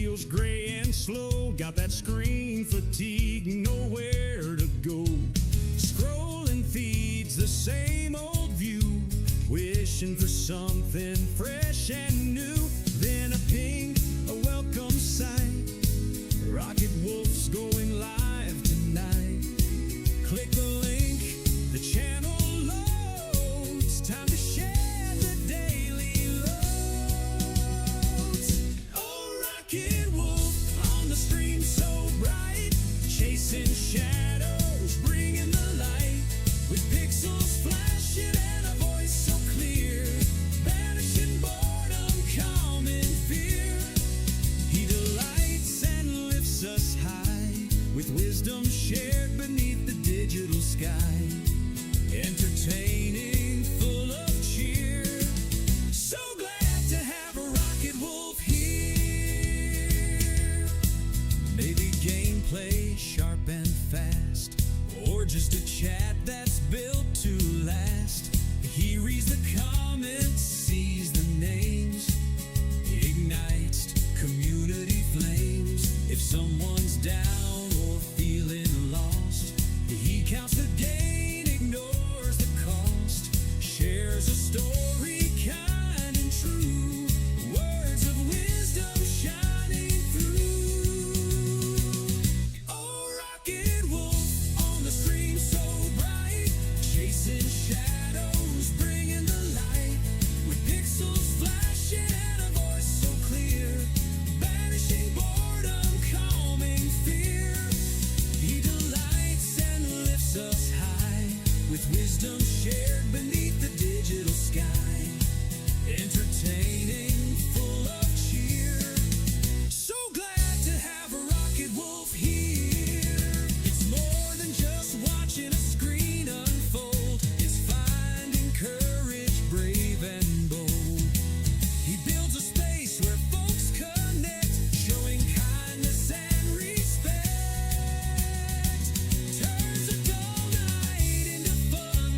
feels gray and slow. Got that screen fatigue, nowhere to go. Scrolling feeds, the same old view. Wishing for something fresh and new. Then a ping, a welcome sight. Rocket Wolf's going live tonight. Click the link, the channel loads. Time to share the daily loads. Oh, Rocket Wolf on the stream so bright. Chasing shadows, bringing the light. With pixels flashing and a voice so clear. Banishing boredom, calm and fear. He delights and lifts us high. With wisdom shared beneath the digital sky. Entertaining, full of cheer. So glad to have a Rocket Wolf here. Maybe gameplay sharp and fast, or just a chat that's built to last. He reads the comments, sees the names, ignites community flames. If someone's down or feeling lost, he counts the gain, ignores the cost. Shares a story kind and true. Words of wisdom shining through. Oh, Rocket Wolf on the stream so bright. Chasing shadows, bringing the light. With pixels flashing and a voice so clear. Banishing boredom, calming fear. He delights and lifts us high. With wisdom shared beneath the digital sky. Entertaining, full of cheer. So glad to have a Rocket Wolf here. It's more than just watching a screen unfold. It's finding courage, brave and bold. He builds a space where folks connect, showing kindness and respect. Turns a dull night into fun,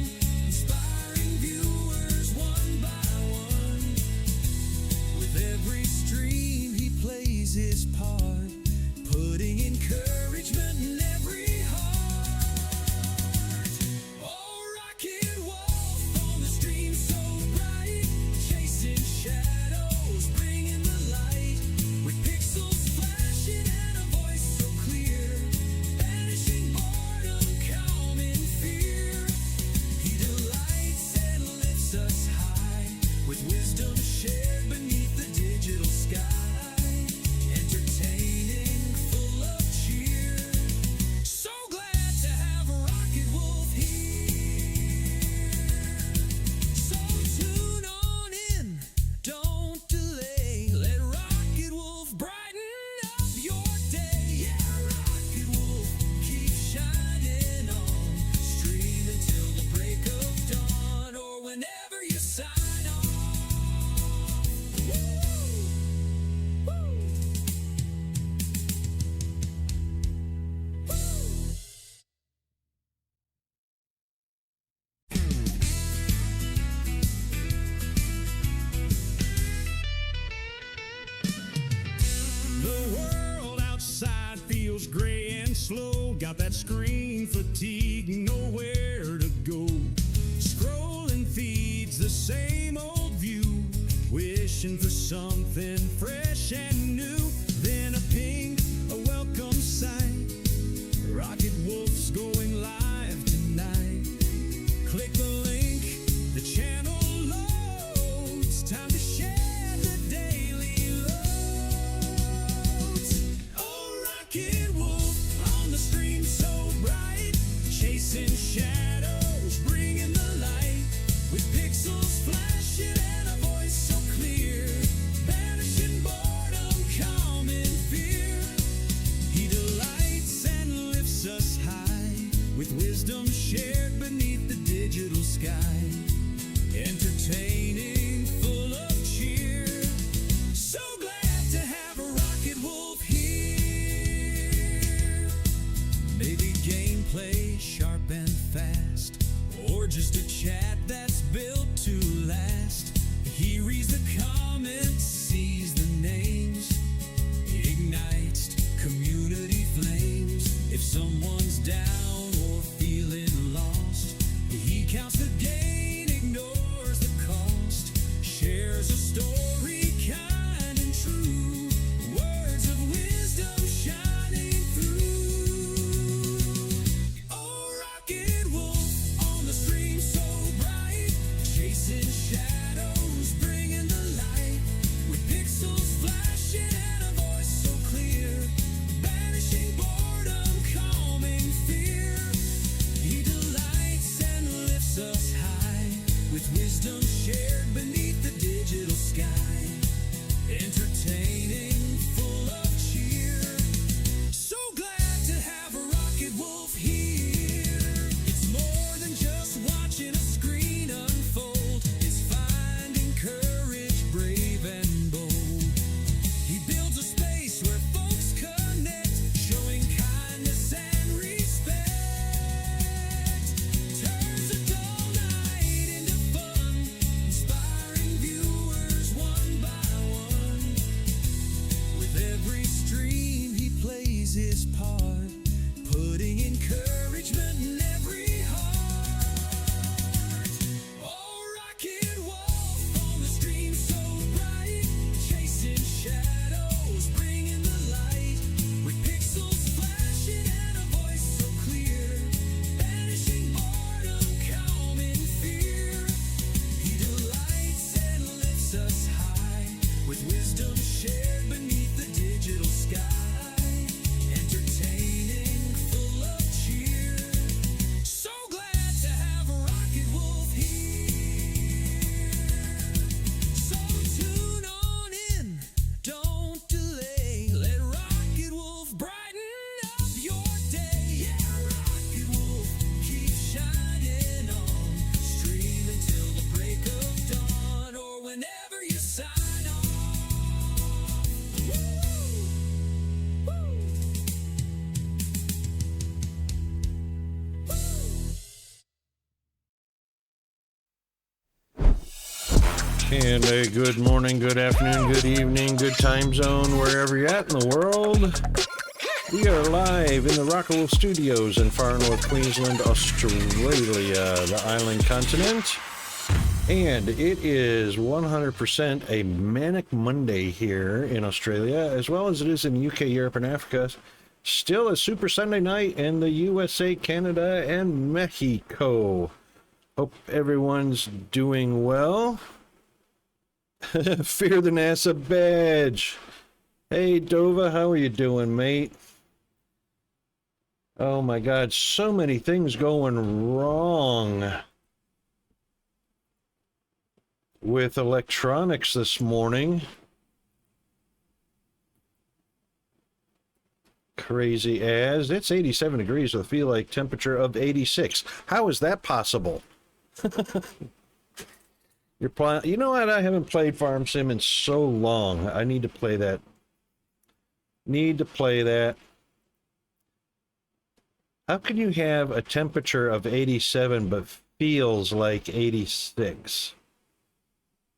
inspiring viewers one by one. With every stream he plays his part, putting encouragement in every heart. Oh, Rocket Wolf on the stream so bright. Chasing shadows, bringing the light. With pixels flashing and a voice so clear. Banishing boredom, calming fear. He delights and lifts us high. With wisdom shared beneath the digital sky. Entertaining, full of cheer. So glad to have a Rocket Wolf here. So tune on in, don't delay. Let Rocket Wolf brighten up your day. Yeah, Rocket Wolf, keep shining on. Stream until the break of dawn, or whenever you sign on. Woo! Woo! The world outside feels gray and slow. Got that screen fatigue, nowhere to go. Scrolling feeds, the same old view. Wishing for something fresh and new. Then a ping, a welcome sight. Rocket Wolf's going live tonight. Click the link, the channel loads. Time to share the daily loads. Oh, Rocket Wolf on the stream so bright. Chasing shadows, bringing the light. With pixels flashing and a voice so clear. Banishing boredom, calm and fear. He delights and lifts us high. With wisdom shared beneath the digital sky. Entertaining, full of cheer. So glad to have a Rocket Wolf here. Maybe gameplay sharp and fast, or just a chat that's built to last. He reads the comments, sees the names, ignites plays his part, putting encouragement in every heart. Oh, rocket wolf on the stream so bright, chasing shadows, bringing the light, with pixels flashing and a voice so clear, banishing boredom, calming fear. He delights and lifts us high, with wisdom shared beneath the digital sky, entertaining, full of cheer. So glad to have a Rocket Wolf here. So tune on in, don't delay, let Rocket Wolf brighten up your day. Yeah, Rocket Wolf, keep shining on, stream until the break of dawn, or whenever you sign on. And a good morning, good afternoon, good evening, good time zone, wherever you're at in the world. We are live in the Rocket Wolf Studios in far north Queensland, Australia, the island continent. And it is 100% a Manic Monday here in Australia, as well as it is in UK, Europe, and Africa. Still a Super Sunday night in the USA, Canada, and Mexico. Hope everyone's doing well. Fear the NASA badge. Hey, Dova, how are you doing, mate? Oh my God, so many things going wrong with electronics this morning. Crazy as. It's 87 degrees with a feel like temperature of 86. How is that possible? You know what? I haven't played Farm Sim in so long. I need to play that. How can you have a temperature of 87 but feels like 86?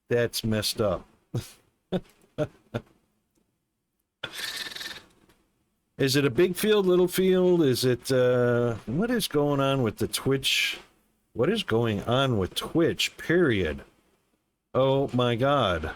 That's messed up. Is it a big field, little field? Is it, what is going on with the Twitch? What is going on with Twitch, period? Oh my God.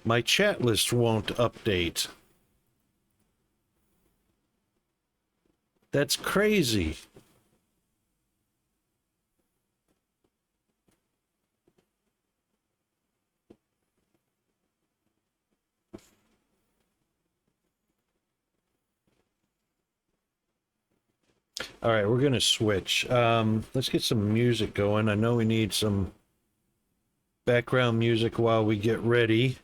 My chat list won't update. That's crazy. All right, we're going to switch. Let's get some music going. I know we need some background music while we get ready.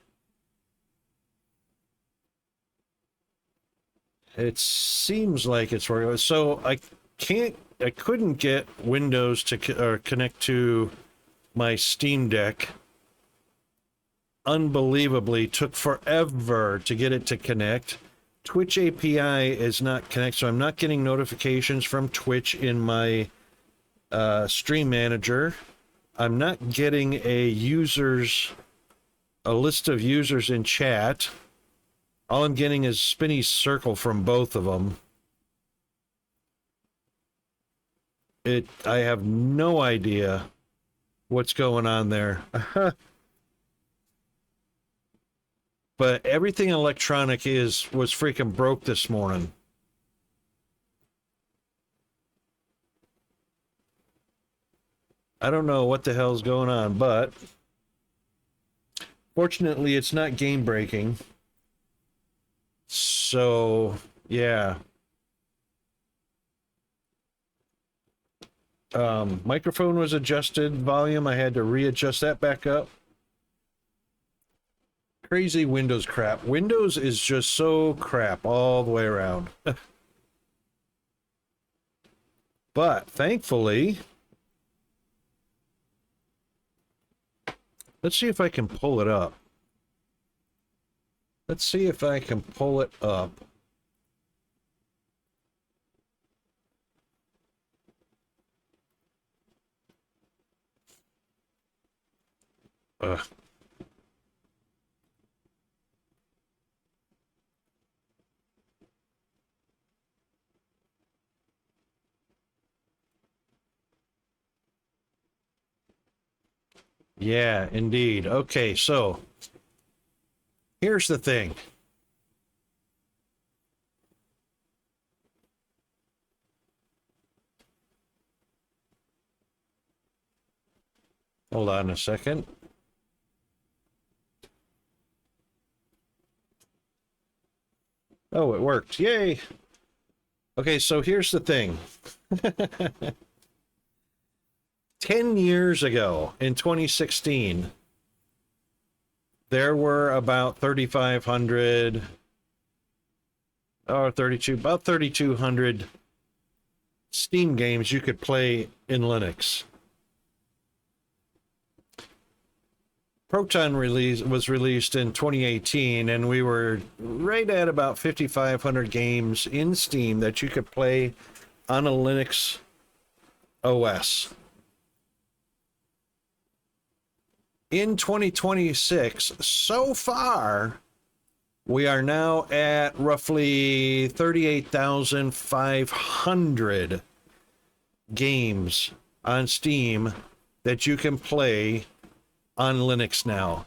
It seems like it's working. So I couldn't get Windows to connect to my Steam Deck. Unbelievably, took forever to get it to connect. Twitch API is not connected, so I'm not getting notifications from Twitch in my stream manager. I'm not getting a list of users in chat. All I'm getting is spinny circle from both of them. I have no idea what's going on there. But everything electronic was freaking broke this morning. I don't know what the hell's going on, but fortunately it's not game breaking. So, yeah. Microphone was adjusted, volume, I had to readjust that back up. Crazy Windows crap. Windows is just so crap all the way around. But thankfully, let's see if I can pull it up. Let's see if I can pull it up. Ugh. Yeah, indeed. Okay, so here's the thing. Hold on a second. Oh, it worked. Yay. Okay, so here's the thing. 10 years ago, in 2016, there were about 3,500 or 32, about 3,200 Steam games you could play in Linux. Proton was released in 2018, and we were right at about 5,500 games in Steam that you could play on a Linux OS. In 2026, so far, we are now at roughly 38,500 games on Steam that you can play on Linux now.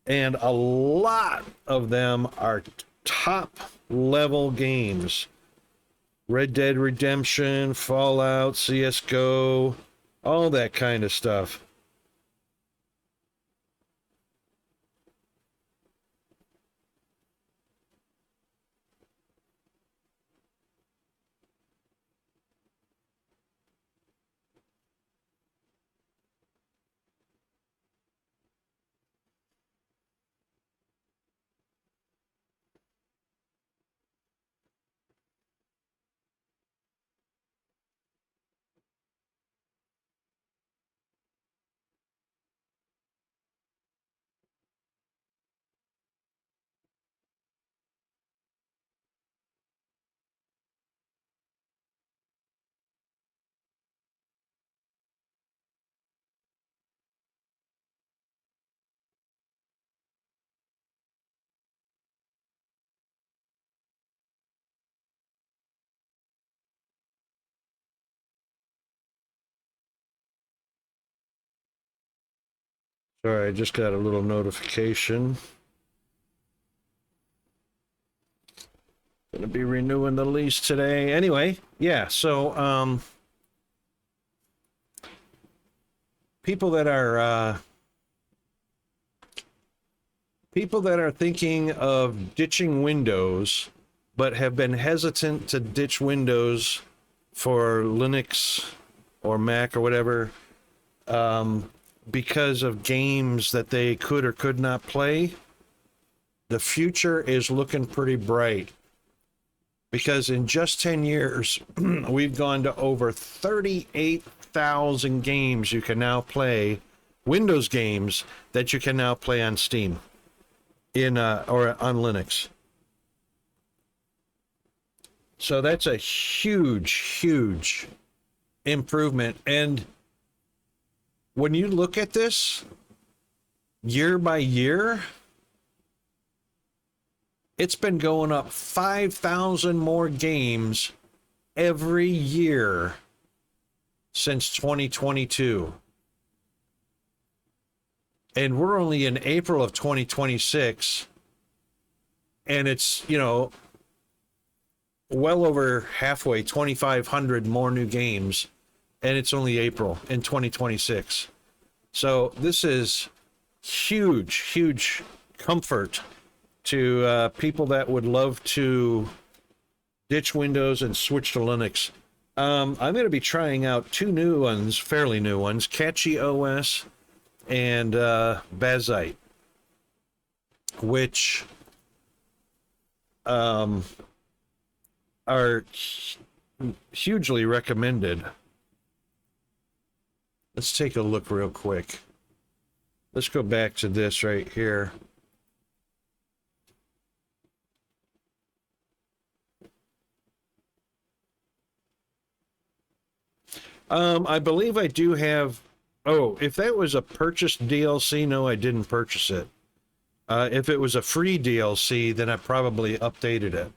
And a lot of them are top level games. Red Dead Redemption, Fallout, CSGO, all that kind of stuff. Sorry, I just got a little notification. Gonna be renewing the lease today. Anyway, yeah, so people that are thinking of ditching Windows but have been hesitant to ditch Windows for Linux or Mac or whatever, because of games that they could or could not play, the future is looking pretty bright. Because in just 10 years, we've gone to over 38,000 games you can now play, Windows games that you can now play on Steam or on Linux. So that's a huge, huge improvement. And when you look at this year by year, it's been going up 5,000 more games every year since 2022. And we're only in April of 2026. And it's, well over halfway, 2,500 more new games. And it's only April in 2026. So this is huge, huge comfort to people that would love to ditch Windows and switch to Linux. I'm going to be trying out two new ones, fairly new ones, Catchy OS and Bazite, which are hugely recommended. Let's take a look real quick. Let's go back to this right here. I believe I do have. Oh, if that was a purchased DLC, no, I didn't purchase it. If it was a free DLC, then I probably updated it.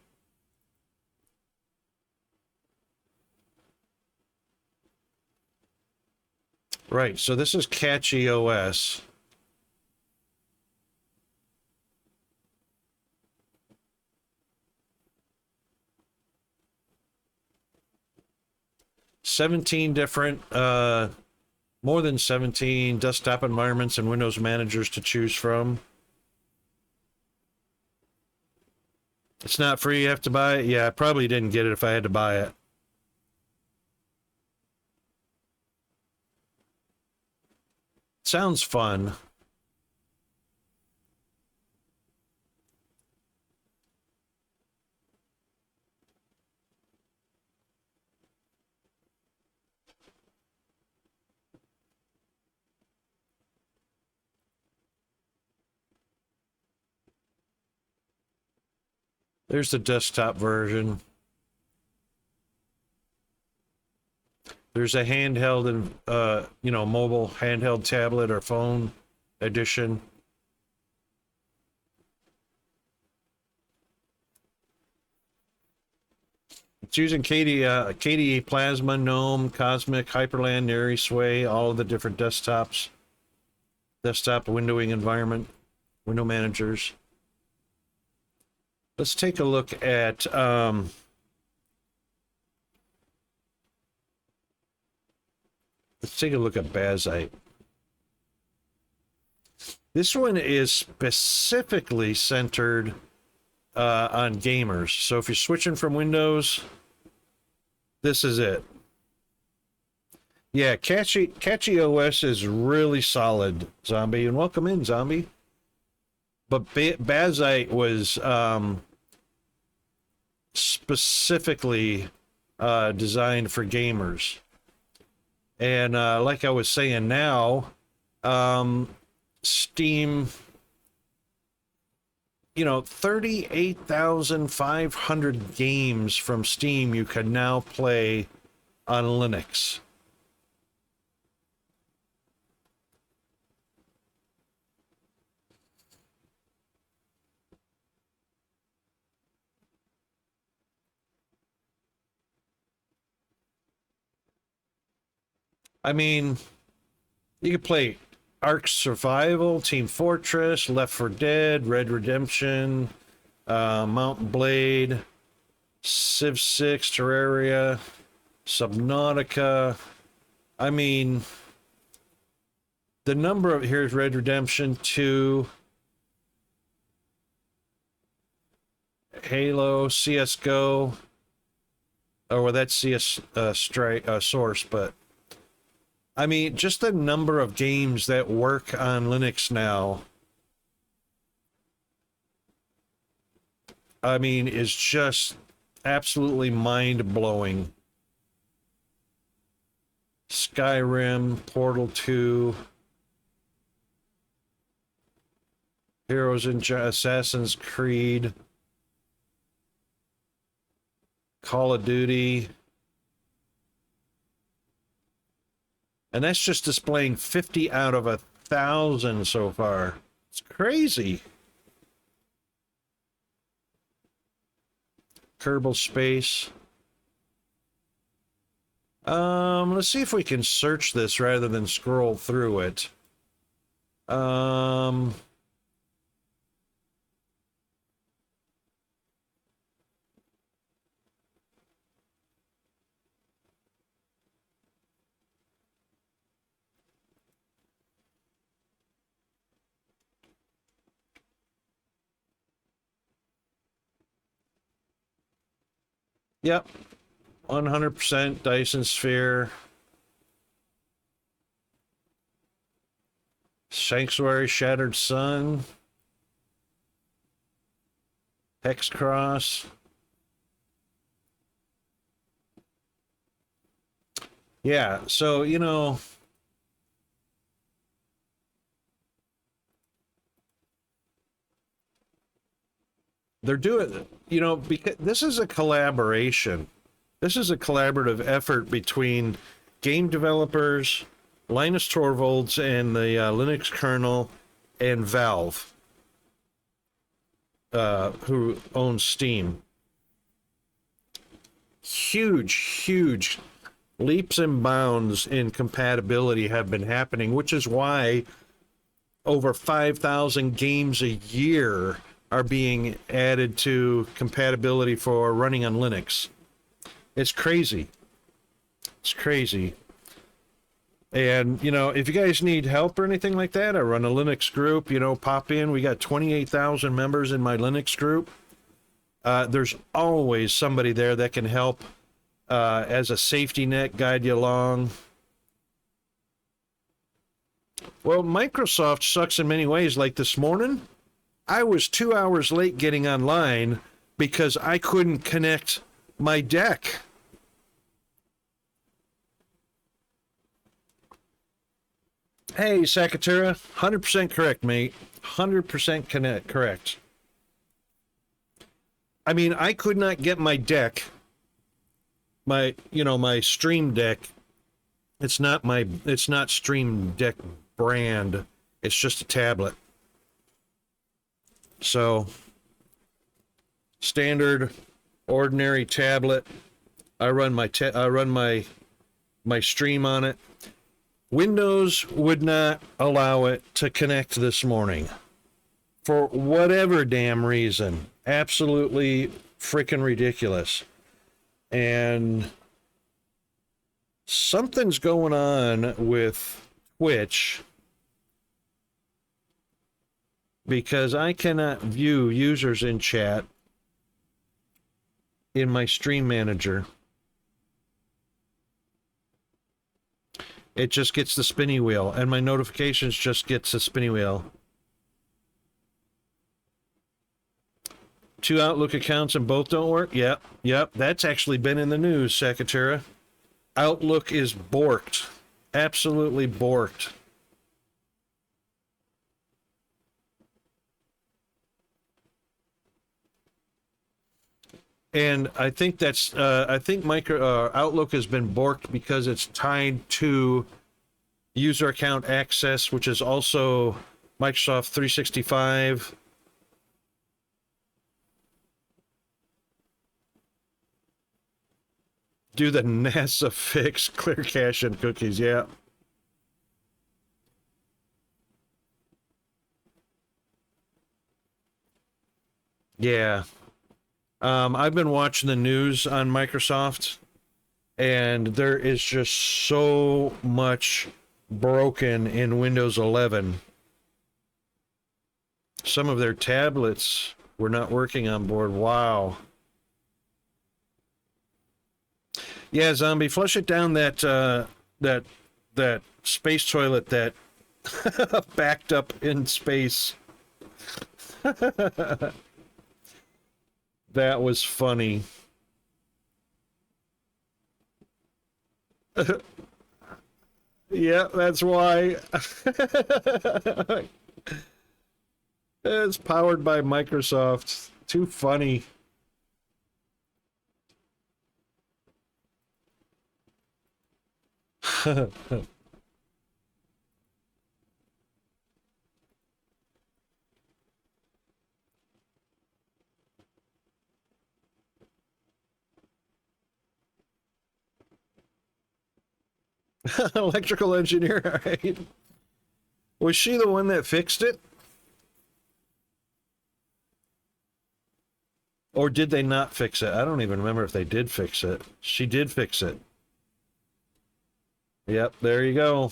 Right, so this is Catchy OS. More than 17 desktop environments and Windows managers to choose from. It's not free, you have to buy it? Yeah, I probably didn't get it if I had to buy it. Sounds fun. There's the desktop version. There's a handheld and mobile handheld tablet or phone edition. It's using KDE Plasma, GNOME, Cosmic, Hyperland, Neri, Sway, all of the different desktops. Desktop windowing environment, window managers. Let's take a look at Bazite. This one is specifically centered on gamers. So if you're switching from Windows, this is it. Yeah, Catchy OS is really solid, Zombie, and welcome in, Zombie. But Bazite was specifically designed for gamers. And like I was saying now, Steam, 38,500 games from Steam you can now play on Linux. I mean, you can play Ark Survival, Team Fortress, Left 4 Dead, Red Redemption, Mount Blade, Civ 6, Terraria, Subnautica. I mean, the number of... Here's Red Redemption 2, Halo, CSGO. Oh, well, that's CS Source, but... I mean, just the number of games that work on Linux now, I mean, is just absolutely mind-blowing. Skyrim, Portal 2, Heroes in Assassin's Creed, Call of Duty. And that's just displaying 50 out of 1,000 so far. It's crazy. Kerbal Space. Let's see if we can search this rather than scroll through it. Yep, 100% Dyson Sphere. Sanctuary, Shattered Sun. Hex Cross. Yeah, so, they're doing, because this is a collaboration. This is a collaborative effort between game developers, Linus Torvalds, and the Linux kernel, and Valve, who owns Steam. Huge leaps and bounds in compatibility have been happening, which is why over 5,000 games a year are being added to compatibility for running on Linux. It's crazy. It's crazy. And, you know, if you guys need help or anything like that, I run a Linux group, you know, pop in. We got 28,000 members in my Linux group. There's always somebody there that can help as a safety net, guide you along. Well, Microsoft sucks in many ways. Like this morning, I was 2 hours late getting online because I couldn't connect my deck. Hey, Sakatura, 100% correct, mate. 100% correct. I mean, I could not get my deck, my Stream Deck. It's not Stream Deck brand. It's just a tablet. So, standard, ordinary tablet. I run my stream on it. Windows would not allow it to connect this morning for whatever damn reason. Absolutely freaking ridiculous. And something's going on with Twitch because I cannot view users in chat in my stream manager. It just gets the spinny wheel, and my notifications just gets the spinny wheel. 2 Outlook accounts and both don't work? Yep. That's actually been in the news, Sakatura. Outlook is borked. Absolutely borked. And I think that's Outlook has been borked because it's tied to user account access, which is also Microsoft 365. Do the NASA fix, clear cache and cookies, yeah. Yeah. I've been watching the news on Microsoft, and there is just so much broken in Windows 11. Some of their tablets were not working on board. Wow. Yeah, Zombie, flush it down that space toilet that backed up in space. That was funny. Yeah, that's why. It's powered by Microsoft. Too funny. Electrical engineer, right? Was she the one that fixed it? Or did they not fix it? I don't even remember if they did fix it. She did fix it. Yep, there you go.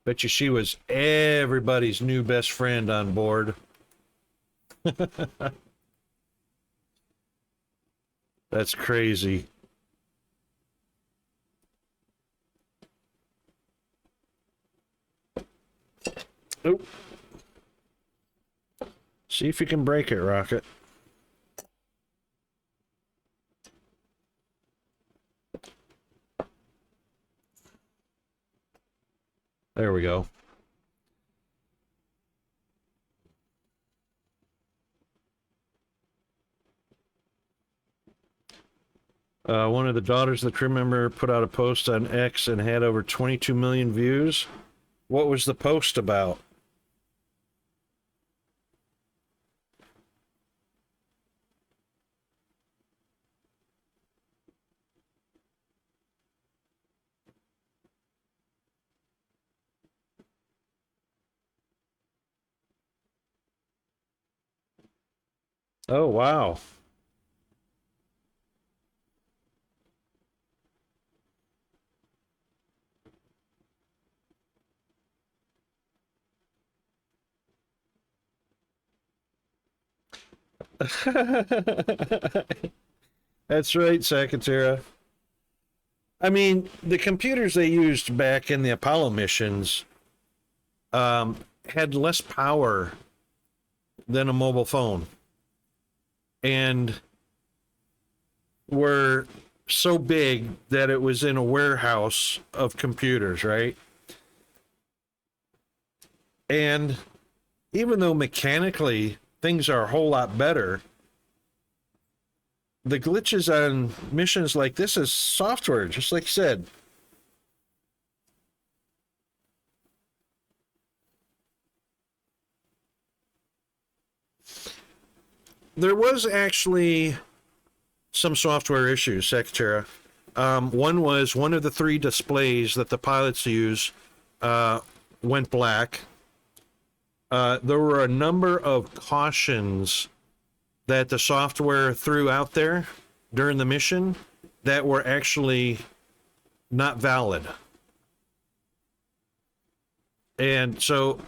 Bet you she was everybody's new best friend on board. That's crazy. Oop. See if you can break it, Rocket. There we go. One of the daughters of the crew member put out a post on X and had over 22 million views. What was the post about? Oh, wow. That's right, Sakatera. I mean, the computers they used back in the Apollo missions had less power than a mobile phone and were so big that it was in a warehouse of computers, right? And even though mechanically things are a whole lot better, the glitches on missions like this is software, just like you said. There was actually some software issues, Secretary. One was one of the three displays that the pilots use went black. There were a number of cautions that the software threw out there during the mission that were actually not valid. And so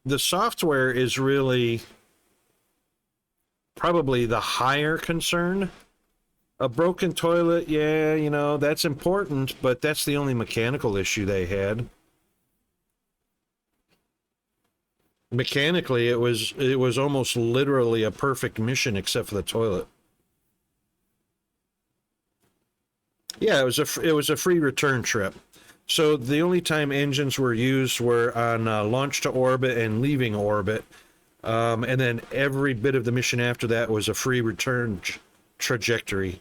the software is really probably the higher concern. A broken toilet, yeah, you know, that's important, but that's the only mechanical issue they had. Mechanically, it was almost literally a perfect mission except for the toilet. Yeah, it was a free return trip. So the only time engines were used were on launch to orbit and leaving orbit. And then every bit of the mission after that was a free return trajectory.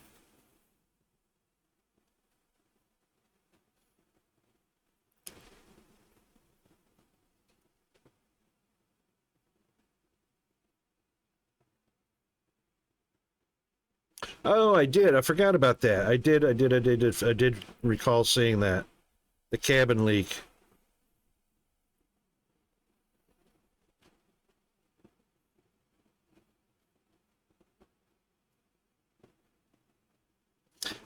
Oh, I did. I forgot about that. I did recall seeing that. The cabin leak.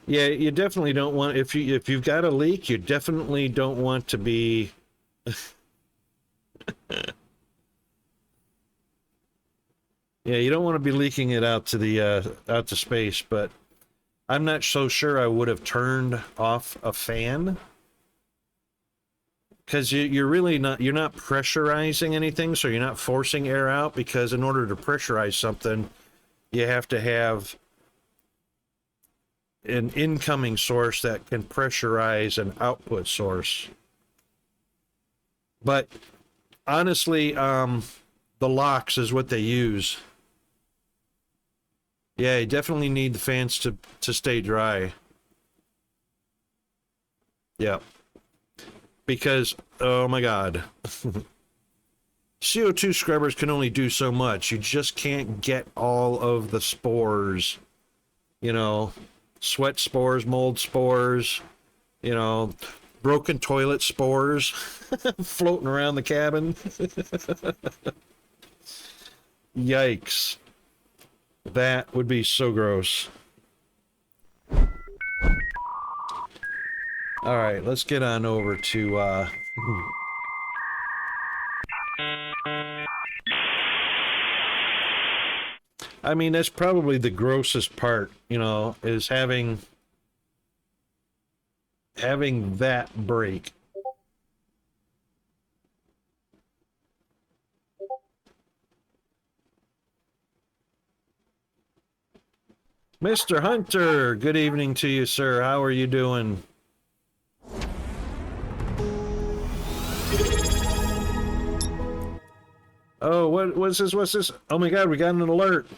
Yeah, you definitely don't want if you've got a leak, you definitely don't want to be yeah, you don't want to be leaking it out to the out to space, but I'm not so sure I would have turned off a fan because you're really you're not pressurizing anything, so you're not forcing air out, because in order to pressurize something, you have to have an incoming source that can pressurize an output source. But honestly, the locks is what they use. Yeah, you definitely need the fans to stay dry. Yeah. Because, oh my God. CO2 scrubbers can only do so much. You just can't get all of the spores. You know, sweat spores, mold spores, you know, broken toilet spores floating around the cabin. Yikes. That would be so gross. All right, let's get on over to I mean, that's probably the grossest part, you know, is having that break. Mr. Hunter, good evening to you, sir. How are you doing? Oh, what's this? Oh my God, we got an alert.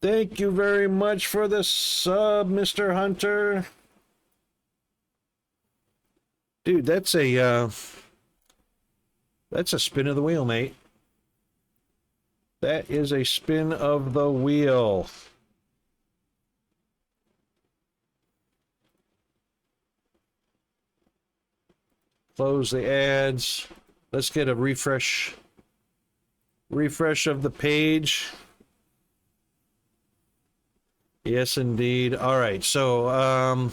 Thank you very much for the sub, Mr. Hunter. Dude, that's a spin of the wheel, mate. That is a spin of the wheel. Close the ads. Let's get a refresh of the page. Yes, indeed. All right, so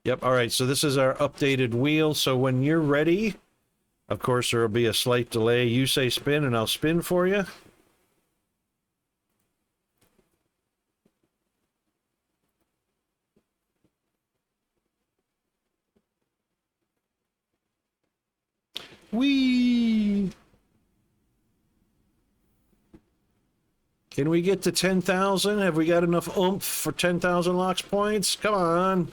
yep, all right, so this is our updated wheel. So when you're ready, of course, there will be a slight delay. You say spin, and I'll spin for you. Whee! Can we get to 10,000? Have we got enough oomph for 10,000 LOX points? Come on.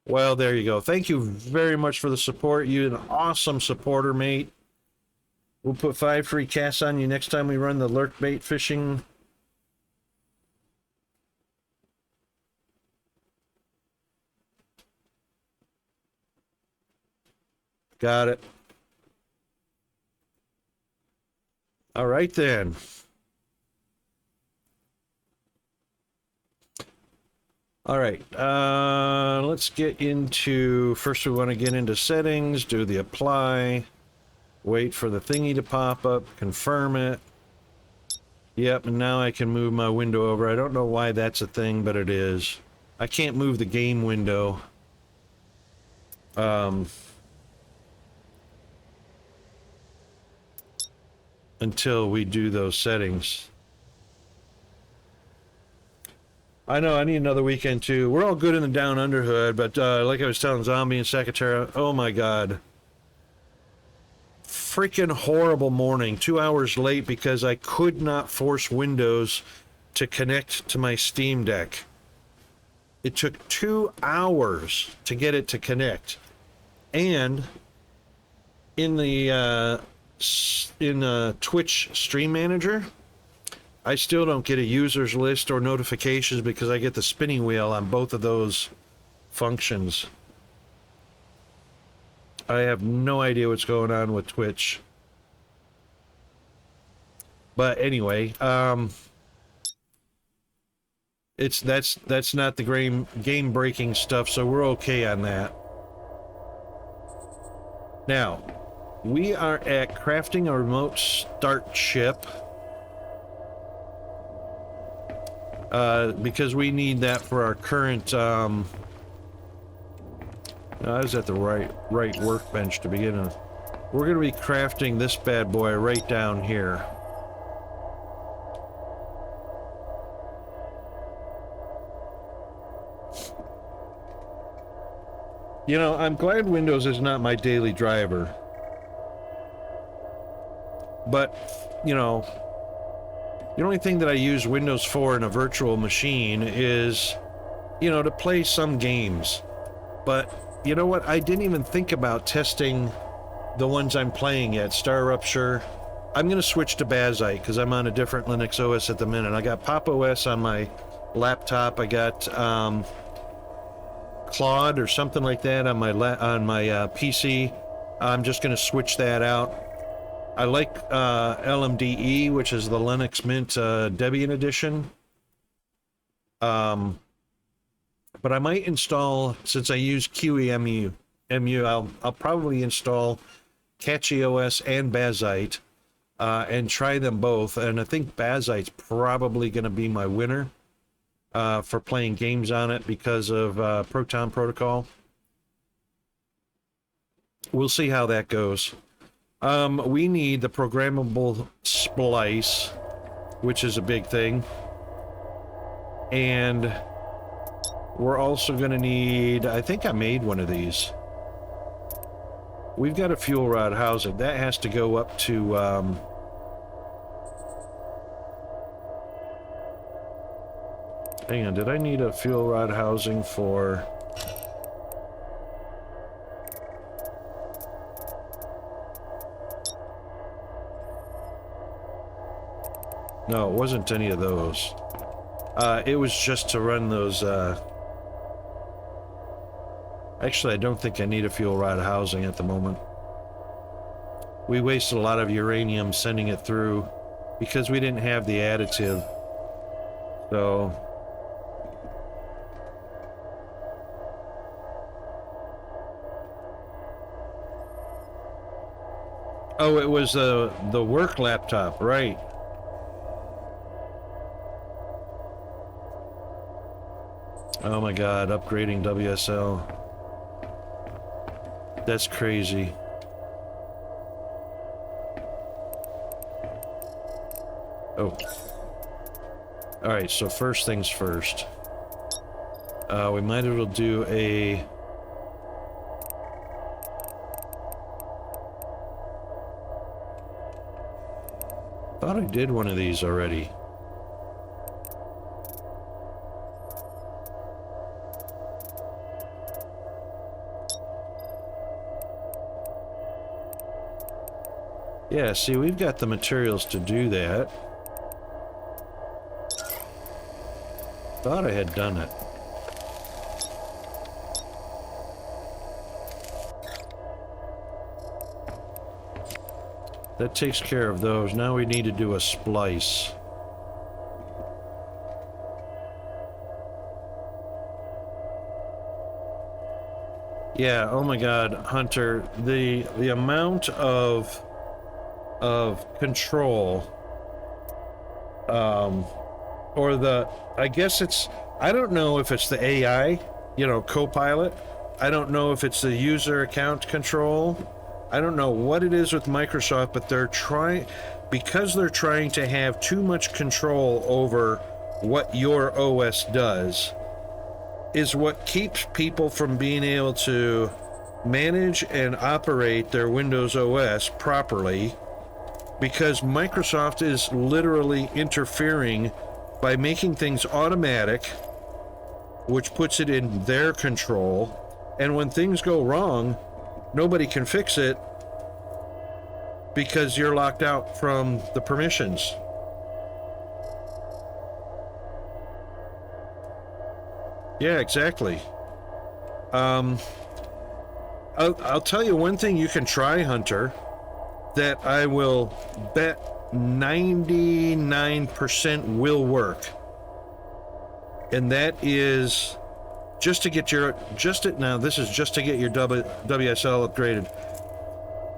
Well, there you go. Thank you very much for the support. You're an awesome supporter, mate. We'll put 5 free casts on you next time we run the lurk bait fishing. Got it. All right, then. All right, let's get into, first we want to get into settings, do the apply, wait for the thingy to pop up, confirm it. Yep, and now I can move my window over. I don't know why that's a thing, but it is. I can't move the game window. Until we do those settings. I know, I need another weekend too. We're all good in the down under hood, but like I was telling Zombie and Secretary, oh my god. Freaking horrible morning. 2 hours late because I could not force Windows to connect to my Steam Deck. It took 2 hours to get it to connect. And in the Twitch Stream Manager, I still don't get a users list or notifications because I get the spinning wheel on both of those functions. I have no idea what's going on with Twitch. But anyway, that's not the game breaking stuff, so we're okay on that. Now, we are at crafting a remote start ship. Because we need that for our current, I was at the right workbench to begin with. We're going to be crafting this bad boy right down here. You know, I'm glad Windows is not my daily driver. But, you know, the only thing that I use Windows for in a virtual machine is, you know, to play some games. But, you know what? I didn't even think about testing the ones I'm playing yet. Star Rupture. I'm going to switch to Bazite because I'm on a different Linux OS at the minute. I got Pop! OS on my laptop. I got Claude or something like that on my PC. I'm just going to switch that out. I like LMDE, which is the Linux Mint Debian edition. But I might install, since I use QEMU, I'll probably install Catchy OS and Bazite and try them both. And I think Bazite's probably going to be my winner for playing games on it because of Proton Protocol. We'll see how that goes. We need the programmable splice, which is a big thing. And we're also going to need, I think I made one of these. We've got a fuel rod housing. That has to go up to, hang on, did I need a fuel rod housing for... No, it wasn't any of those. It was just to run those, Actually, I don't think I need a fuel rod housing at the moment. We wasted a lot of uranium sending it through because we didn't have the additive. So... Oh, it was the work laptop, right. Oh my god, upgrading WSL. That's crazy. Oh. Alright, so first things first. We might as well do a... thought I did one of these already. Yeah, see, we've got the materials to do that. Thought I had done it. That takes care of those. Now we need to do a splice. Yeah, oh my god, Hunter, the amount of control, or the, I guess it's, I don't know if it's the AI, you know, Copilot. I don't know if it's the user account control. I don't know what it is with Microsoft, but they're trying, because they're trying to have too much control over what your OS does, is what keeps people from being able to manage and operate their Windows OS properly, because Microsoft is literally interfering by making things automatic, which puts it in their control, and when things go wrong, nobody can fix it because you're locked out from the permissions. Yeah, exactly. I'll tell you one thing you can try, Hunter, that I will bet 99% will work. And that is just to get your, now this is just to get your WSL upgraded.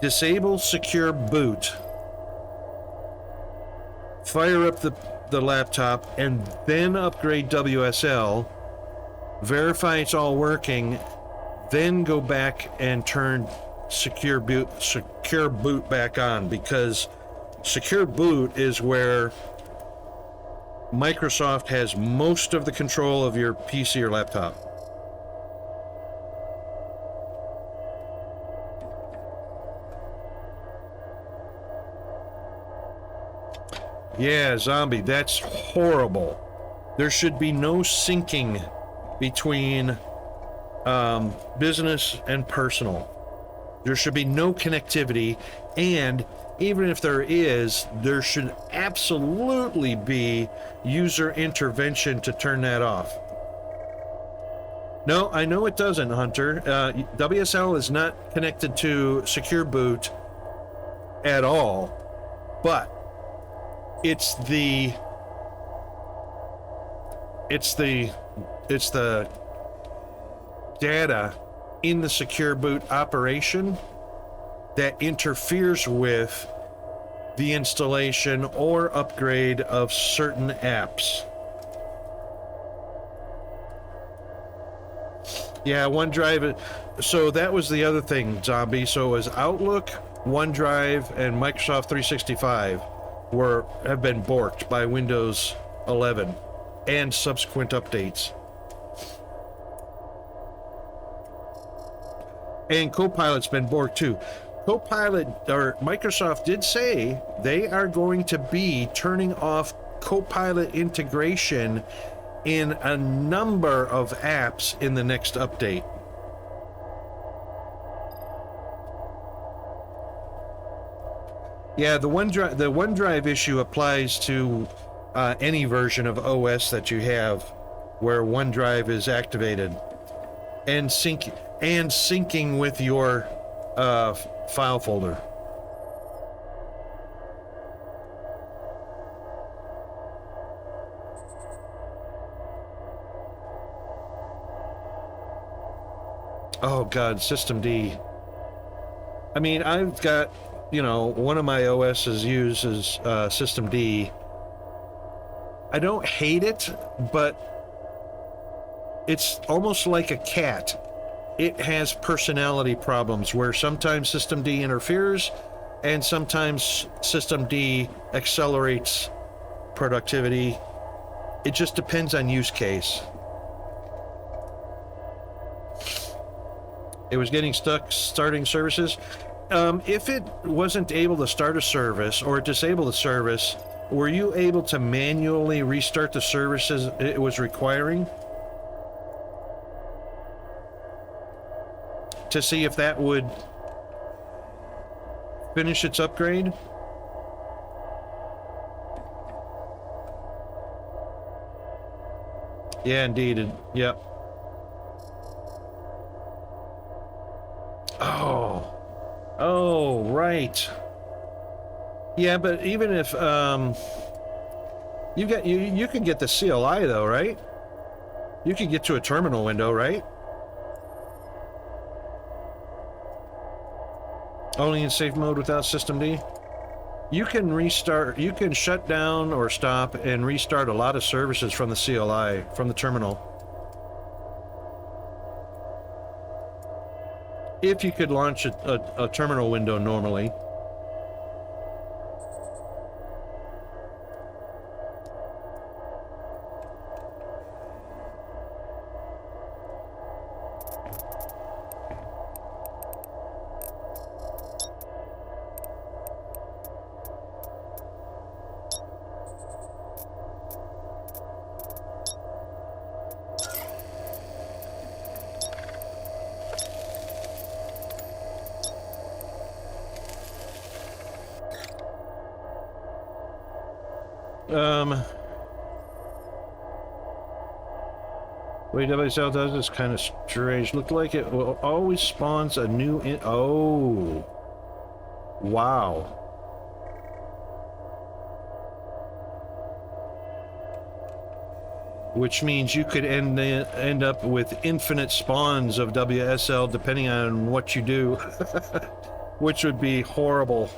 Disable secure boot. Fire up the laptop and then upgrade WSL. Verify it's all working. Then go back and turn secure boot back on, because secure boot is where Microsoft has most of the control of your PC or laptop. Yeah, Zombie, that's horrible. There should be no syncing between business and personal. There should be no connectivity, and even if there is, there should absolutely be user intervention to turn that off. No, I know it doesn't, Hunter. WSL is not connected to secure boot at all, but it's the data in the secure boot operation that interferes with the installation or upgrade of certain apps. Yeah, OneDrive. So that was the other thing, Zombie. So as Outlook, OneDrive, and Microsoft 365 have been borked by Windows 11 and subsequent updates. And Copilot's been borked too. Copilot, or Microsoft did say they are going to be turning off Copilot integration in a number of apps in the next update. Yeah, the OneDrive issue applies to any version of OS that you have where OneDrive is activated and syncing with your file folder. Oh God, System D. I mean, I've got, you know, one of my OSs uses System D. I don't hate it, but it's almost like a cat. It has personality problems where sometimes System D interferes and sometimes System D accelerates productivity. It just depends on use case. It was getting stuck starting services. If it wasn't able to start a service or disable the service, were you able to manually restart the services it was requiring to see if that would finish its upgrade? Yeah, indeed. Yep. Oh, right. Yeah, but even if you can get the CLI though, right? You can get to a terminal window, right? Only in safe mode without System D. You can restart, you can shut down or stop and restart a lot of services from the CLI, from the terminal. If you could launch a terminal window normally. Way WSL does is kind of strange. Looked like it will always spawns a new oh. Wow. Which means you could end up with infinite spawns of WSL depending on what you do. Which would be horrible.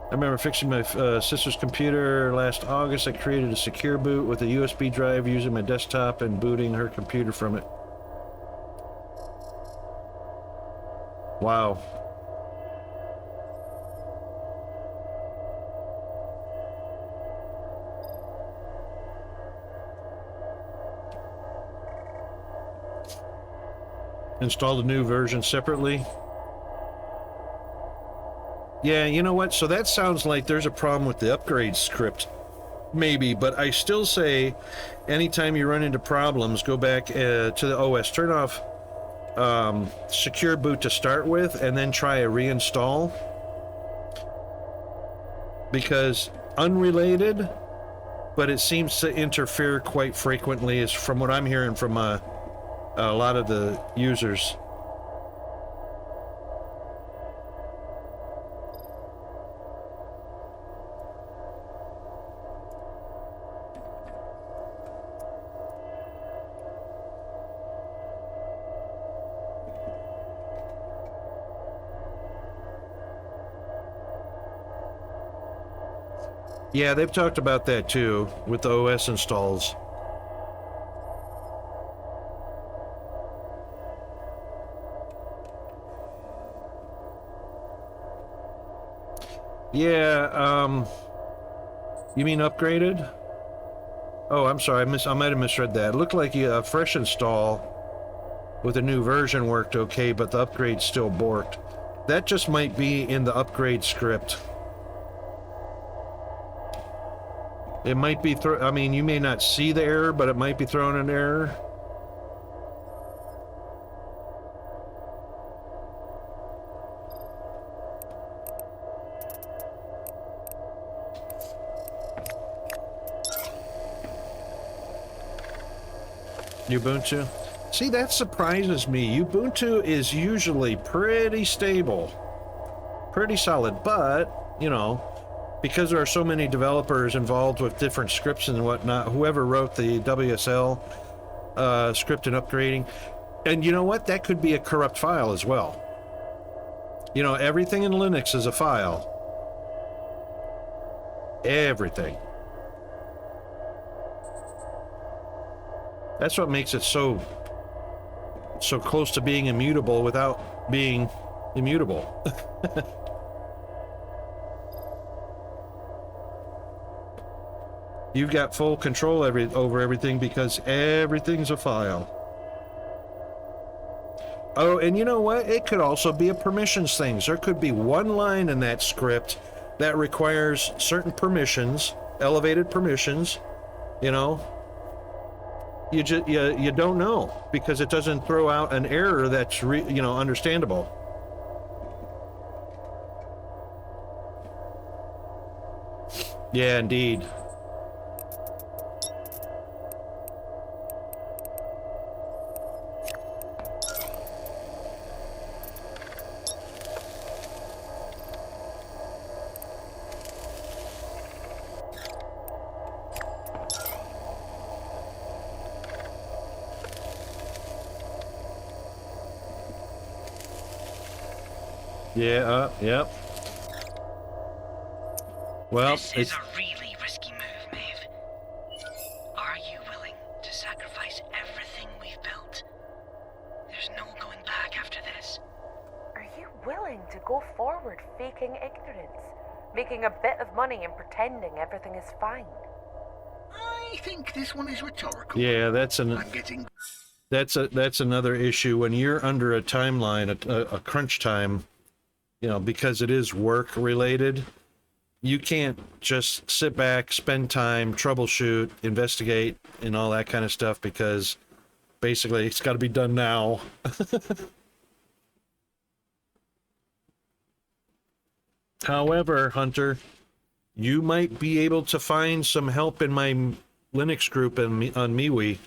I remember fixing my sister's computer last August. I created a secure boot with a USB drive using my desktop and booting her computer from it. Wow. Installed a new version separately. Yeah, you know what? So that sounds like there's a problem with the upgrade script. Maybe, but I still say anytime you run into problems, go back to the OS, turn off secure boot to start with, and then try a reinstall. Because unrelated, but it seems to interfere quite frequently, is from what I'm hearing from a lot of the users. Yeah, they've talked about that too, with the OS installs. Yeah, you mean upgraded? Oh, I'm sorry, I might have misread that. It looked like a fresh install with a new version worked okay, but the upgrade still borked. That just might be in the upgrade script. It might be, I mean, you may not see the error, but it might be throwing an error. Ubuntu? See, that surprises me. Ubuntu is usually pretty stable, pretty solid, but, you know, because there are so many developers involved with different scripts and whatnot, whoever wrote the WSL script and upgrading, and you know what? That could be a corrupt file as well. You know, everything in Linux is a file. Everything. That's what makes it so close to being immutable without being immutable. You've got full control over everything because everything's a file. Oh, and you know what? It could also be a permissions thing. There could be one line in that script that requires certain permissions, elevated permissions, you know. You don't know because it doesn't throw out an error that's understandable. Yeah, indeed. Yeah, yep. Well, this is a really risky move, Maeve. Are you willing to sacrifice everything we've built? There's no going back after this. Are you willing to go forward faking ignorance, making a bit of money and pretending everything is fine? I think this one is rhetorical. Yeah, that's another issue when you're under a timeline, a crunch time. You know, because it is work related, you can't just sit back, spend time, troubleshoot, investigate, and all that kind of stuff because basically it's got to be done now. However, Hunter, you might be able to find some help in my Linux group on MeWe.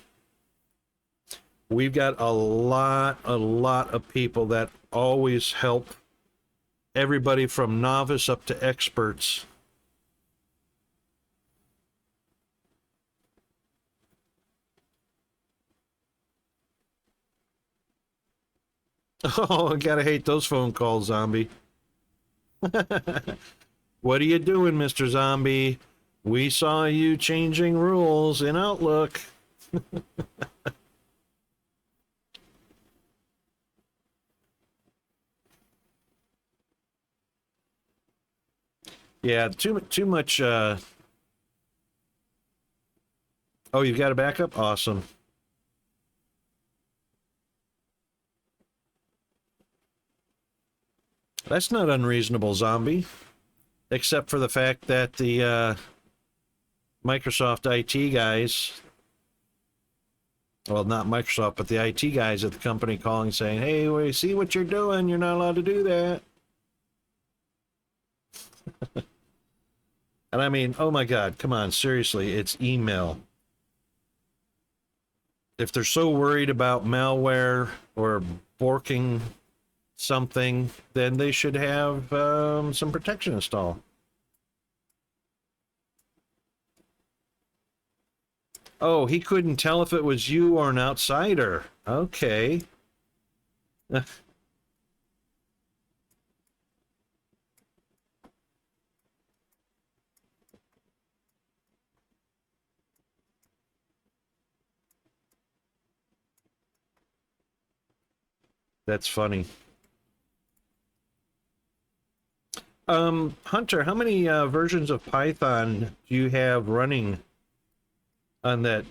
We've got a lot of people that always help everybody from novice up to experts. Oh, I gotta hate those phone calls, Zombie. What are you doing, Mr. Zombie? We saw you changing rules in Outlook. Yeah, too much. Oh, you've got a backup? Awesome. That's not unreasonable, Zombie. Except for the fact that the Microsoft IT guys, well, not Microsoft, but the IT guys at the company calling saying, hey, we see what you're doing. You're not allowed to do that. And I mean, oh my God, come on, seriously, it's email. If they're so worried about malware or borking something, then they should have some protection installed. Oh, he couldn't tell if it was you or an outsider. Okay. That's funny. Hunter, how many versions of Python do you have running on that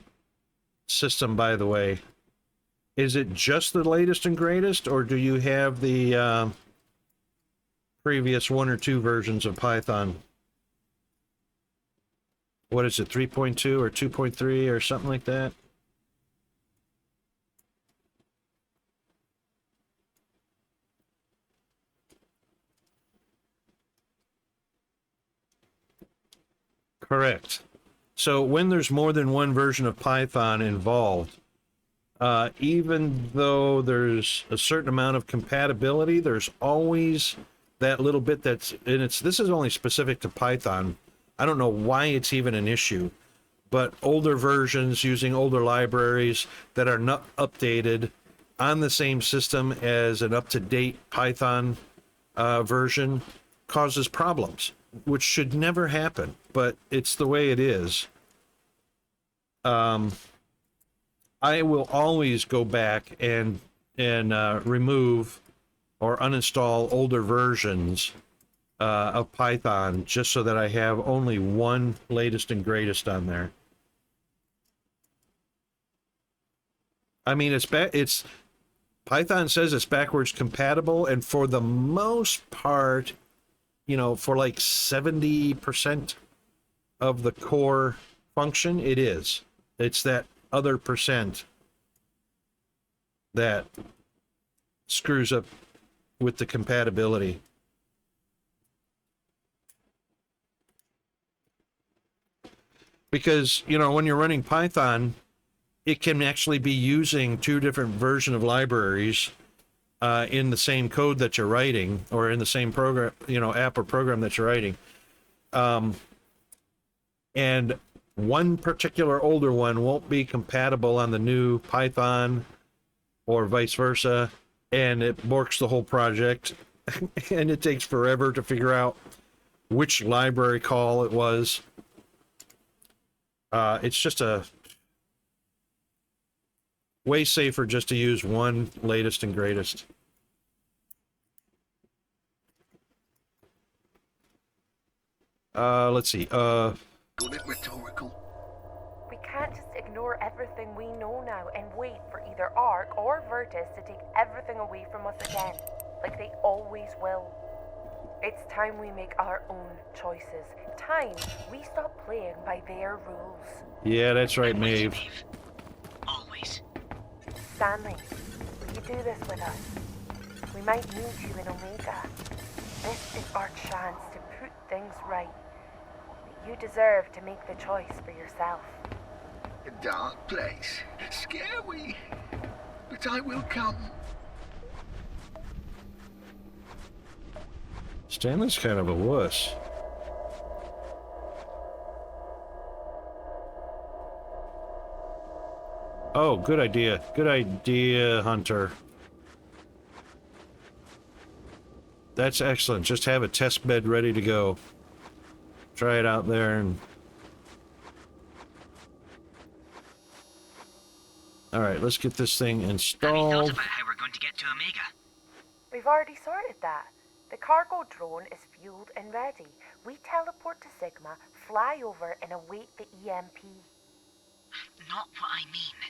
system, by the way? Is it just the latest and greatest, or do you have the previous 1 or 2 versions of Python? What is it, 3.2 or 2.3 or something like that? Correct. So when there's more than one version of Python involved, Even though there's a certain amount of compatibility, there's always that little bit that's, and this is only specific to Python. I don't know why it's even an issue, but older versions using older libraries that are not updated on the same system as an up-to-date Python version causes problems, which should never happen, but it's the way it is. I will always go back and remove or uninstall older versions of Python just so that I have only one latest and greatest on there. I mean, it's Python says it's backwards compatible, and for the most part, you know, for like 70% of the core function, it is. It's that other percent that screws up with the compatibility. Because, you know, when you're running Python, it can actually be using two different versions of libraries in the same code that you're writing, or in the same program, you know, app or program that you're writing. And one particular older one won't be compatible on the new Python, or vice versa, and it borks the whole project. And it takes forever to figure out which library call it was. It's just a way safer just to use one latest and greatest. Let's see. Got it rhetorical. We can't just ignore everything we know now and wait for either Ark or Virtus to take everything away from us again, like they always will. It's time we make our own choices. Time we stop playing by their rules. Yeah, that's right, Maeve. Always. Stanley, will you do this with us? We might need you in Omega. This is our chance to put things right. You deserve to make the choice for yourself. A dark place. Scary. But I will come. Stanley's kind of a wuss. Oh, good idea. Good idea, Hunter. That's excellent. Just have a test bed ready to go. Try it out there and... Alright, let's get this thing Have you installed. thought about how we're going to get to Omega? We've already sorted that. The cargo drone is fueled and ready. We teleport to Sigma, fly over, and await the EMP. Not what I mean.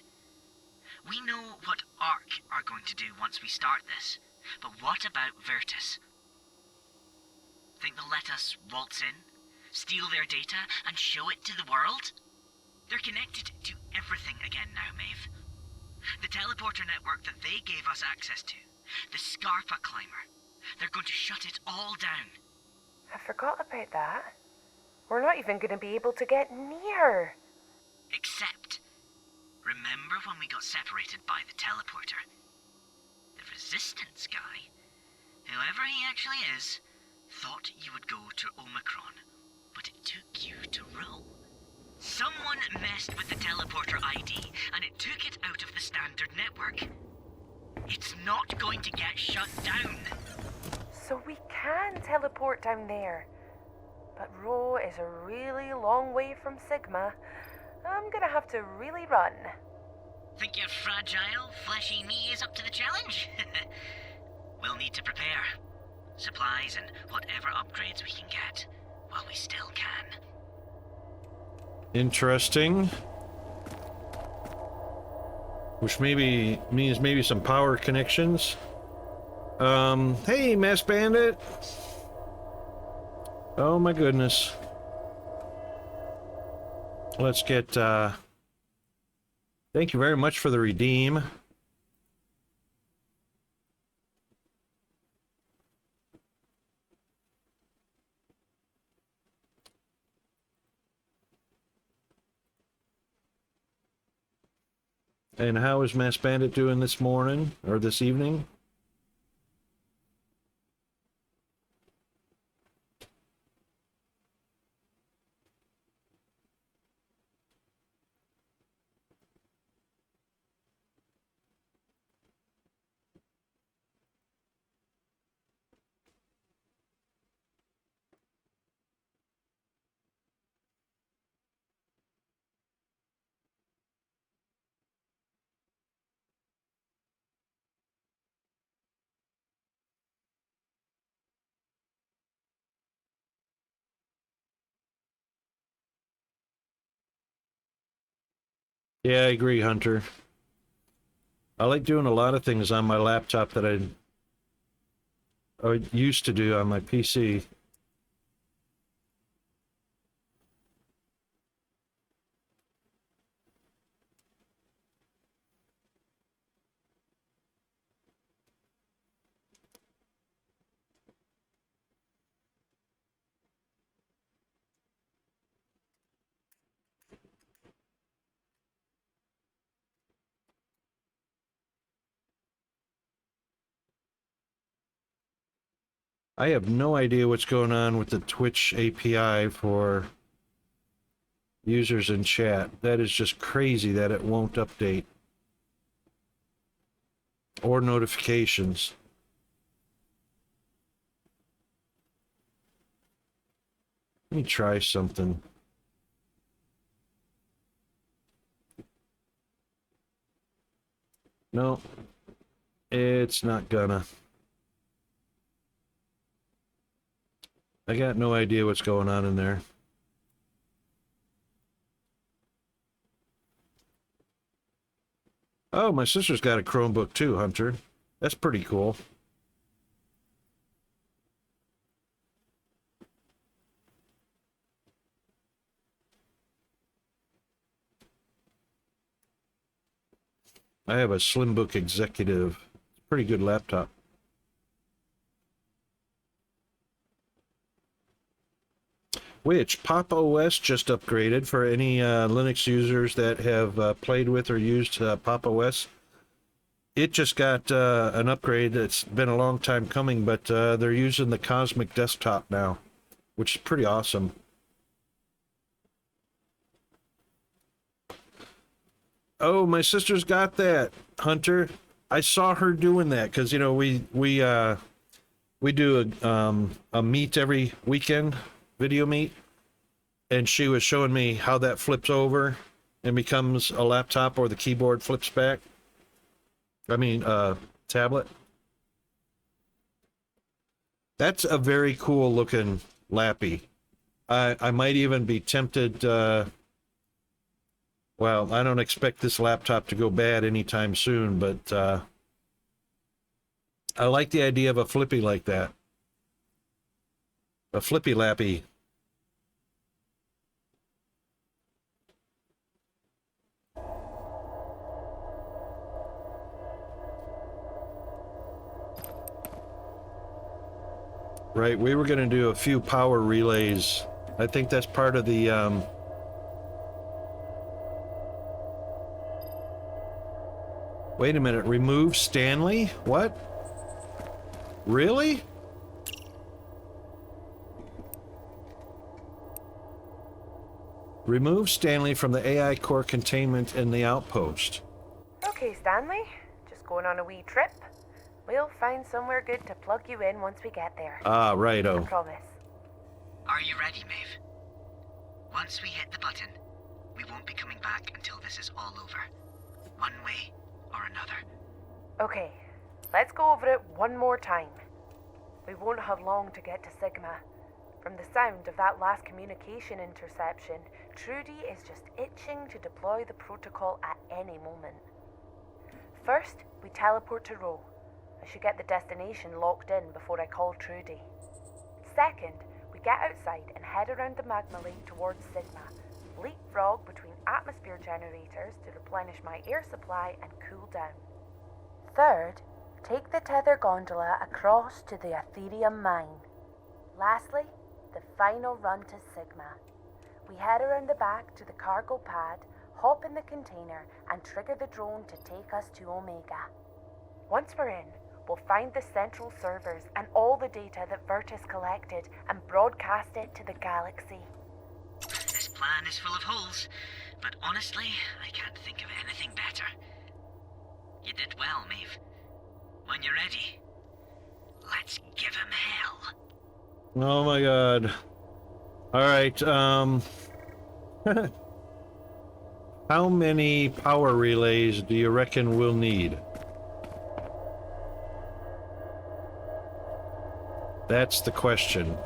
We know what Ark are going to do once we start this, but what about Virtus? Think they'll let us waltz in, steal their data, and show it to the world? They're connected to everything again now, Maeve. The teleporter network that they gave us access to, the Scarpa climber, they're going to shut it all down. I forgot about that. We're not even going to be able to get near. Except, remember when we got separated by the teleporter? The Resistance guy, whoever he actually is, thought you would go to Omicron, but it took you to Rho. Someone messed with the teleporter ID, and it took it out of the standard network. It's not going to get shut down. So we can teleport down there. But Rho is a really long way from Sigma. I'm gonna have to really run. Think your fragile, fleshy knee is up to the challenge? We'll need to prepare. Supplies and whatever upgrades we can get, while we still can. Interesting. Which maybe means maybe some power connections. Hey, Mass Bandit. Oh my goodness. Let's get, thank you very much for the redeem. And how is Mass Bandit doing this morning, or this evening? Yeah, I agree, Hunter. I like doing a lot of things on my laptop that I used to do on my PC. I have no idea what's going on with the Twitch API for users in chat. That is just crazy that it won't update. Or notifications. Let me try something. No, it's not gonna. I got no idea what's going on in there. Oh, my sister's got a Chromebook too, Hunter. That's pretty cool. I have a Slimbook Executive. Pretty good laptop. Which Pop! OS just upgraded for any Linux users that have played with or used Pop! OS. It just got an upgrade that's been a long time coming, but they're using the Cosmic Desktop now, which is pretty awesome. Oh, my sister's got that, Hunter. I saw her doing that because, you know, we do a meet every weekend, video meet, and she was showing me how that flips over and becomes a laptop, or the keyboard flips back. I mean, tablet. That's a very cool looking lappy. I might even be tempted. Well, I don't expect this laptop to go bad anytime soon, but I like the idea of a flippy like that. A flippy lappy. Right, we were going to do a few power relays. I think that's part of the Wait a minute, remove Stanley? What? Really? Remove Stanley from the AI core containment in the outpost. Okay, Stanley, just going on a wee trip. We'll find somewhere good to plug you in once we get there. Ah, righto. I promise. Are you ready, Maeve? Once we hit the button, we won't be coming back until this is all over. One way or another. Okay, let's go over it one more time. We won't have long to get to Sigma. From the sound of that last communication interception, Trudy is just itching to deploy the protocol at any moment. First, we teleport to Rho. I should get the destination locked in before I call Trudy. Second, we get outside and head around the magma lake towards Sigma. Leapfrog between atmosphere generators to replenish my air supply and cool down. Third, take the tether gondola across to the Ethereum mine. Lastly, the final run to Sigma. We head around the back to the cargo pad, hop in the container, and trigger the drone to take us to Omega. Once we're in, we'll find the central servers and all the data that Virtus collected and broadcast it to the galaxy. This plan is full of holes, but honestly, I can't think of anything better. You did well, Maeve. When you're ready, let's give him hell. Oh my god. Alright, how many power relays do you reckon we'll need? That's the question.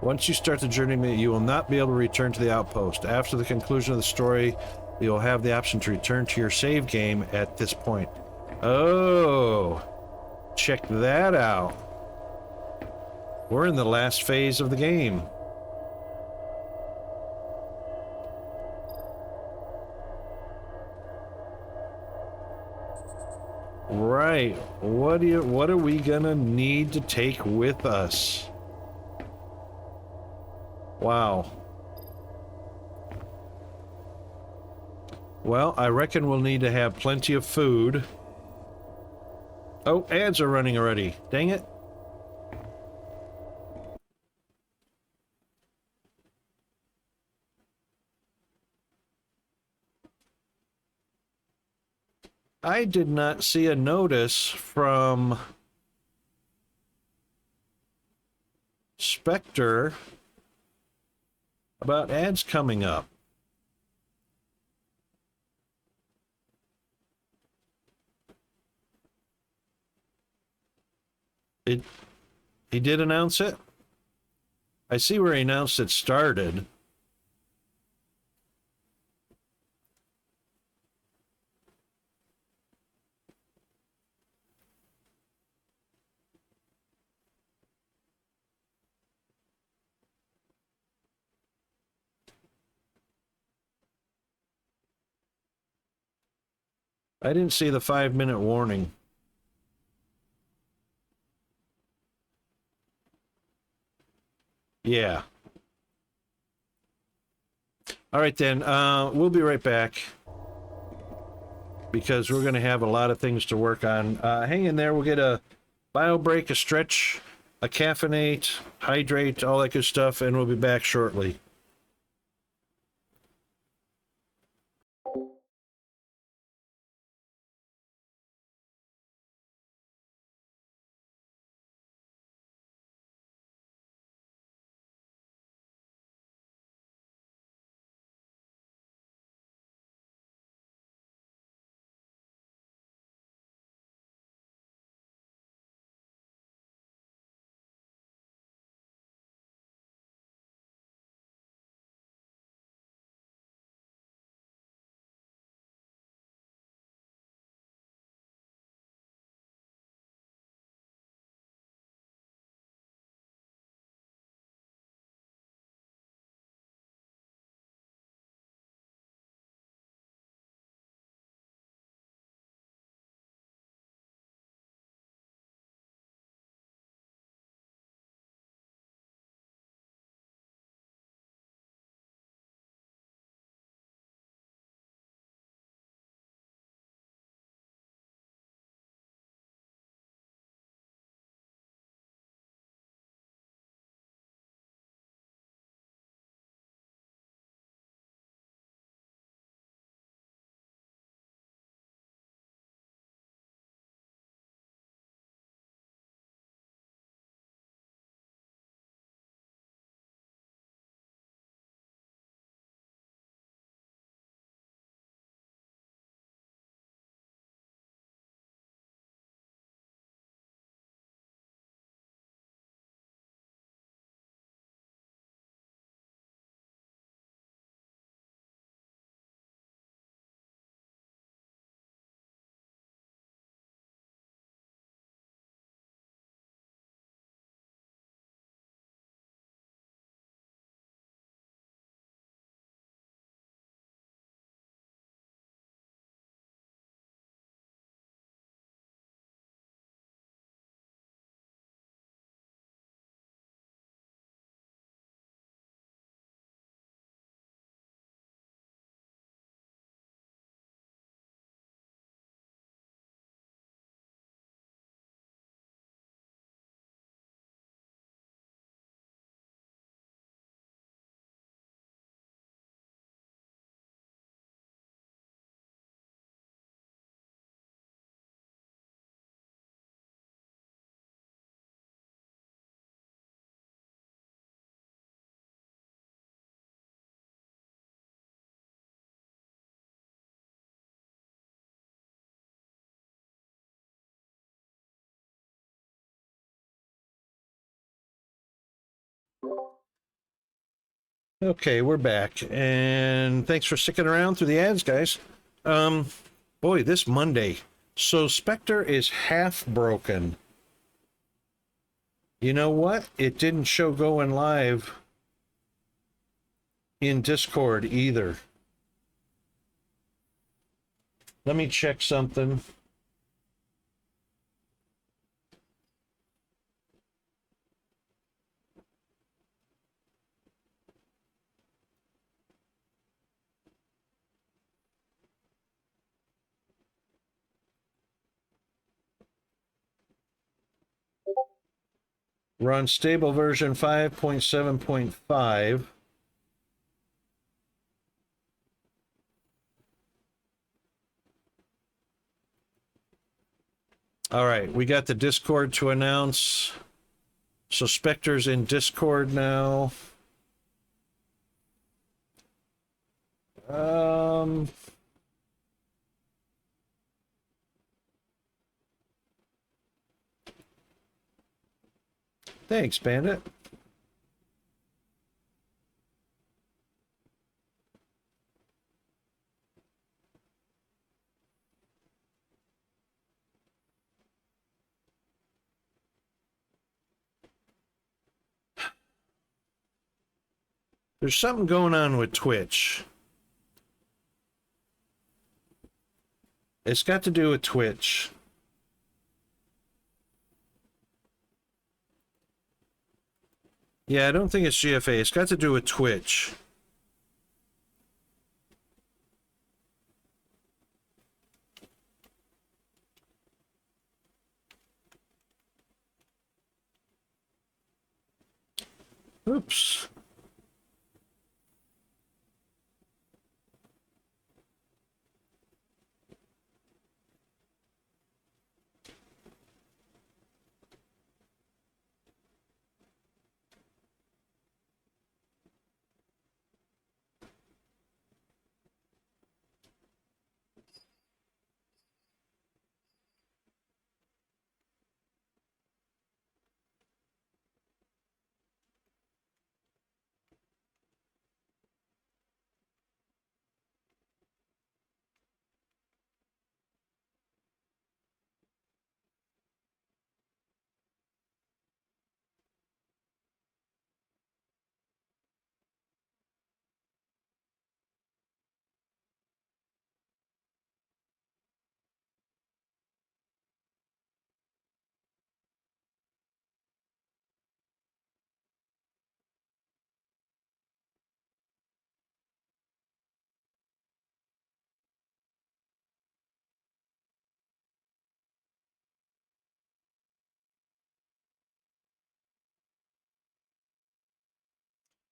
Once you start the journey, you will not be able to return to the outpost. After the conclusion of the story, you'll have the option to return to your save game at this point. Oh, check that out. We're in the last phase of the game. Right. What are we gonna need to take with us? Wow. Well, I reckon we'll need to have plenty of food. Oh, ads are running already. Dang it. I did not see a notice from Spectre about ads coming up. He did announce it? I see where he announced it started. I didn't see the 5-minute warning. Yeah. All right, then. We'll be right back. Because we're going to have a lot of things to work on. Hang in there. We'll get a bio break, a stretch, a caffeinate, hydrate, all that good stuff, and we'll be back shortly. Okay, we're back, and thanks for sticking around through the ads, guys. Boy, this Monday. So Spectre is half broken. You know what? It didn't show going live in Discord either. Let me check something. We're on stable version 5.7.5. All right, we got the Discord to announce. So Spectre's in Discord now. Thanks, Bandit. There's something going on with Twitch. It's got to do with Twitch. Yeah, I don't think it's GFA. It's got to do with Twitch. Oops.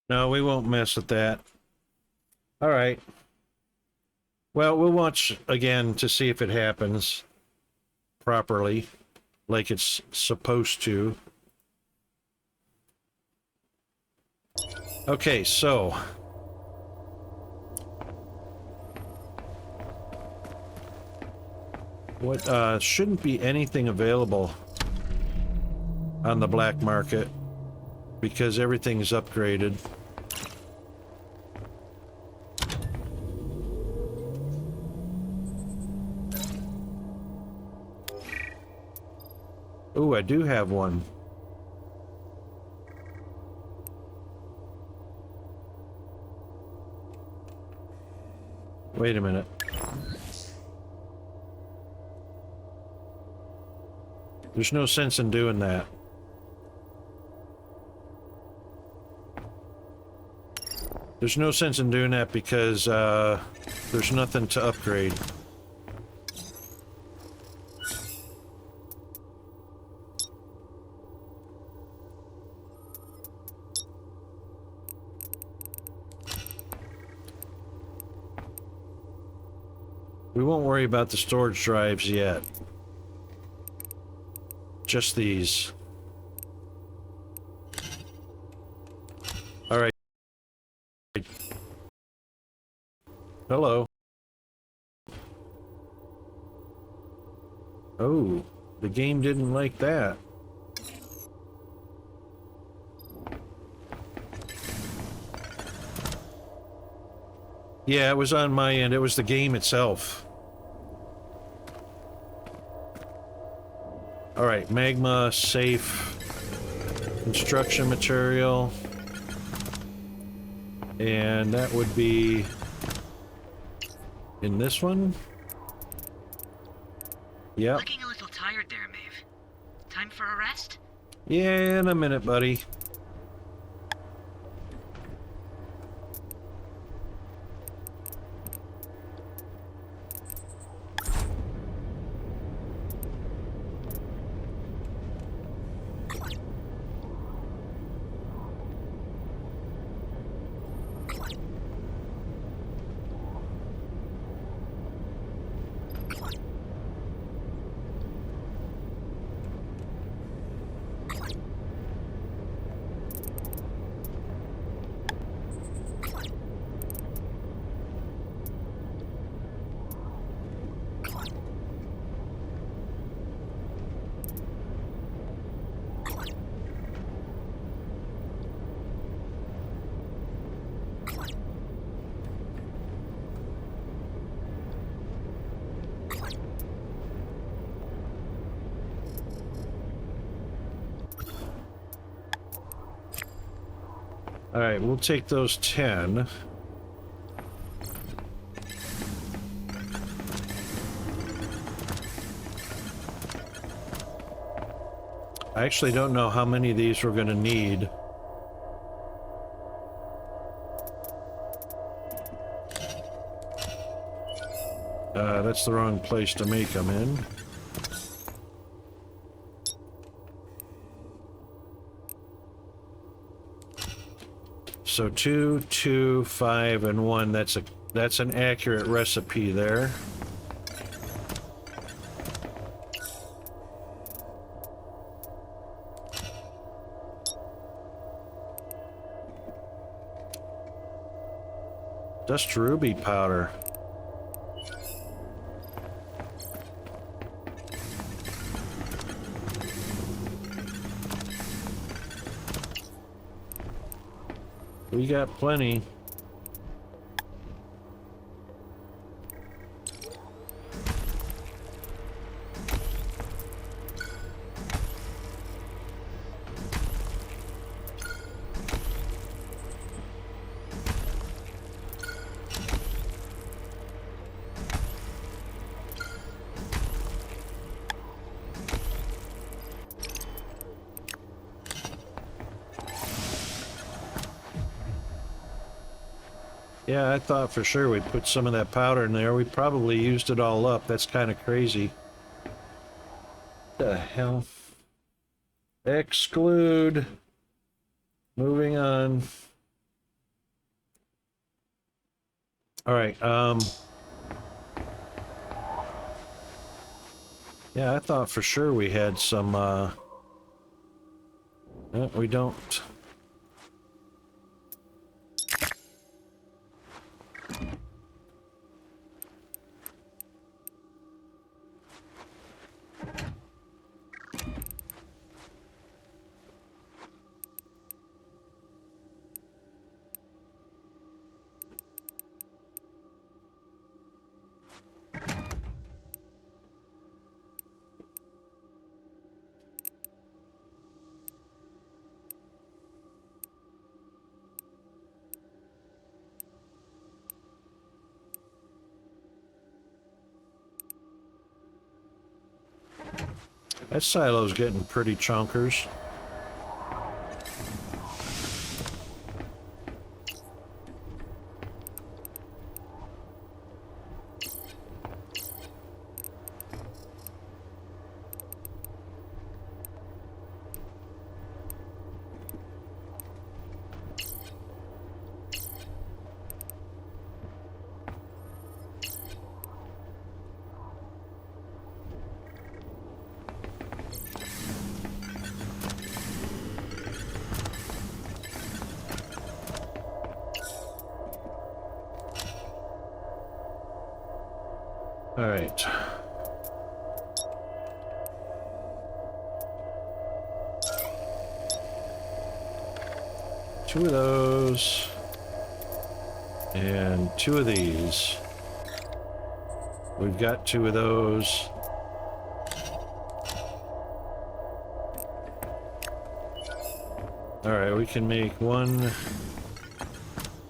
No, we won't mess with that. All right. Well, we'll watch again to see if it happens properly, like it's supposed to. Okay, so what shouldn't be anything available on the black market because everything's upgraded. Oh, I do have one. Wait a minute. There's no sense in doing that. There's no sense in doing that because there's nothing to upgrade. We won't worry about the storage drives yet. Just these. All right. Hello. Oh, the game didn't like that. Yeah, it was on my end. It was the game itself. All right, magma, safe, construction material. And that would be in this one. Yep. Looking a little tired there, Maeve. Time for a rest? Yeah, in a minute, buddy. All right, we'll take those 10. I actually don't know how many of these we're going to need. That's the wrong place to make them in. So 2, 2, 5, and 1. That's an accurate recipe there. Dust ruby powder. We got plenty. Yeah, I thought for sure we'd put some of that powder in there. We probably used it all up. That's kind of crazy. What the hell? Exclude. Moving on. All right, yeah, I thought for sure we had some, no, we don't. That silo's getting pretty chunkers. All right. Two of those. And 2 of these. We've got 2 of those. Alright, we can make 1,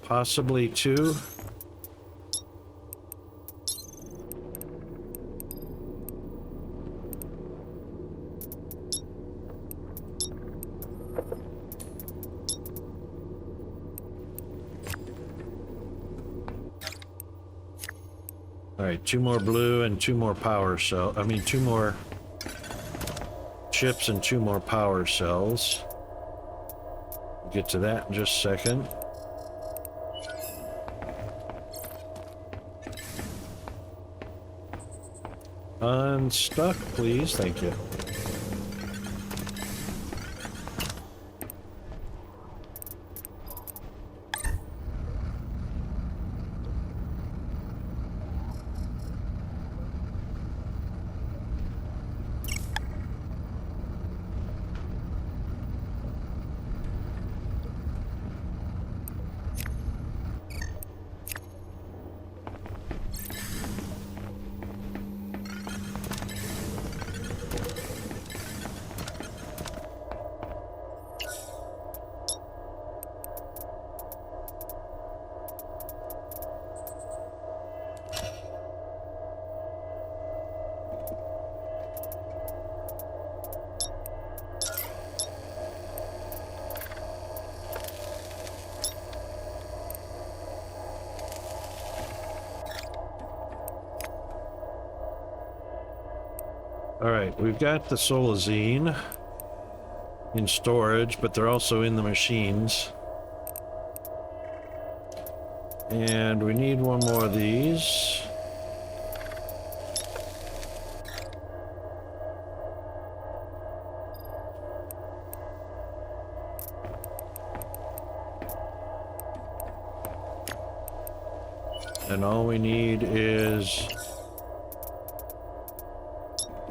possibly 2. Alright, 2 more blue and 2 more power cell. I mean, 2 more chips and 2 more power cells. We'll get to that in just a second. Unstuck, please. Thank you. Alright, we've got the Solazine in storage, but they're also in the machines. And we need 1 more of these. And all we need is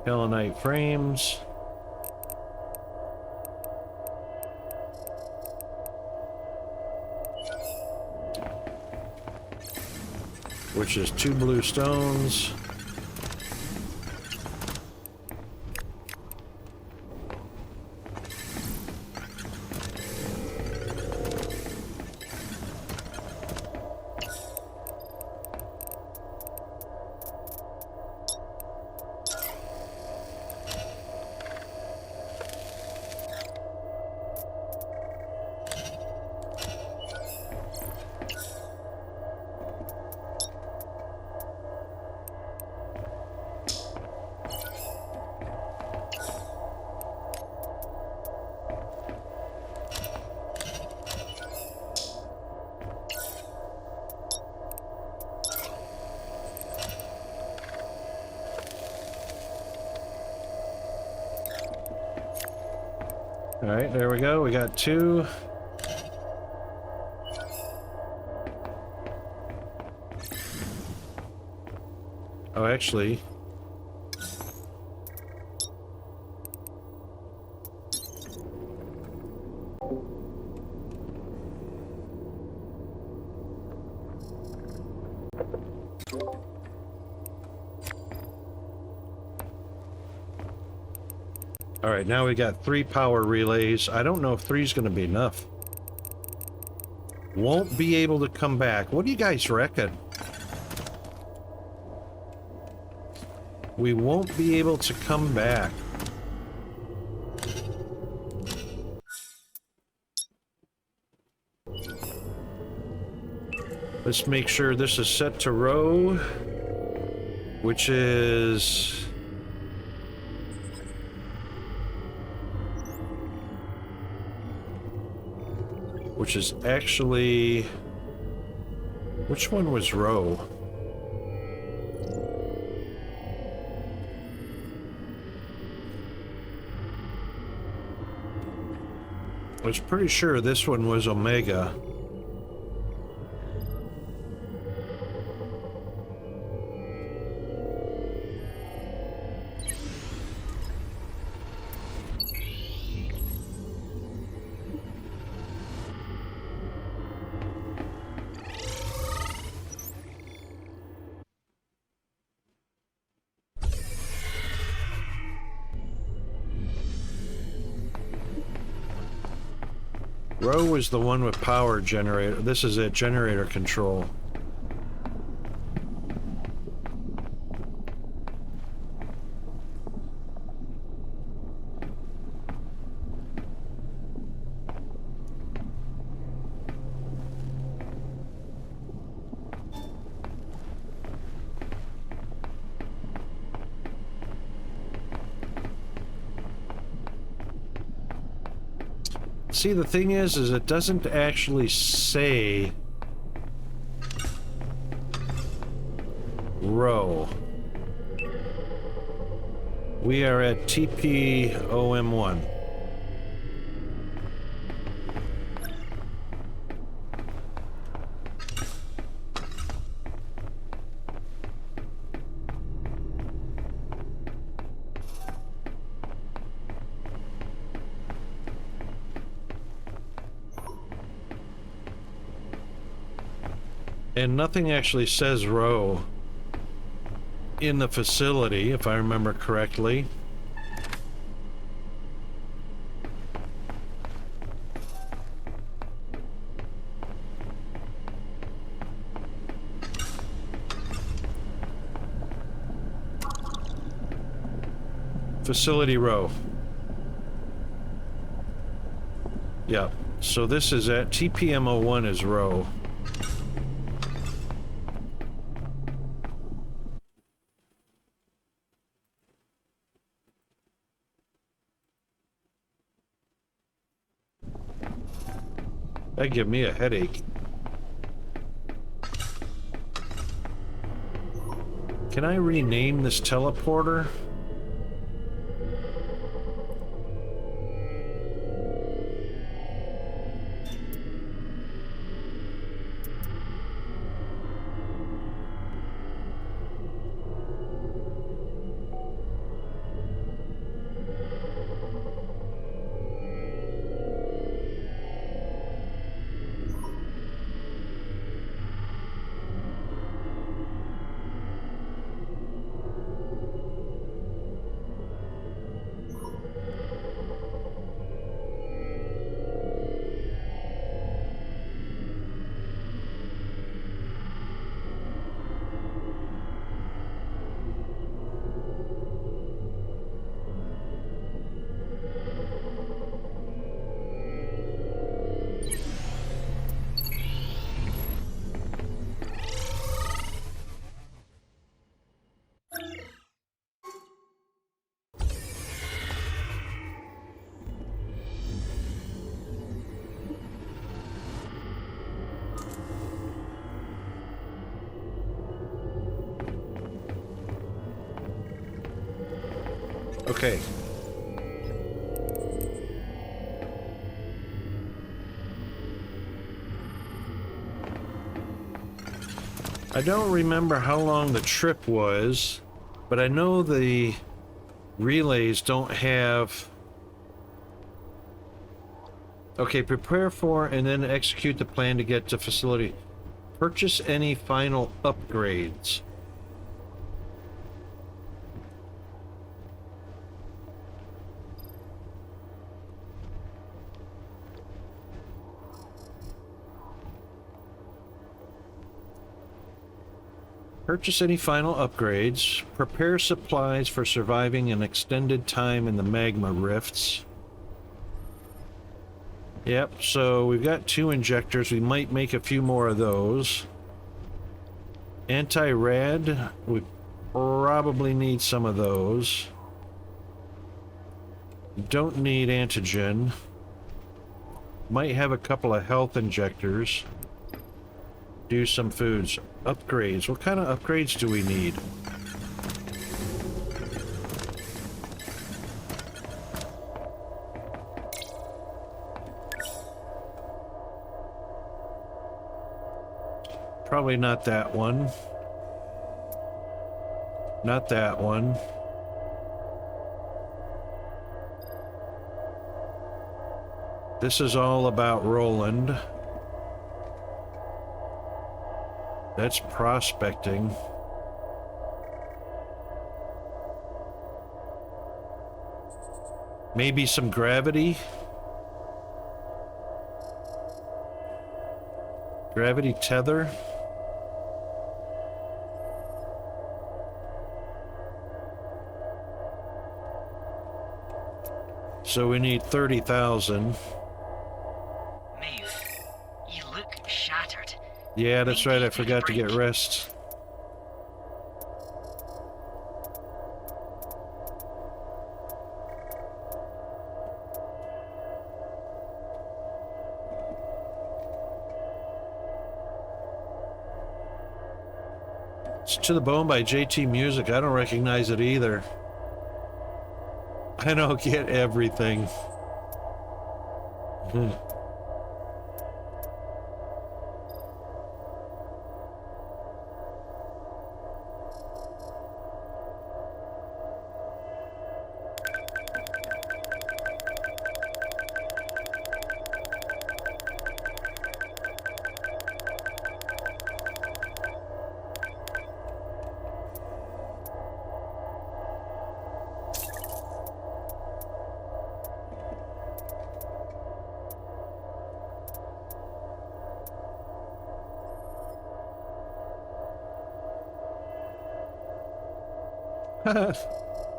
Kellenite frames. Which is 2 blue stones. All right, there we go. We got 2. Oh, actually. All right, now we got 3 power relays. I don't know if 3 is going to be enough. Won't be able to come back. What do you guys reckon? We won't be able to come back. Let's make sure this is set to row, which is... which is actually... which one was row? I was pretty sure this one was Omega. Row is the one with power generator. This is it, generator control. See, the thing is it doesn't actually say row. We are at TPOM1. And nothing actually says row in the facility, if I remember correctly. Facility row. Yeah, so this is at TPM01 is row. That give me a headache. Can I rename this teleporter? Okay. I don't remember how long the trip was, but I know the relays don't have... Okay, prepare for and then execute the plan to get to facility. Purchase any final upgrades. Purchase any final upgrades. Prepare supplies for surviving an extended time in the magma rifts. Yep, so we've got 2 injectors. We might make a few more of those. Anti-rad, we probably need some of those. Don't need antigen. Might have a couple of health injectors. Do some foods. Upgrades. What kind of upgrades do we need? Probably not that one. Not that one. This is all about Roland. That's prospecting. Maybe some gravity. Gravity tether. So we need 30,000. Maeve, you look shattered. Yeah, that's Maybe right. I take a forgot to get break. rest. It's To the Bone by JT Music. I don't recognize it either. I don't get everything. Hmm.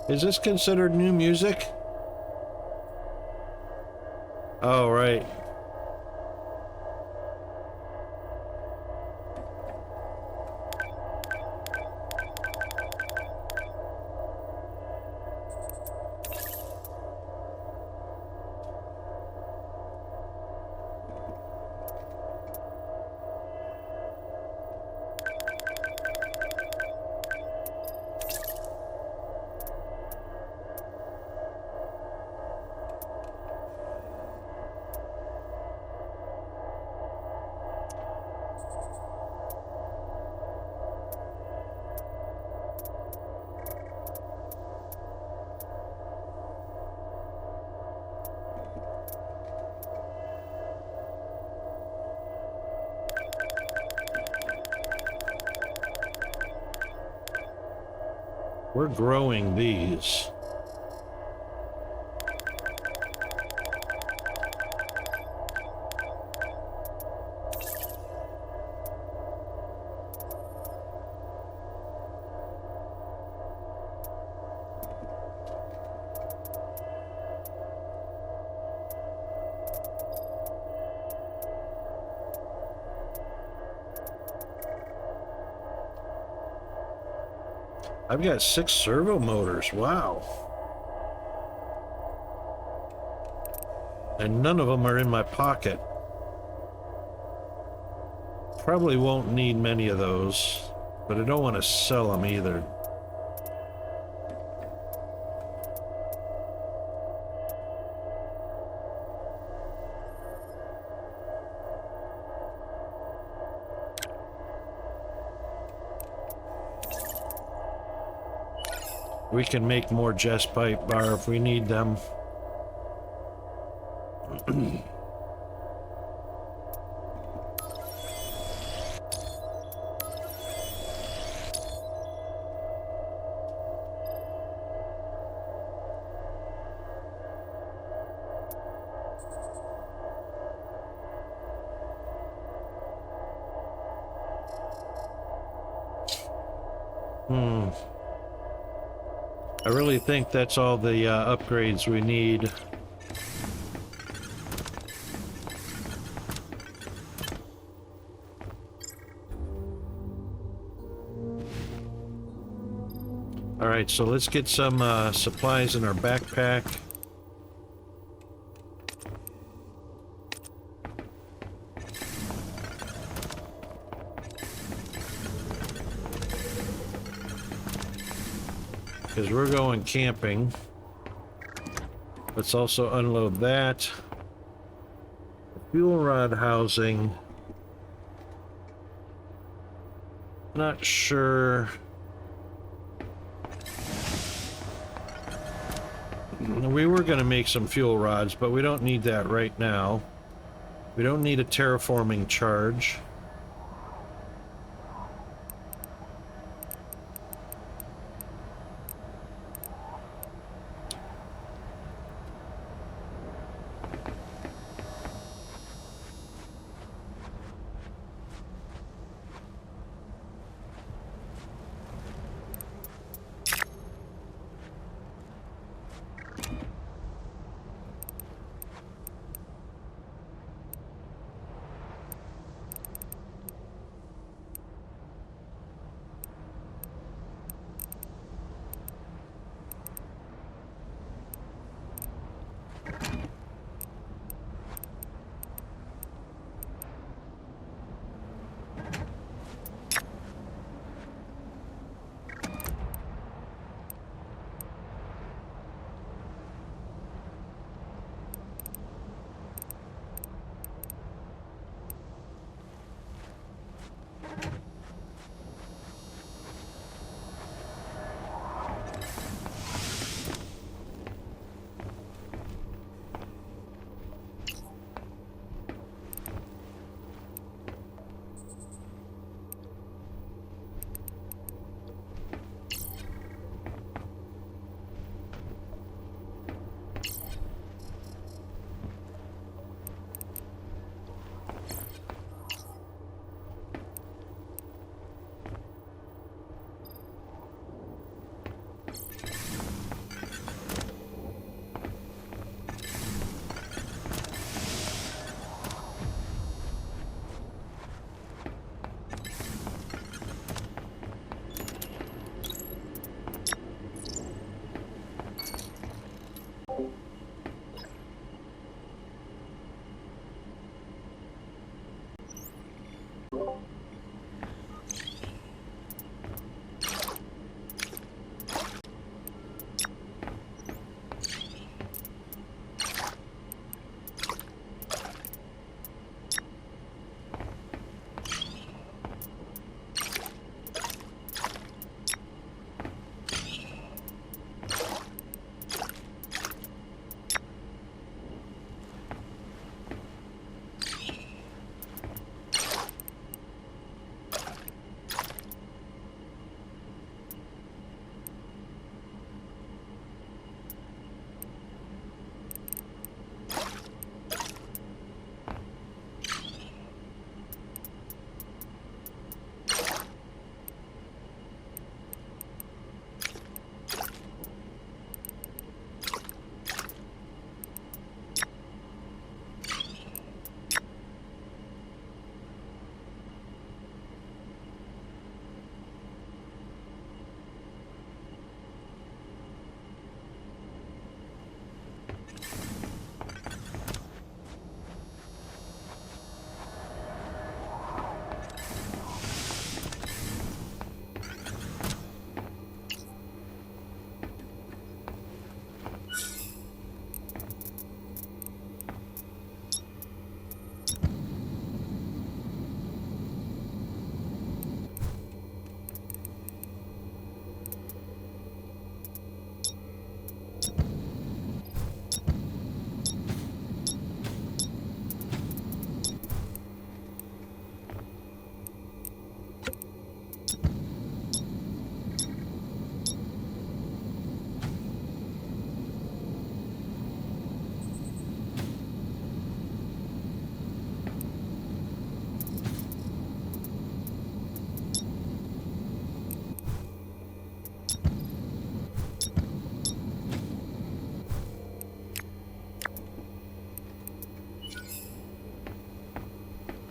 Is this considered new music? Oh, right. We're growing these. I've got 6 servo motors. Wow. And none of them are in my pocket. Probably won't need many of those, but I don't want to sell them either. We can make more Jess pipe bar if we need them. I really think that's all the upgrades we need. All right, so let's get some supplies in our backpack. Because we're going camping. Let's also unload that. Fuel rod housing. Not sure. We were going to make some fuel rods, but we don't need that right now. We don't need a terraforming charge.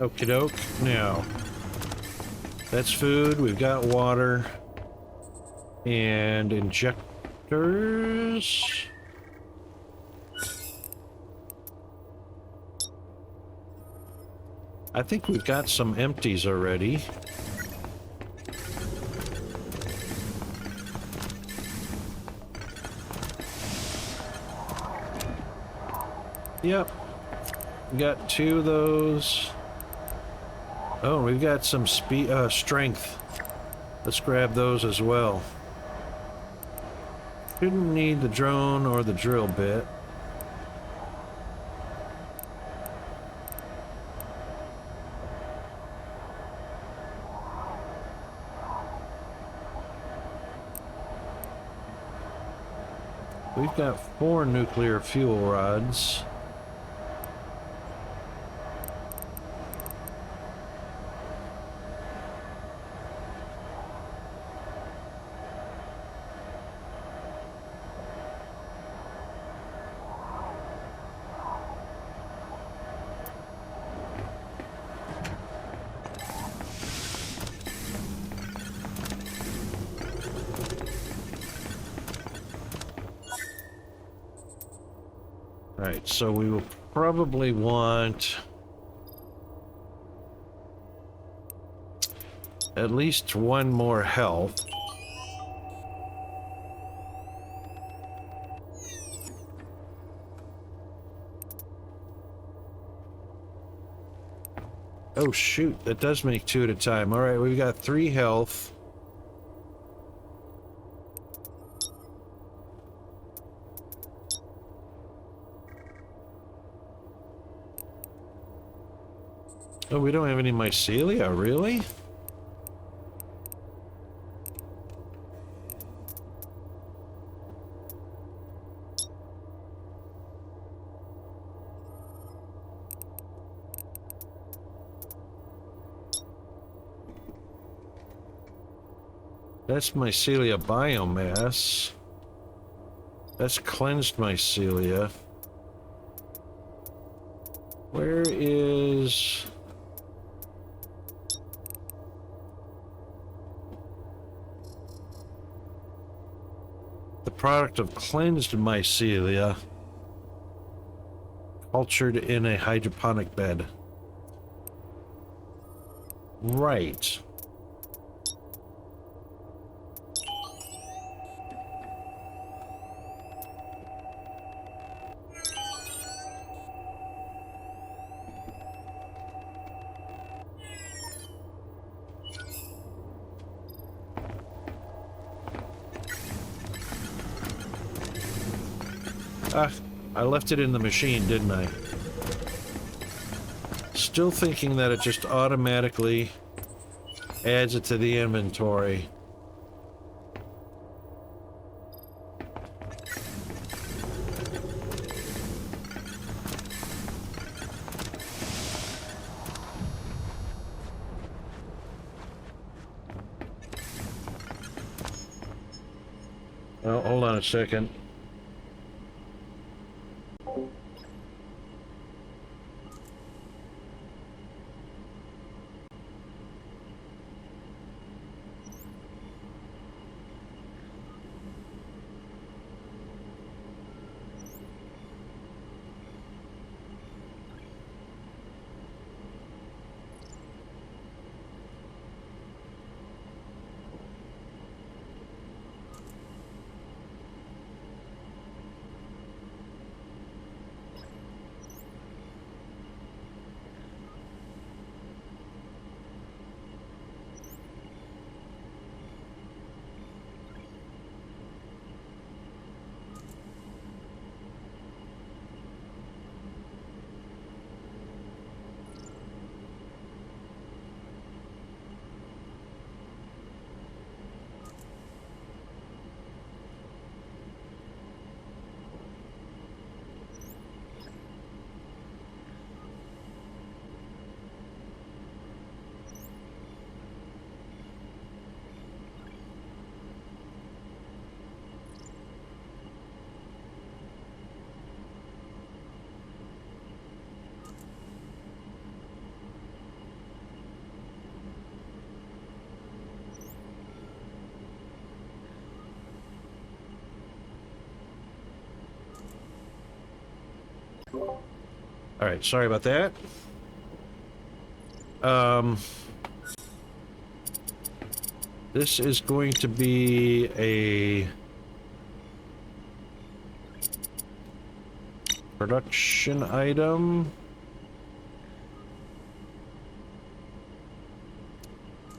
Okie doke. Now, that's food. We've got water. And injectors. I think we've got some empties already. Yep. We got 2 of those. Oh, we've got some strength. Let's grab those as well. Shouldn't need the drone or the drill bit. We've got 4 nuclear fuel rods. Right, so we will probably want at least 1 more health. Oh shoot, that does make 2 at a time. Alright, we've got 3 health. Oh, we don't have any mycelia, really? That's mycelia biomass. That's cleansed mycelia. Where is... the product of cleansed mycelia cultured in a hydroponic bed? Right. Ah, I left it in the machine, didn't I? Still thinking that it just automatically adds it to the inventory. Well, hold on a second. All right, sorry about that. This is going to be a production item.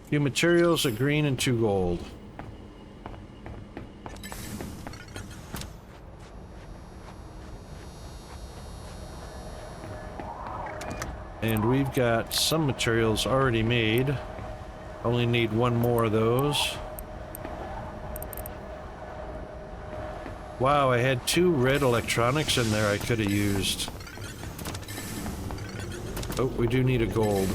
Few materials, a green and 2 gold. And we've got some materials already made. Only need 1 more of those. Wow, I had 2 red electronics in there I could have used. Oh, we do need a gold.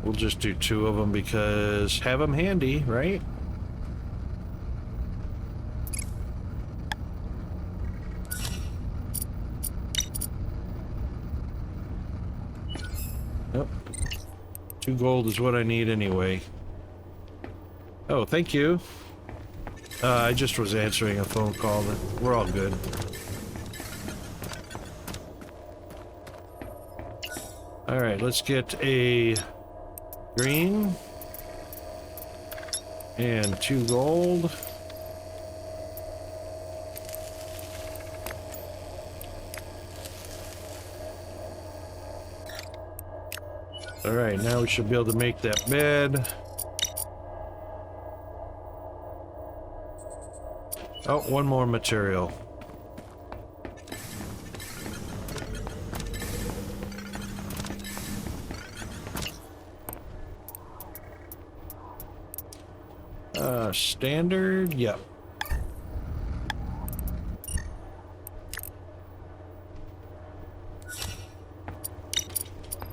We'll just do 2 of them because have them handy, right? Yep. 2 gold is what I need anyway. Oh, thank you. I just was answering a phone call. We're all good. All right, let's get a green and 2 gold. All right, now we should be able to make that bed. Oh, 1 more material. Standard, yep.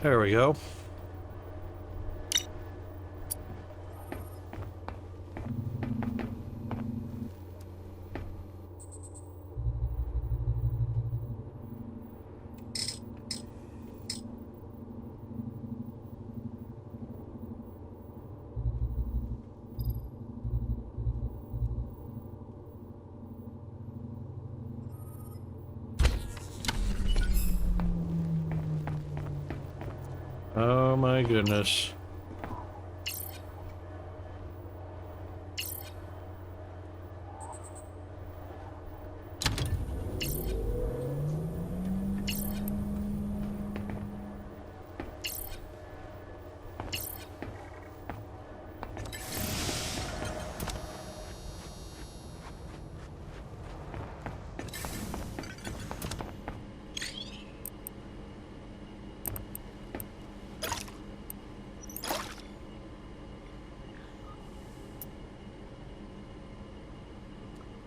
There we go. Oh my goodness.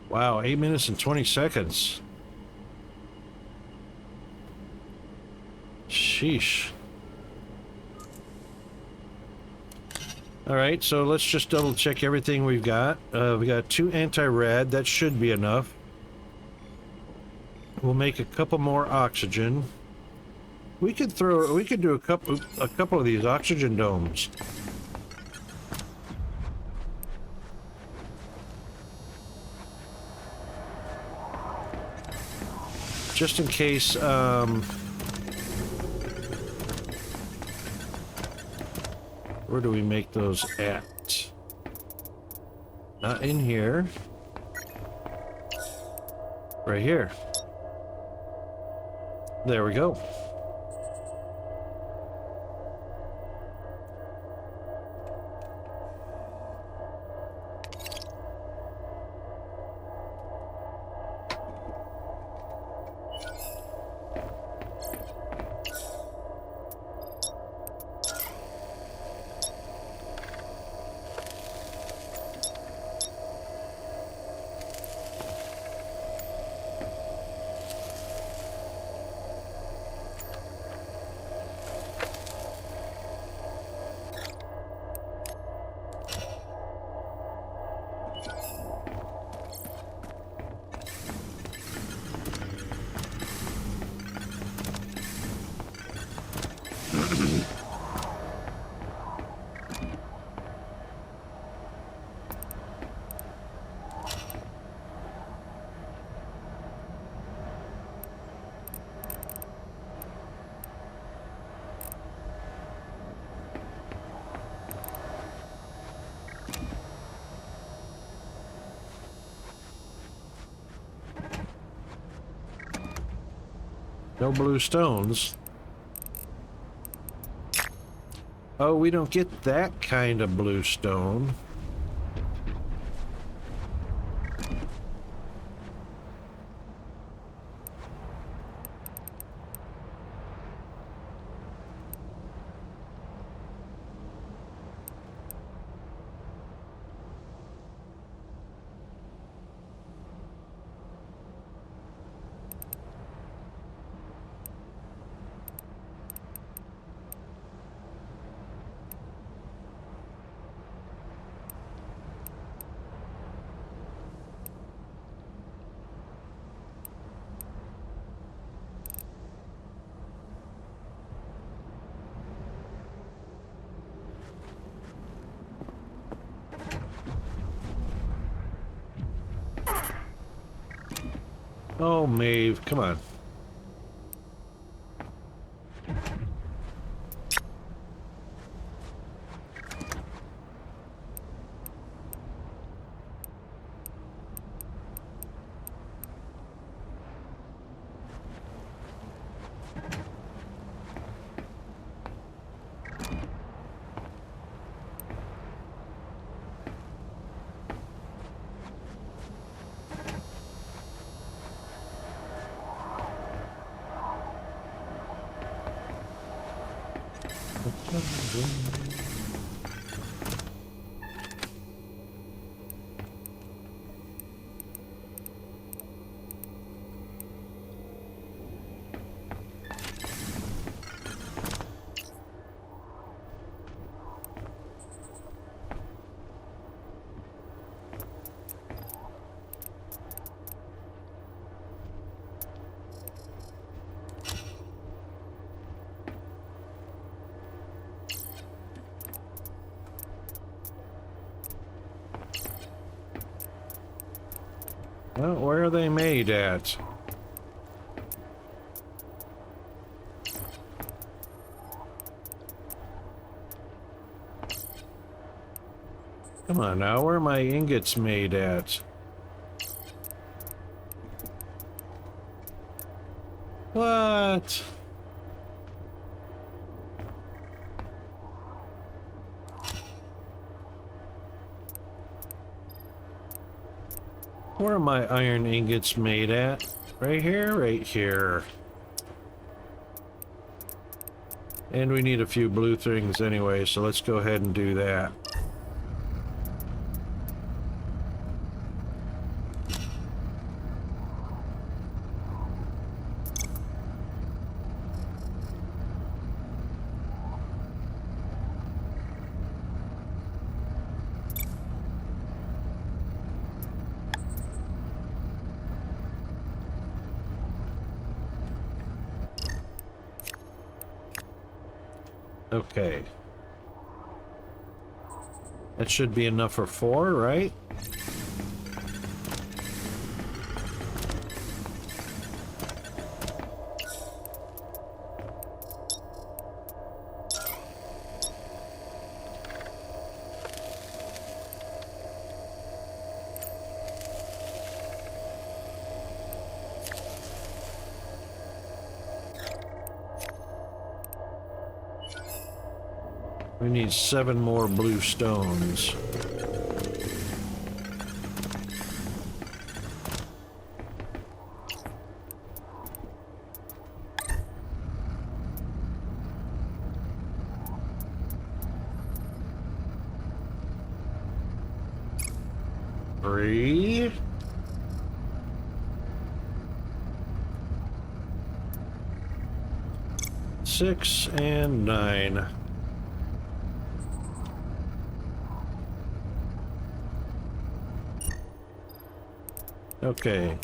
Wow, 8 minutes and 20 seconds. Sheesh. All right, so let's just double check everything we've got. We got 2 anti-rad. That should be enough. We'll make a couple more oxygen. We could do a couple of these oxygen domes. Just in case, where do we make those at? Not in here. Right here. There we go. No blue stones. Oh, we don't get that kind of blue stone. Oh, Maeve, come on. Well, where are they made at? Come on now, where are my ingots made at? What? Where are my iron ingots made at? Right here, right here. And we need a few blue things anyway, so let's go ahead and do that. Okay. That should be enough for 4, right? We need 7 more blue stones. Three. Six and 9. Okay.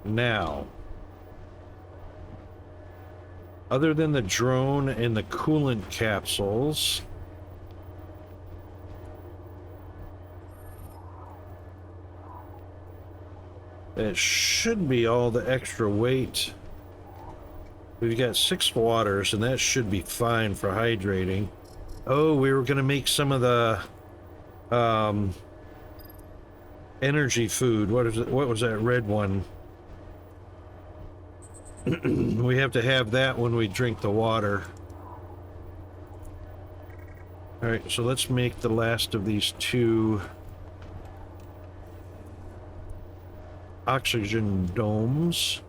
Now, other than the drone and the coolant capsules, it should be all the extra weight. We've got 6 waters, and that should be fine for hydrating. Oh, we were going to make some of the Energy food. What is it? What was that red one? We have to have that when we drink the water. All right, so let's make the last of these 2 oxygen domes.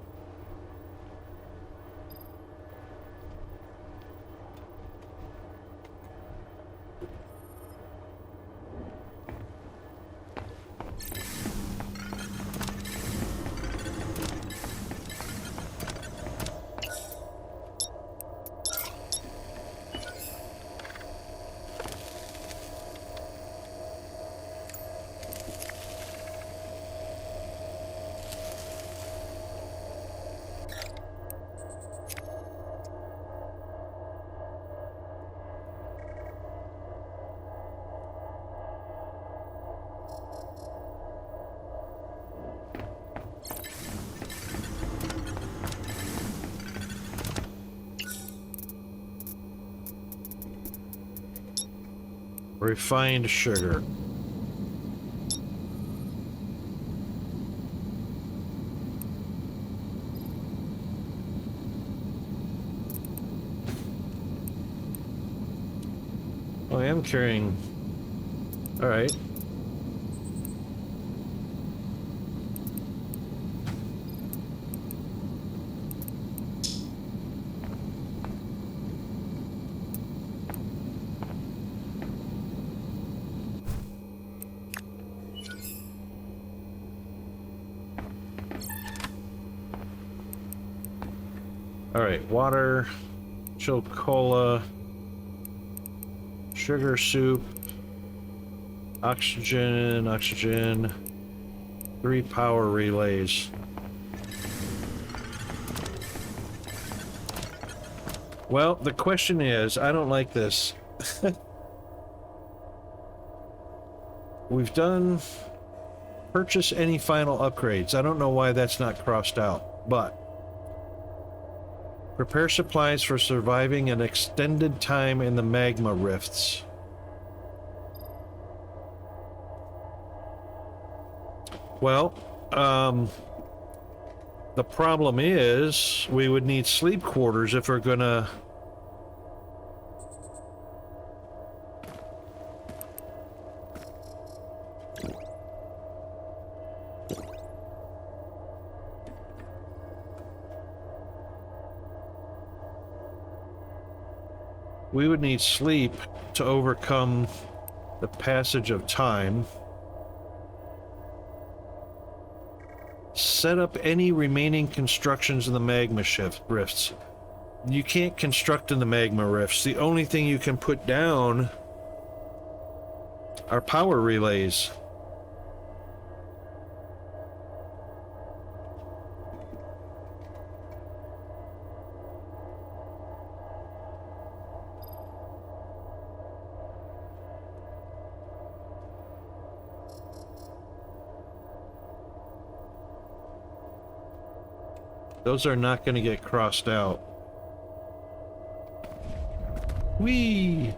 Refined sugar. Oh, I am carrying. All right. All right, water, chilled cola, sugar soup, oxygen, 3 power relays. Well, the question is, I don't like this. We've done purchase any final upgrades. I don't know why that's not crossed out, but prepare supplies for surviving an extended time in the magma rifts. Well, the problem is we would need sleep quarters if we're gonna... We would need sleep to overcome the passage of time. Set up any remaining constructions in the magma rifts. You can't construct in the magma rifts. The only thing you can put down are power relays. Those are not going to get crossed out. Whee!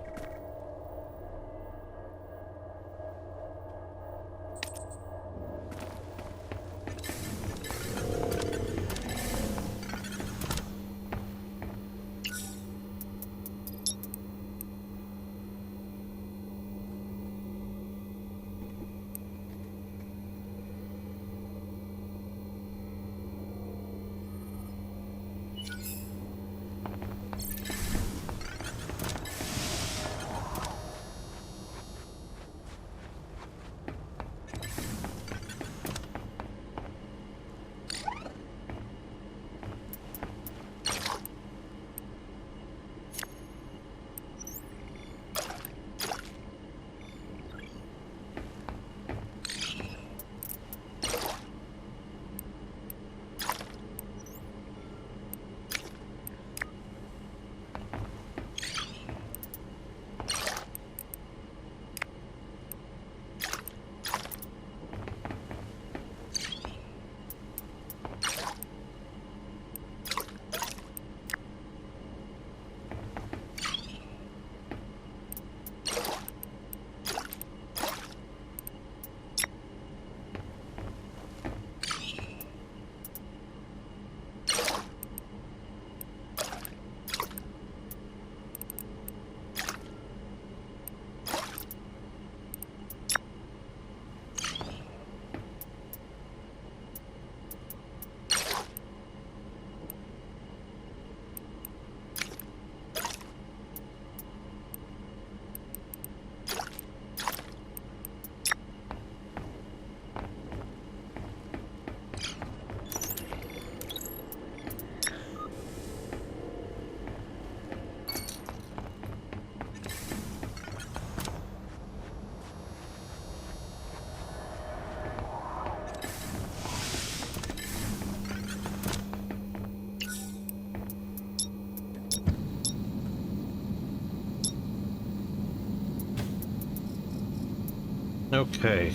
Okay.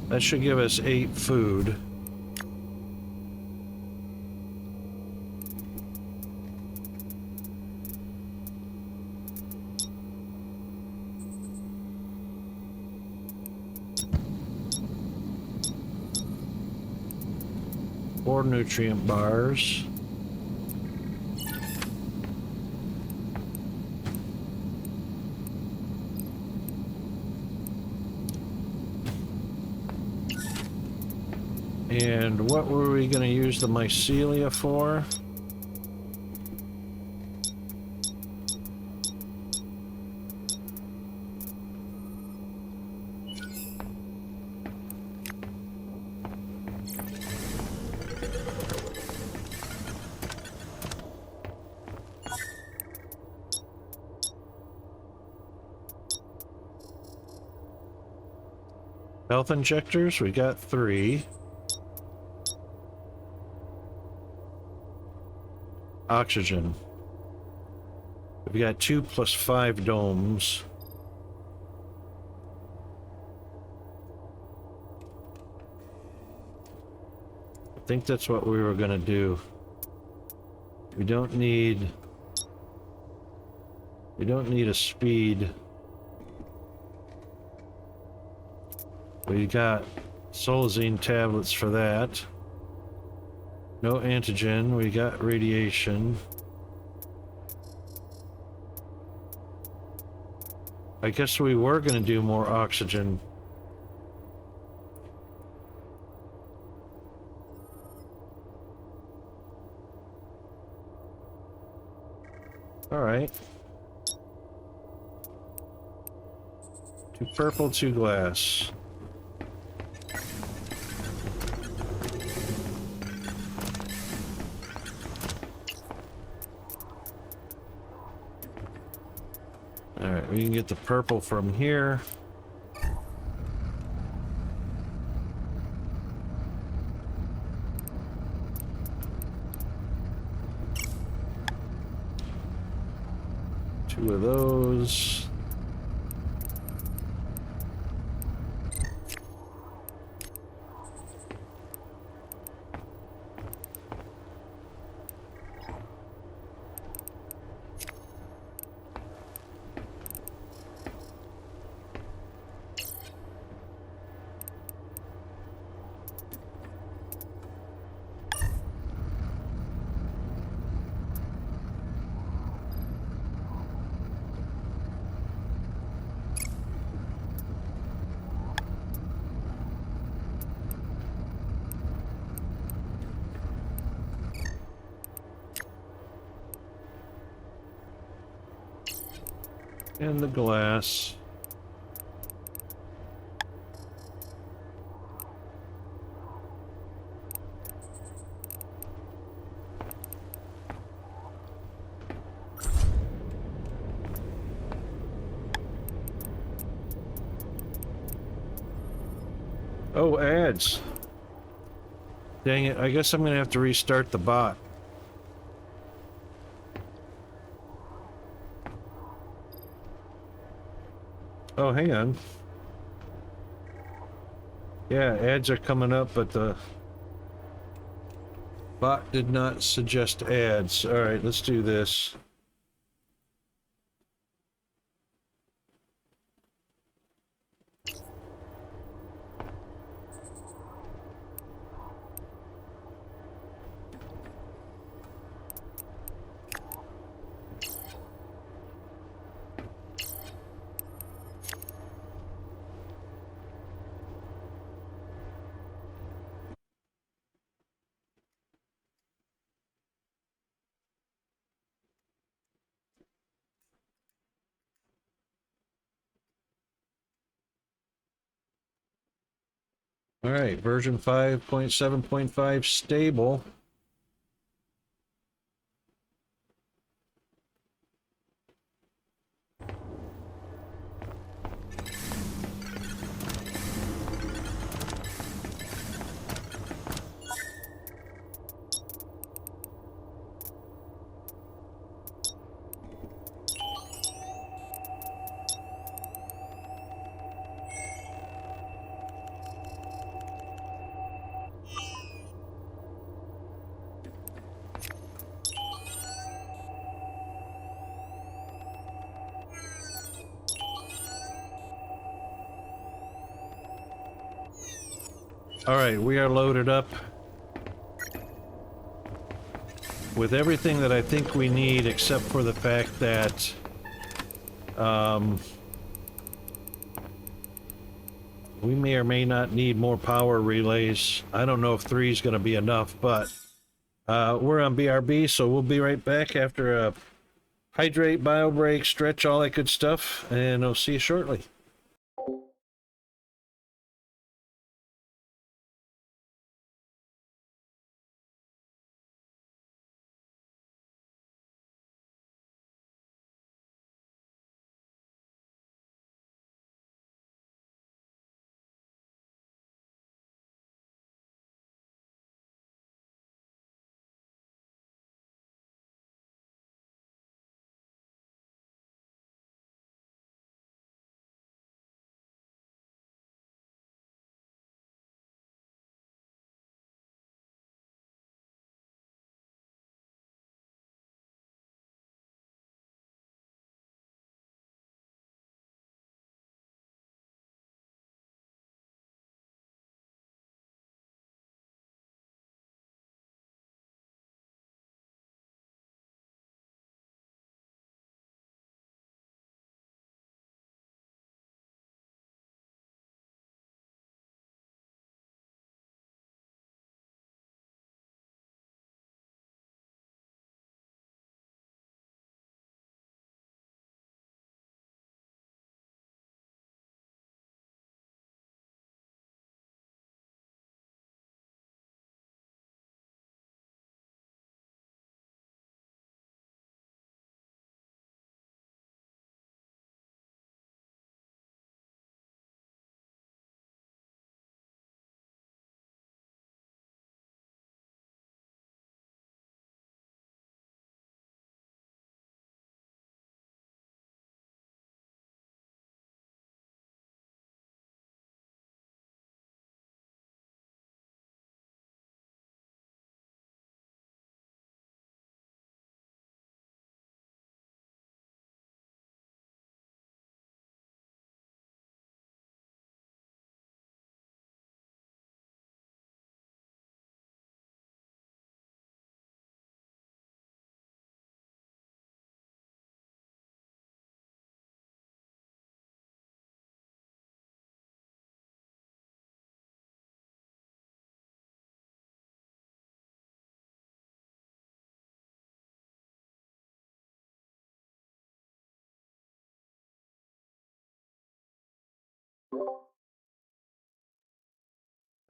That should give us 8 food. Four nutrient bars. And what were we going to use the mycelia for? Health injectors, we got 3. Oxygen. We got 2 plus 5 domes. I think that's what we were gonna do. We don't need a speed. We got solazine tablets for that. No antigen, we got radiation. I guess we were gonna do more oxygen. All right. 2 purple, 2 glass. Alright, we can get the purple from here. Two of those. And the glass. Oh, ads. Dang it, I guess I'm gonna have to restart the bot. Oh, hang on. Yeah, ads are coming up, but the bot did not suggest ads. Alright, let's do this. All right, version 5.7.5 stable. All right, we are loaded up with everything that I think we need, except for the fact that we may or may not need more power relays. I don't know if 3 is going to be enough, but we're on BRB, so we'll be right back after a hydrate, bio break, stretch, all that good stuff, and I'll see you shortly.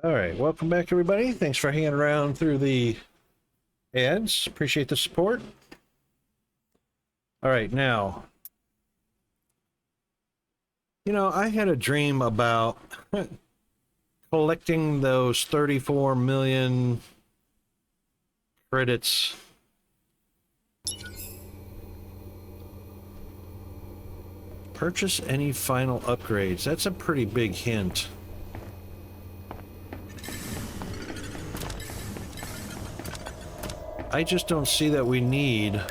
All right, welcome back, everybody. Thanks for hanging around through the ads. Appreciate the support. All right, now, you know, I had a dream about collecting those 34 million credits. Purchase any final upgrades. That's a pretty big hint. I just don't see that we need.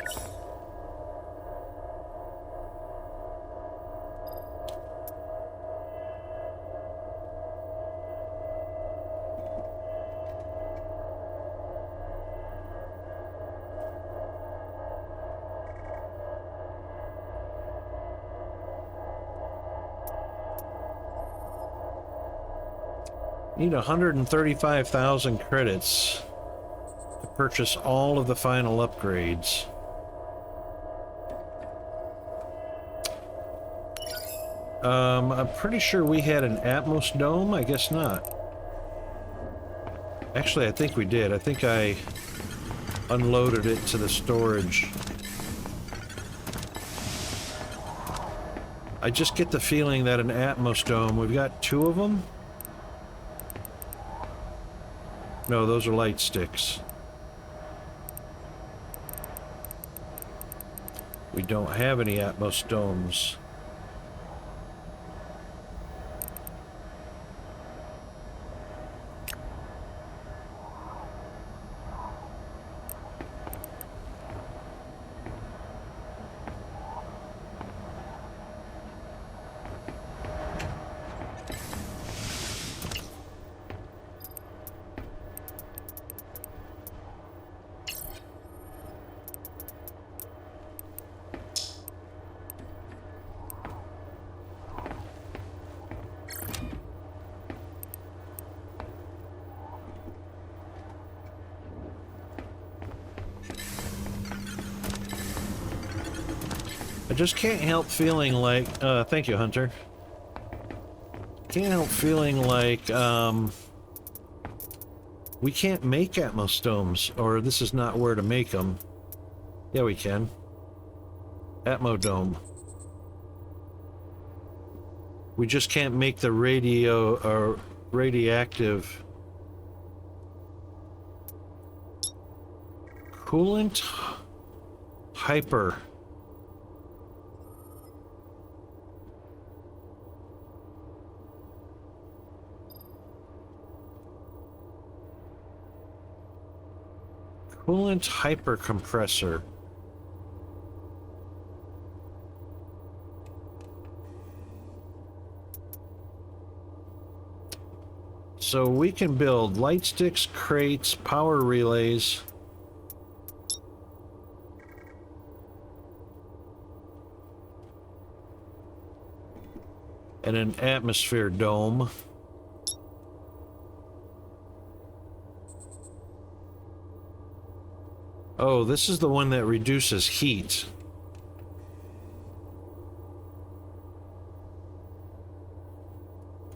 Need 135,000 credits to purchase all of the final upgrades. I'm pretty sure we had an Atmos dome. I guess not. Actually, I think we did. I think I unloaded it to the storage. I just get the feeling that an Atmos dome, we've got 2 of them. No, those are light sticks. We don't have any Atmos domes. I just can't help feeling like, thank you, Hunter. Can't help feeling like, we can't make Atmostomes, or this is not where to make them. Yeah, we can. Atmodome. We just can't make the radioactive coolant hyper. Coolant hyper compressor. So we can build light sticks, crates, power relays. And an atmosphere dome. Oh, this is the one that reduces heat.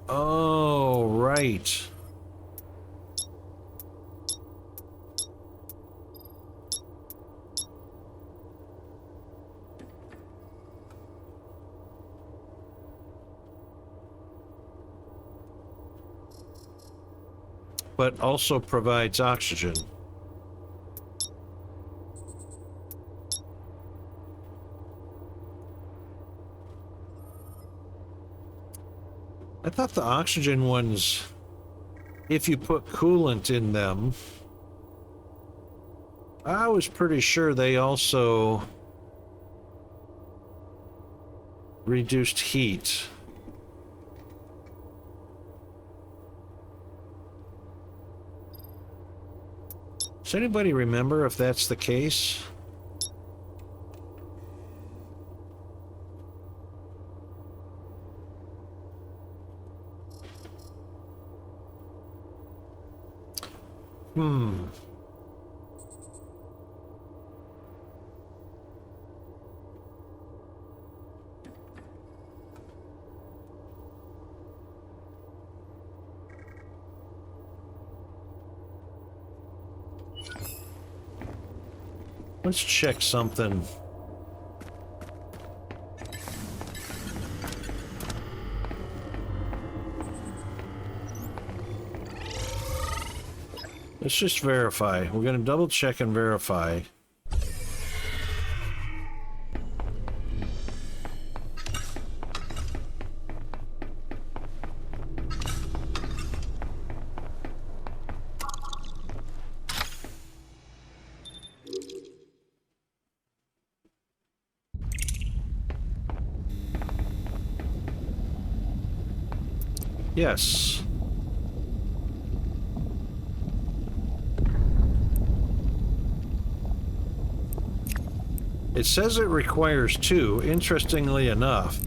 Oh, right. But also provides oxygen. I thought the oxygen ones, if you put coolant in them, I was pretty sure they also reduced heat. Does anybody remember if that's the case? Let's check something. Let's just verify. We're going to double check and verify. Yes. It says it requires 2, interestingly enough.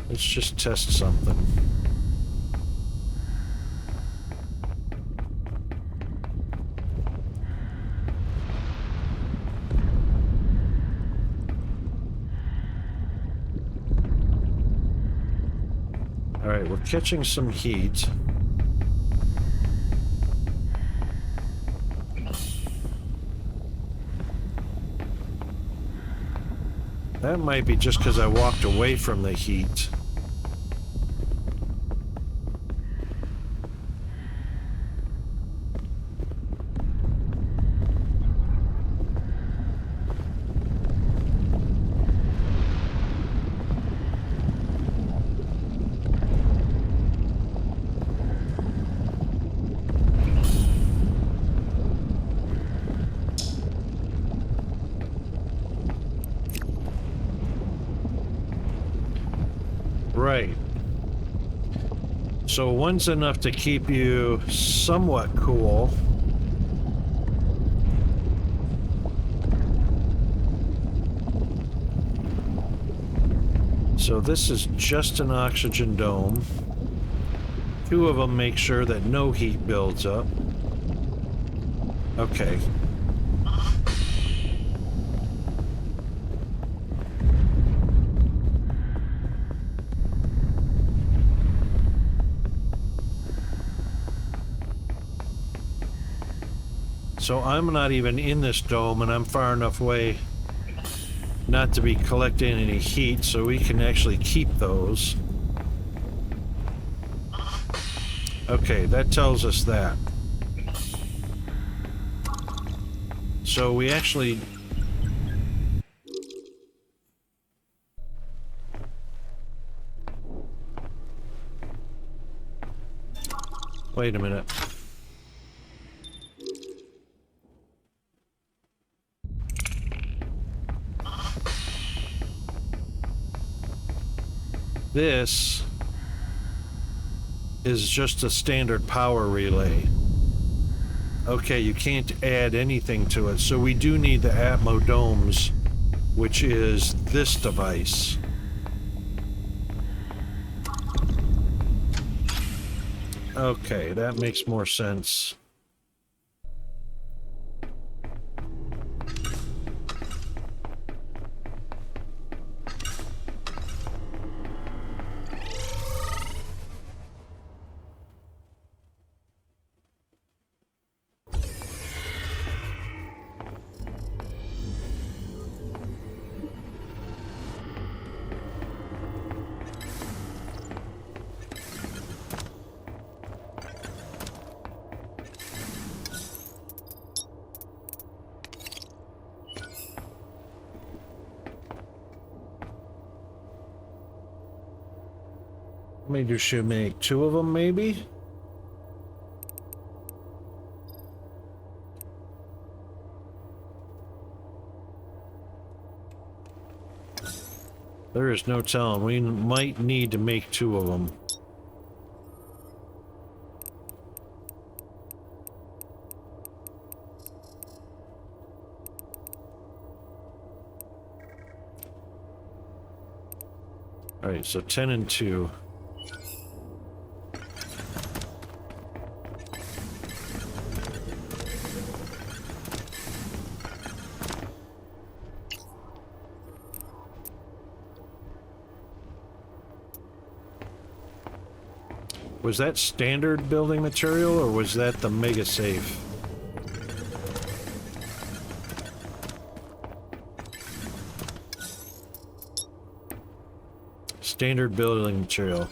Let's just test something. All right, we're catching some heat. That might be just because I walked away from the heat. Right. So one's enough to keep you somewhat cool. So this is just an oxygen dome. Two of them make sure that no heat builds up. Okay. So I'm not even in this dome, and I'm far enough away not to be collecting any heat, so we can actually keep those. Okay, that tells us that. So we actually... Wait a minute. This is just a standard power relay. Okay, you can't add anything to it, so we do need the Atmo domes, which is this device. Okay, that makes more sense. Maybe you should make two of them, maybe? There is no telling. We might need to make two of them. Alright, so 10 and 2. Was that standard building material, or was that the mega safe? Standard building material.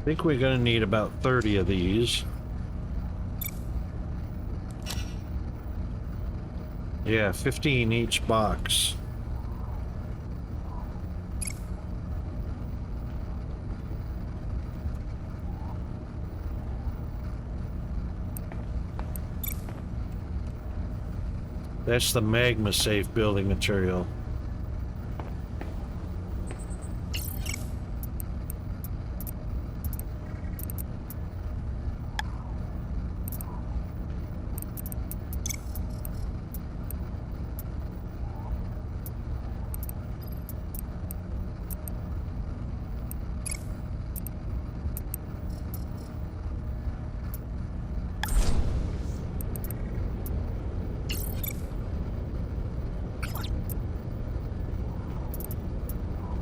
think we're gonna need about 30 of these. Yeah, 15 each box. That's the magma safe building material.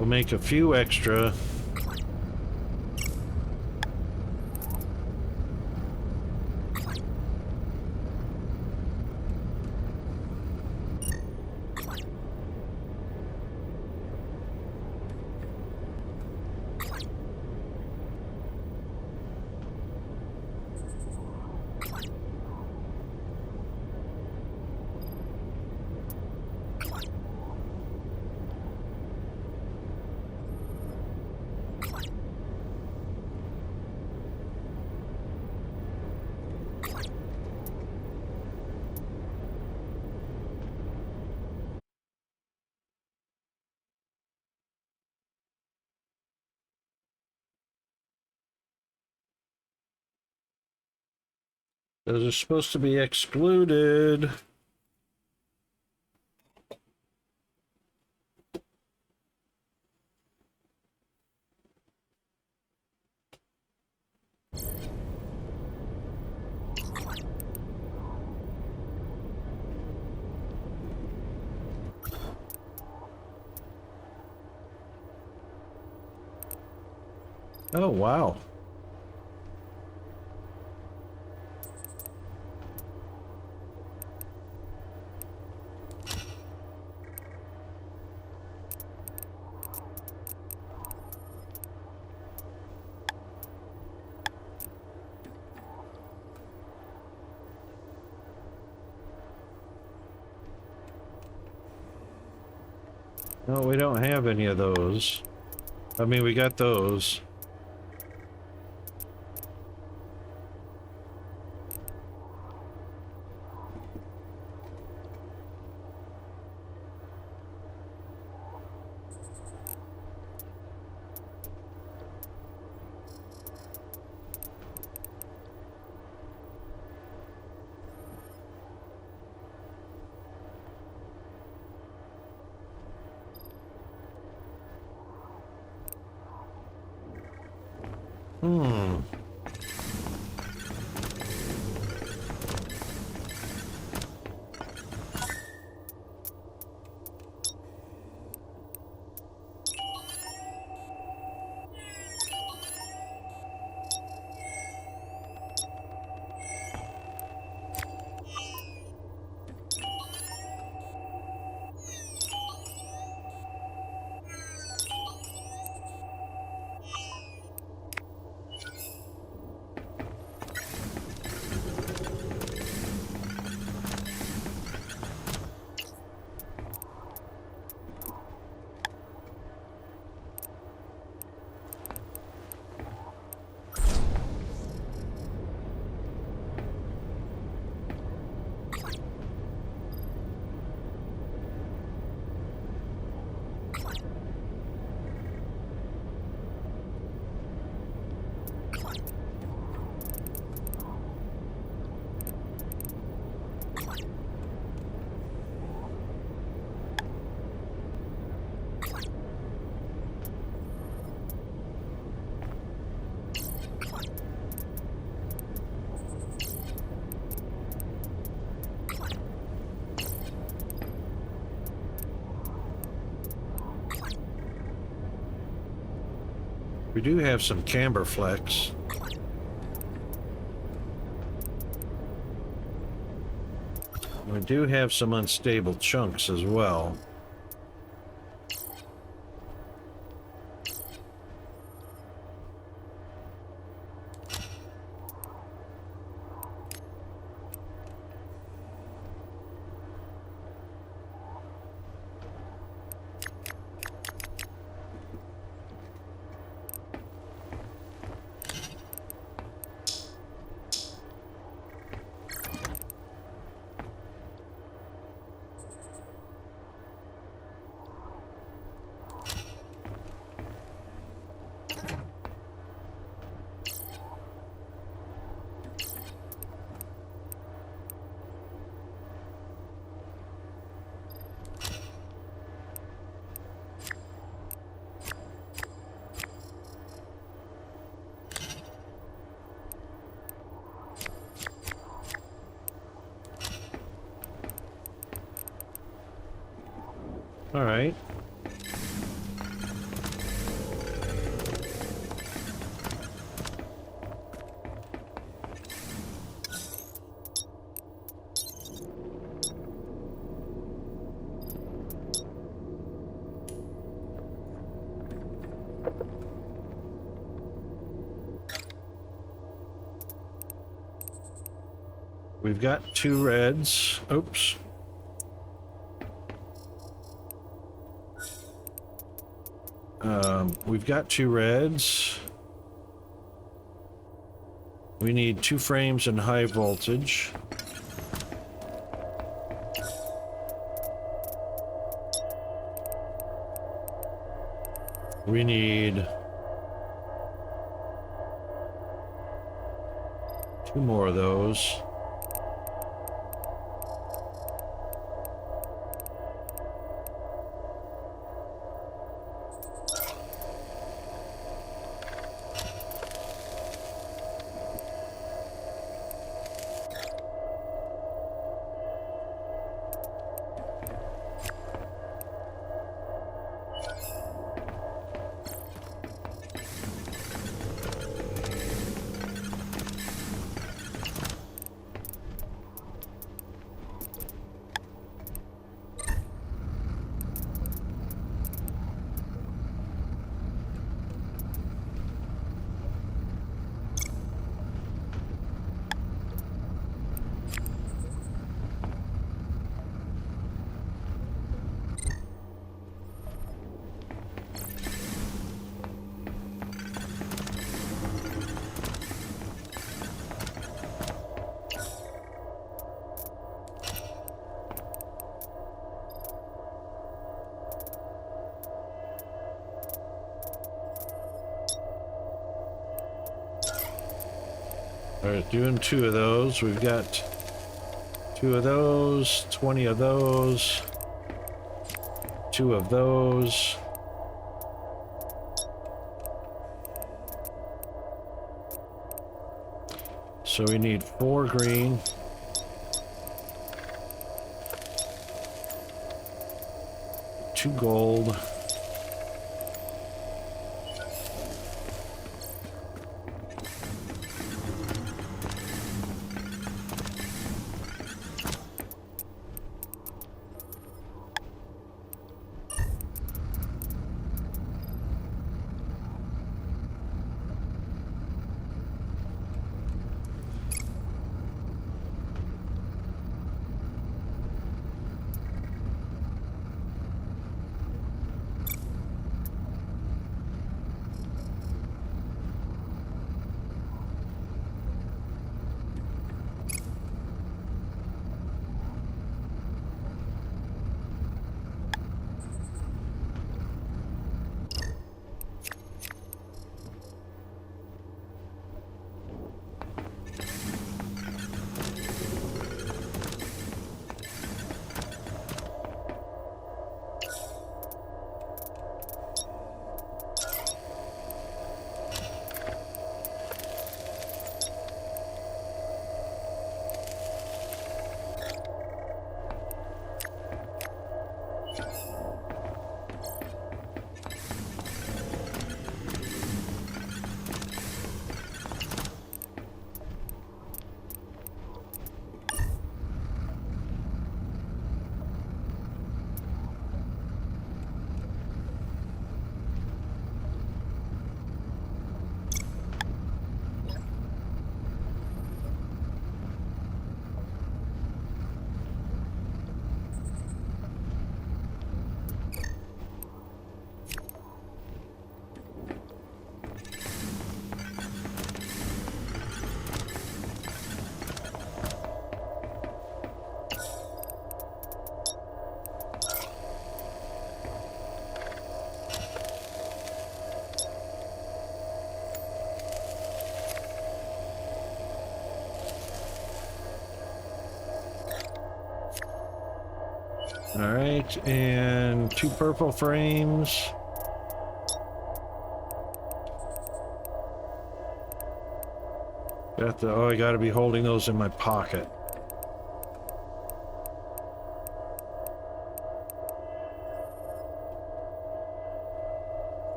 We'll make a few extra. Those are supposed to be excluded. Oh, wow. No, we don't have any of those. I mean, we got those. Hmm. We do have some camber flex. We do have some unstable chunks as well. All right. We've got 2 reds. Oops. We've got 2 reds. We need 2 frames and high voltage. We need 2 more of those. All right, doing 2 of those. We've got 2 of those, 20 of those, 2 of those. So we need 4 green. 2 gold. All right, and 2 purple frames. I gotta be holding those in my pocket.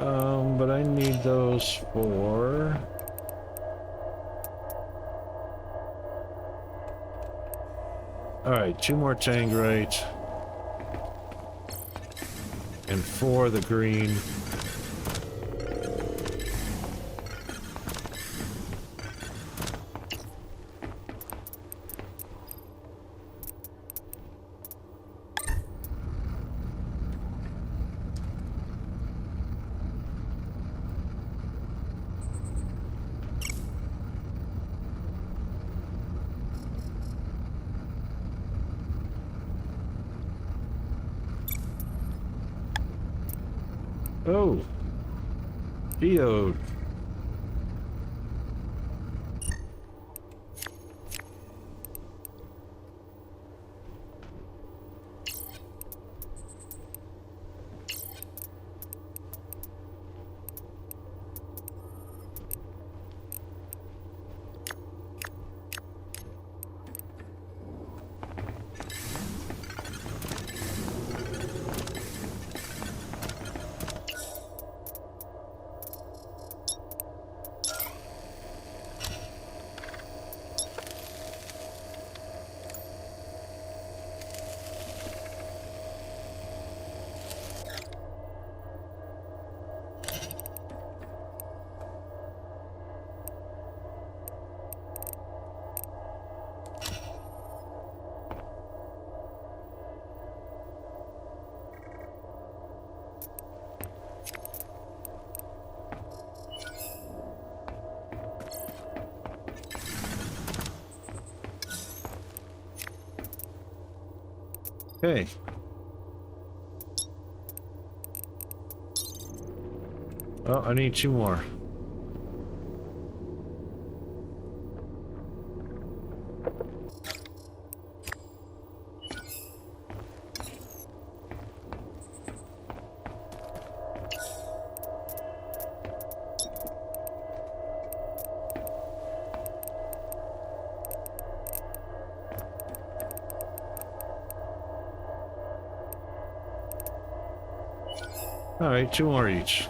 But I need those for... Alright, 2 more tangrite. And 4 the green. Oh, geode. Okay. Oh, I need 2 more. All right, 2 more each.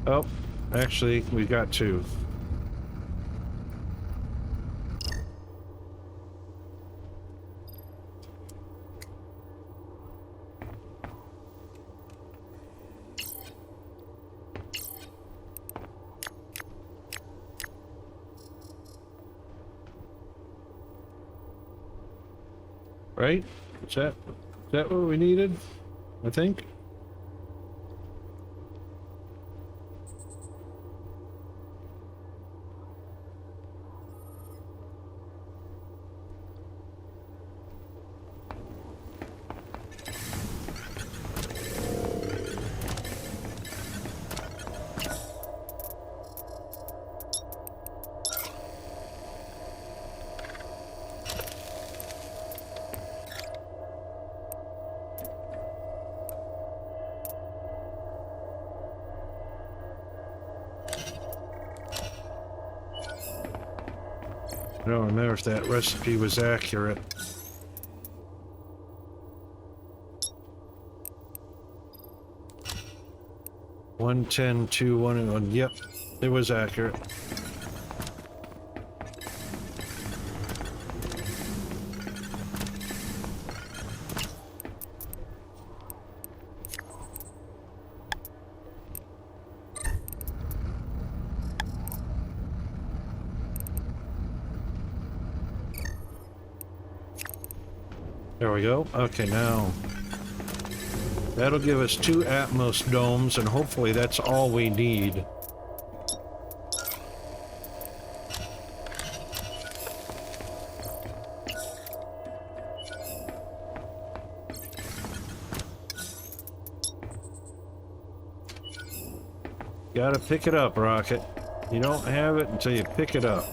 Oh, actually, we got 2. Right? Is that what we needed? I think. I don't remember if that recipe was accurate. One 10, 2, 1, and 1. Yep, it was accurate. There we go. Okay, now that'll give us 2 Atmos domes, and hopefully that's all we need. Gotta pick it up, Rocket. You don't have it until you pick it up.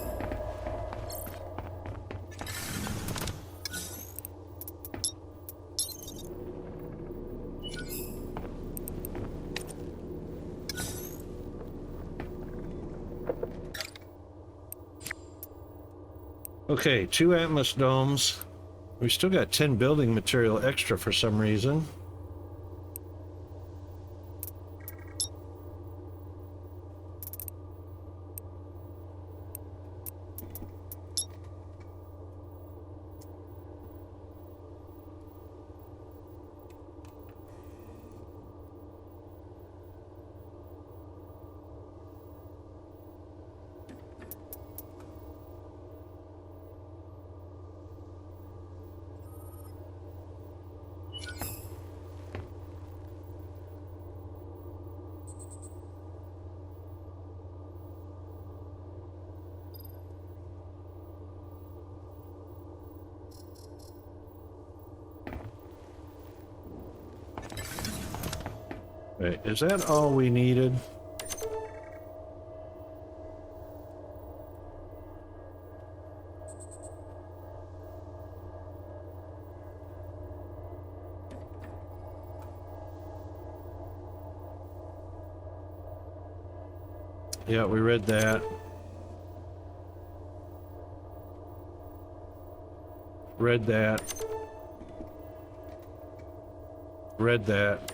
Okay, 2 Atmos domes. We still got 10 building material extra for some reason. Wait, is that all we needed? Yeah, we read that. Read that. Read that.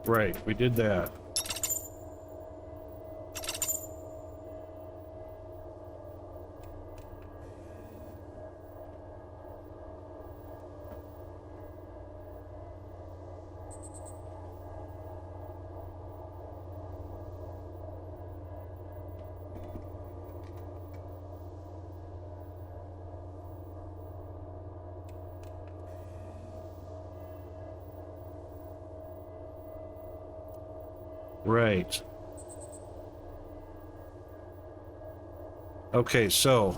Right, we did that. Right. Okay, so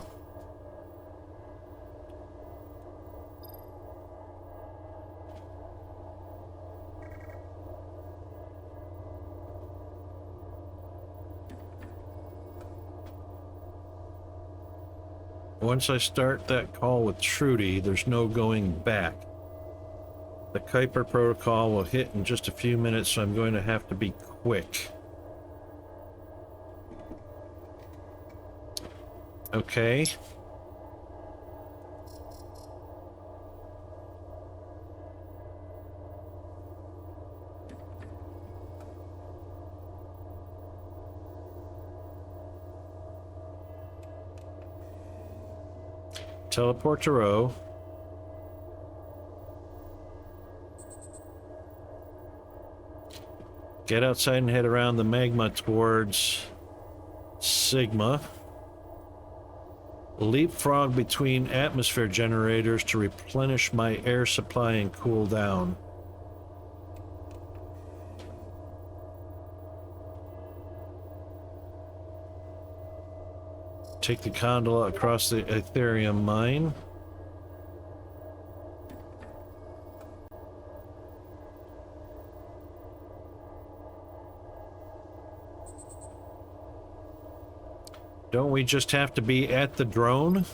once I start that call with Trudy, there's no going back. The Kuiper protocol will hit in just a few minutes, so I'm going to have to be quick. Okay. Teleport to row. Get outside and head around the magma towards Sigma. Leapfrog between atmosphere generators to replenish my air supply and cool down. Take the gondola across the Ethereum mine. Don't we just have to be at the drone?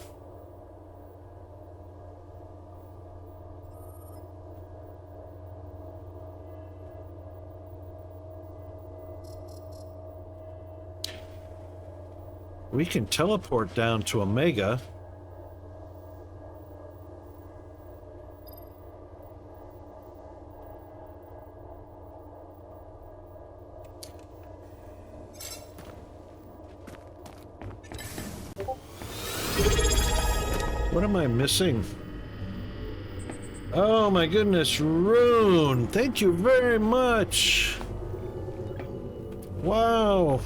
We can teleport down to Omega. What am I missing? Oh my goodness, Rune! Thank you very much! Wow!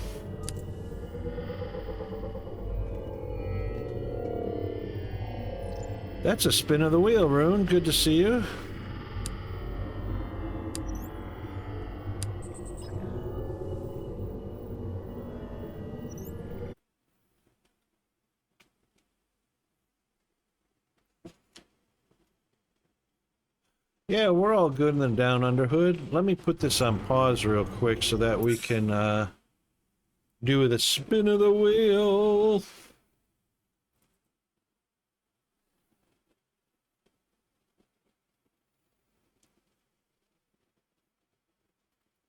That's a spin of the wheel, Rune. Good to see you. Yeah, we're all good in the down under hood. Let me put this on pause real quick so that we can do the spin of the wheel.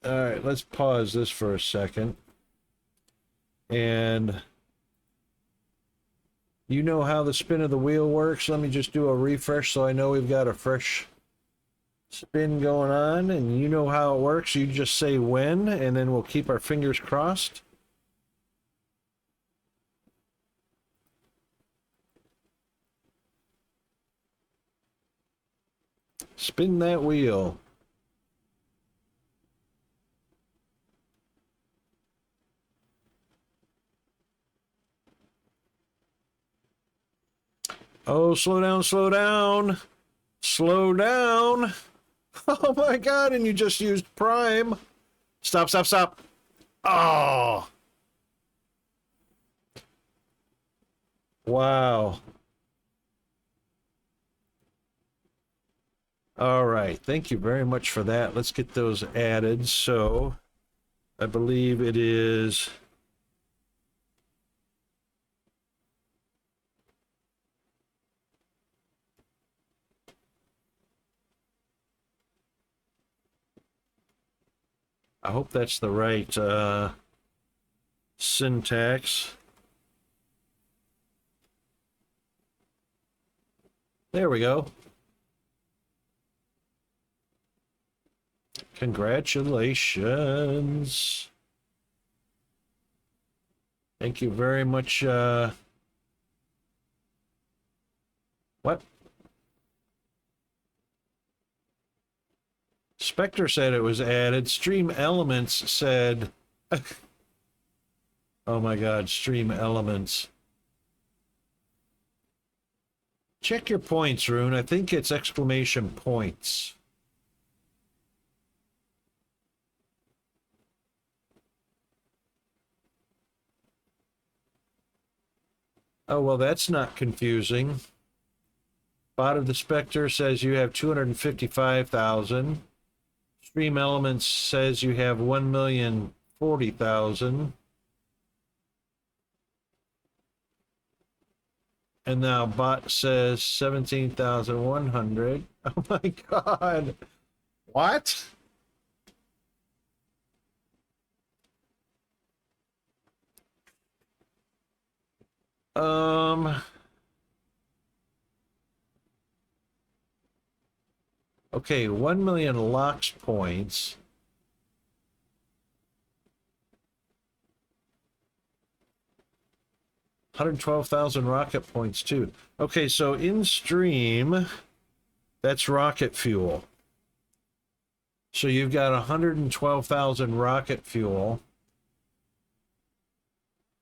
All right, let's pause this for a second. And you know how the spin of the wheel works. Let me just do a refresh so I know we've got a fresh spin going on. And you know how it works. You just say when, and then we'll keep our fingers crossed. Spin that wheel. Oh, slow down, slow down. Slow down. Oh my God, and you just used prime. Stop, stop, stop. Oh. Wow. All right, thank you very much for that. Let's get those added. So, I believe it is... I hope that's the right syntax. There we go. Congratulations. Thank you very much. What? Spectre said it was added. Stream Elements said... Oh my God, Stream Elements. Check your points, Rune. I think it's exclamation points. Oh, well, that's not confusing. Bot of the Spectre says you have 255,000. Stream Elements says you have 1,040,000. And now bot says 17,100. Oh my God. What? Okay, 1 million locks points. $112,000 rocket points too. Okay, so in stream, that's rocket fuel. So you've got 112,000 rocket fuel.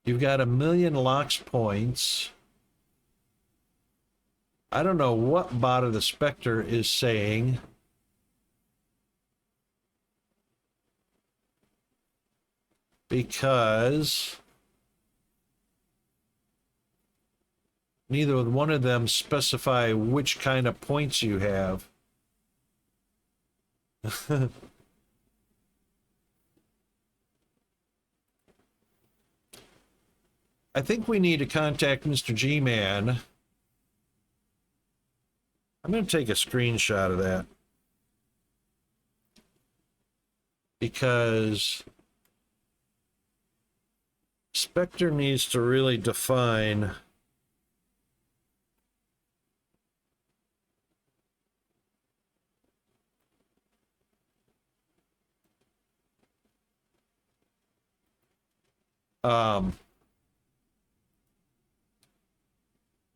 You've got 1 million locks points. I don't know what bot of the Spectre is saying. Because neither one of them specify which kind of points you have. I think we need to contact Mr. G-Man. I'm going to take a screenshot of that. Because Spectre needs to really define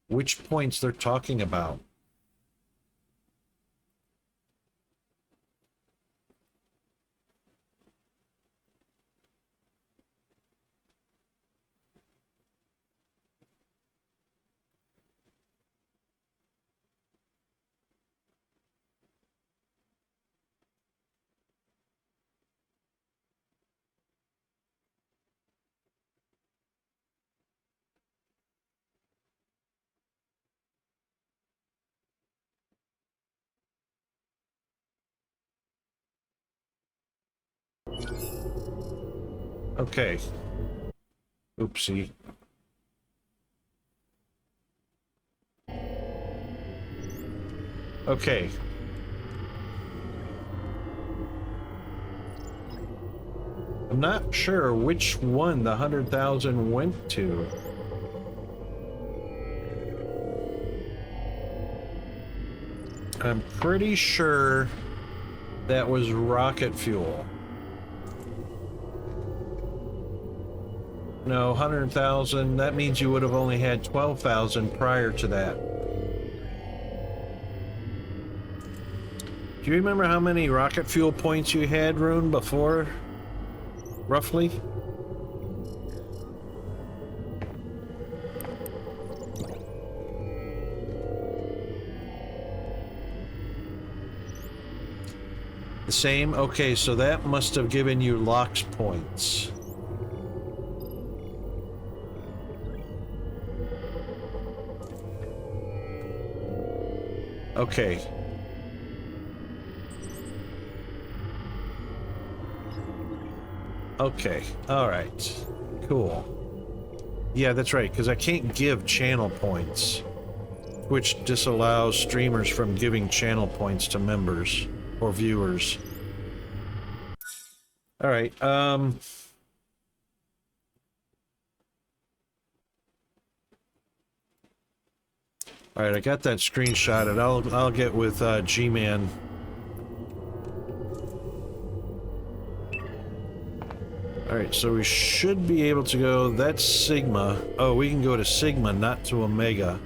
which points they're talking about. Okay. Oopsie. Okay. I'm not sure which one the 100,000 went to. I'm pretty sure that was rocket fuel. No, 100,000, that means you would have only had 12,000 prior to that. Do you remember how many rocket fuel points you had, Rune, before? Roughly? The same? Okay, so that must have given you Locks points. Okay. Okay, alright. Cool. Yeah, that's right, because I can't give channel points, which disallows streamers from giving channel points to members or viewers. Alright, alright, I got that screenshotted. I'll get with G-Man. Alright, so we should be able to go, that's Sigma. Oh, we can go to Sigma, not to Omega.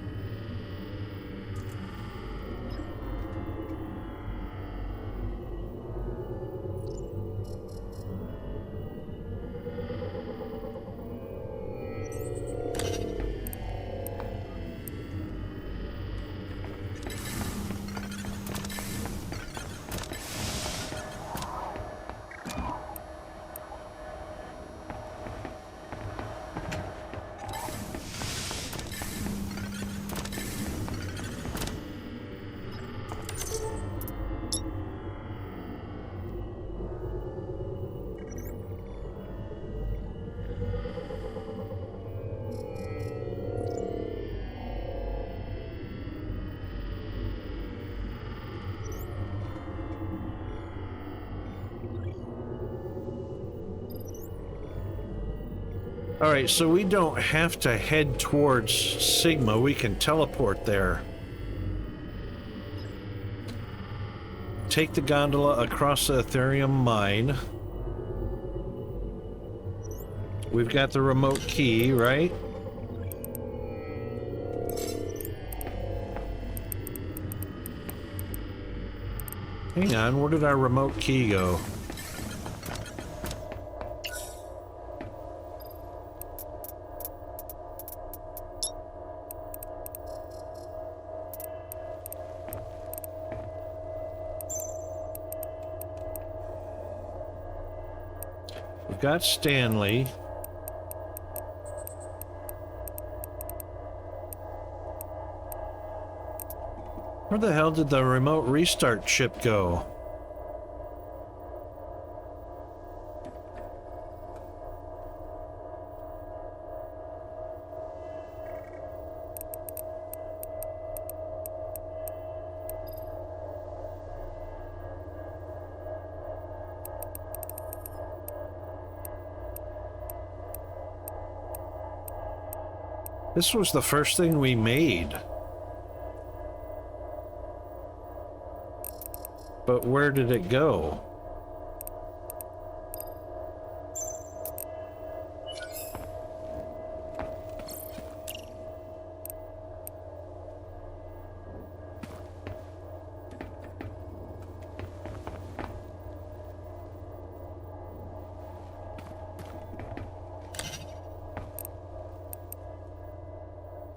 Alright, so we don't have to head towards Sigma, we can teleport there. Take the gondola across the Ethereum mine. We've got the remote key, right? Hang on, where did our remote key go? We've got Stanley. Where the hell did the remote restart chip go? This was the first thing we made. But where did it go?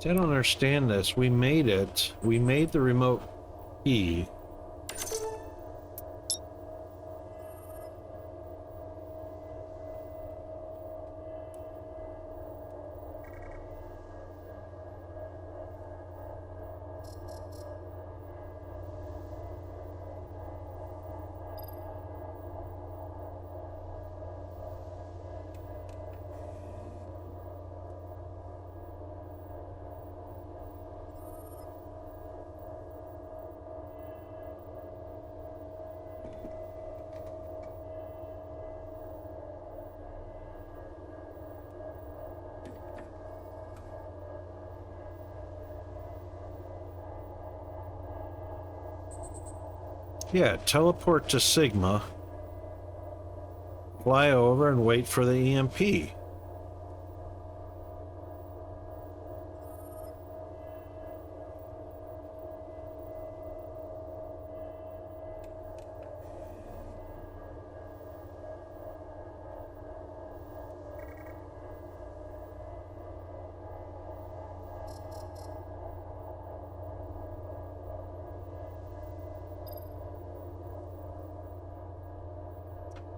I don't understand this. We made it. We made the remote key. Yeah, teleport to Sigma. Fly over and wait for the EMP.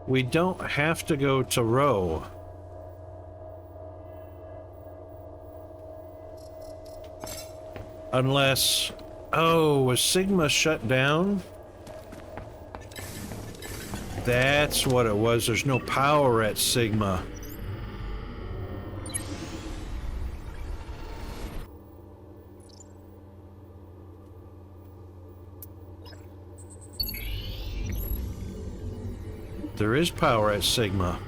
We don't have to go to Rho. Unless... Oh, was Sigma shut down? That's what it was. There's no power at Sigma. There is power at Sigma.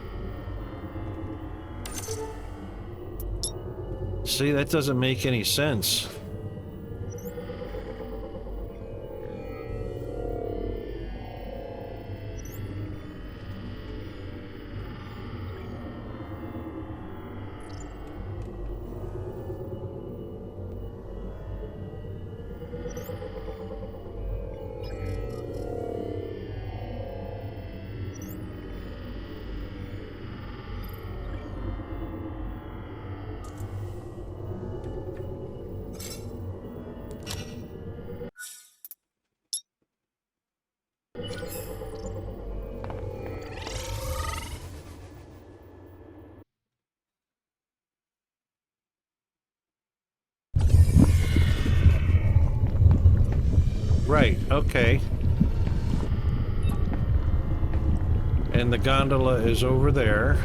See, that doesn't make any sense. Right, okay. And the gondola is over there.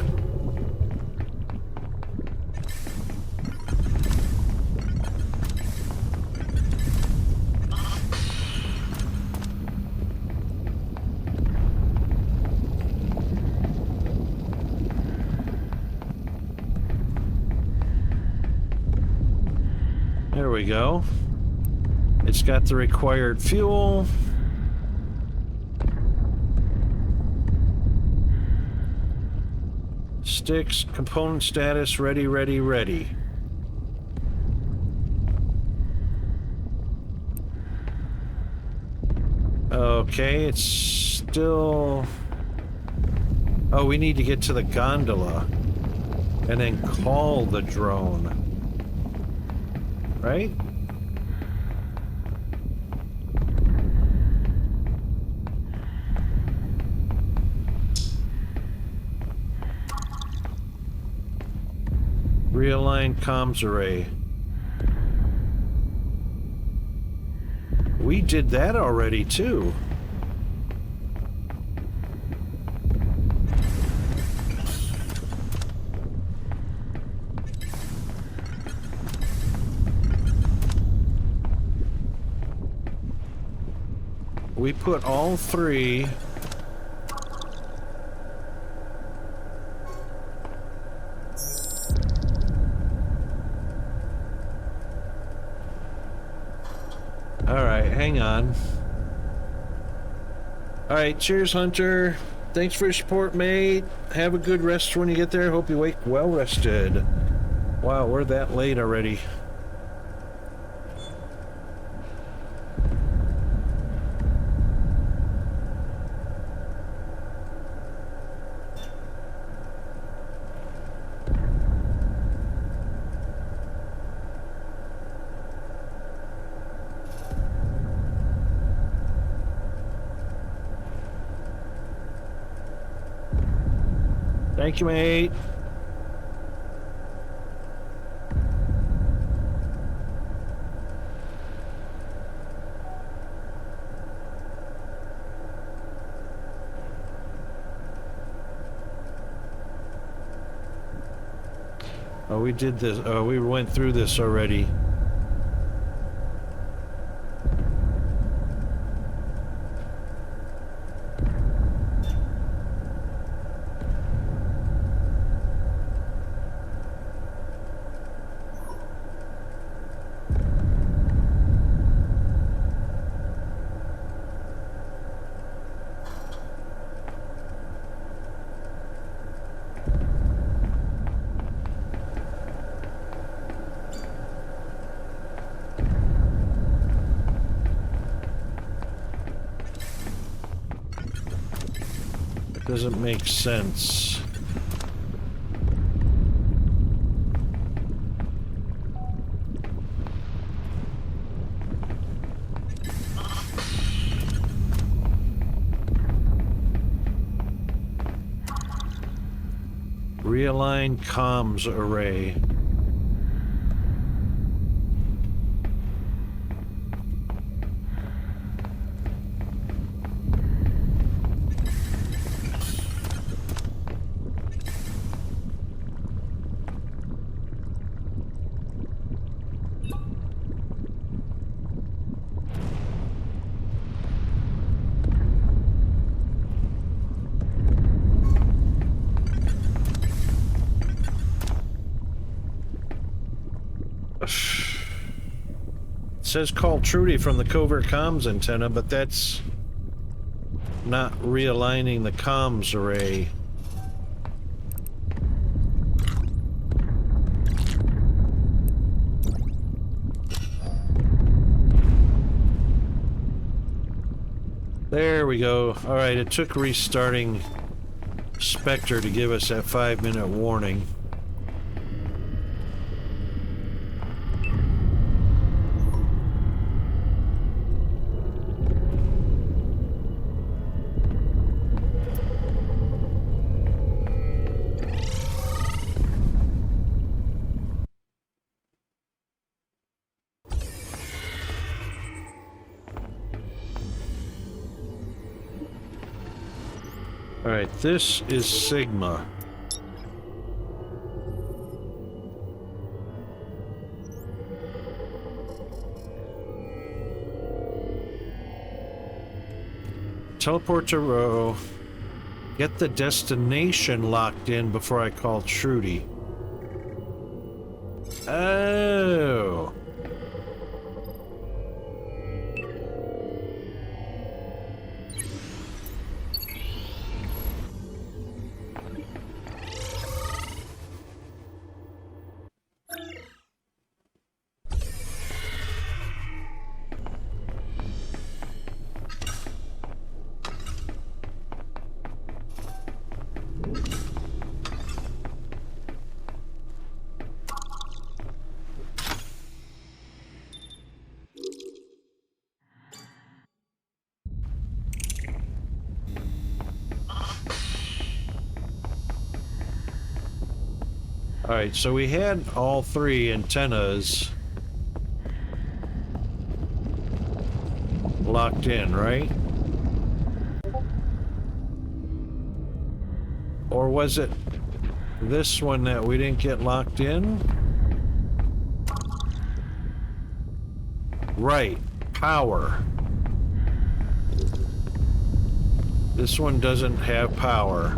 There we go. It's got the required fuel. Sticks, component status, ready, ready, ready. Okay, it's still... Oh, we need to get to the gondola and then call the drone. Right? Realign comms array. We did that already, too. We put all three... Alright, hang on. Alright, cheers, Hunter. Thanks for your support, mate. Have a good rest when you get there. Hope you wake well rested. Wow, we're that late already. Thank you, mate. Oh, we did this. Oh, we went through this already. Doesn't make sense. Realign comms array. It says call Trudy from the covert comms antenna, but that's not realigning the comms array. There we go. All right, it took restarting Spectre to give us that 5-minute warning. Alright, this is Sigma. Teleport to row. Get the destination locked in before I call Trudy. Oh. Alright, so we had all 3 antennas locked in, right? Or was it this one that we didn't get locked in? Right, power. This one doesn't have power.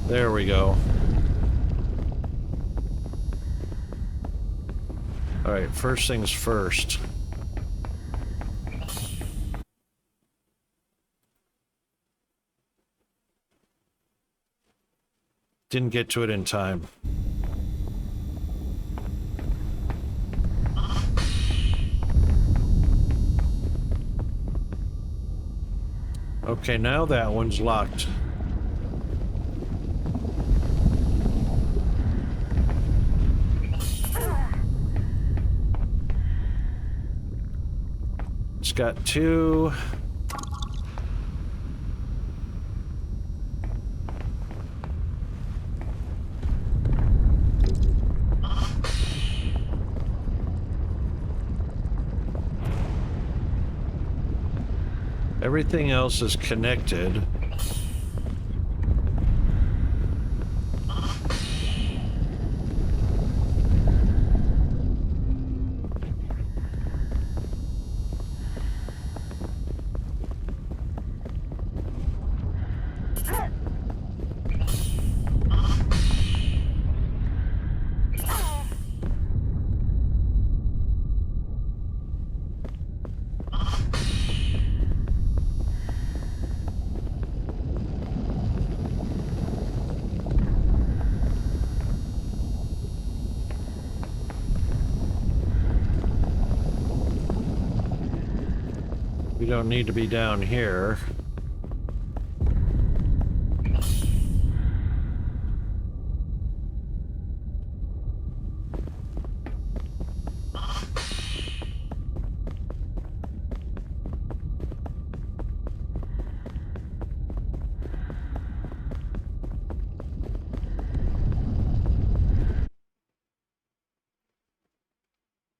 There we go. Alright, first things first. Didn't get to it in time. Okay, now that one's locked. It's got 2. Everything else is connected. We don't need to be down here.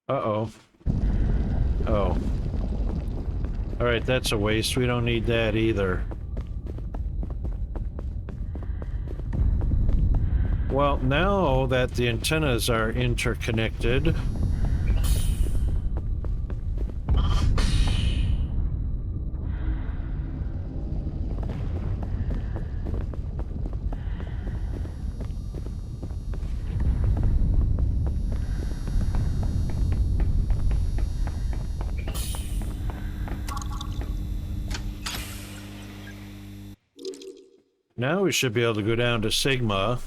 Uh-oh. Oh. Alright, that's a waste. We don't need that either. Well, now that the antennas are interconnected, now we should be able to go down to Sigma.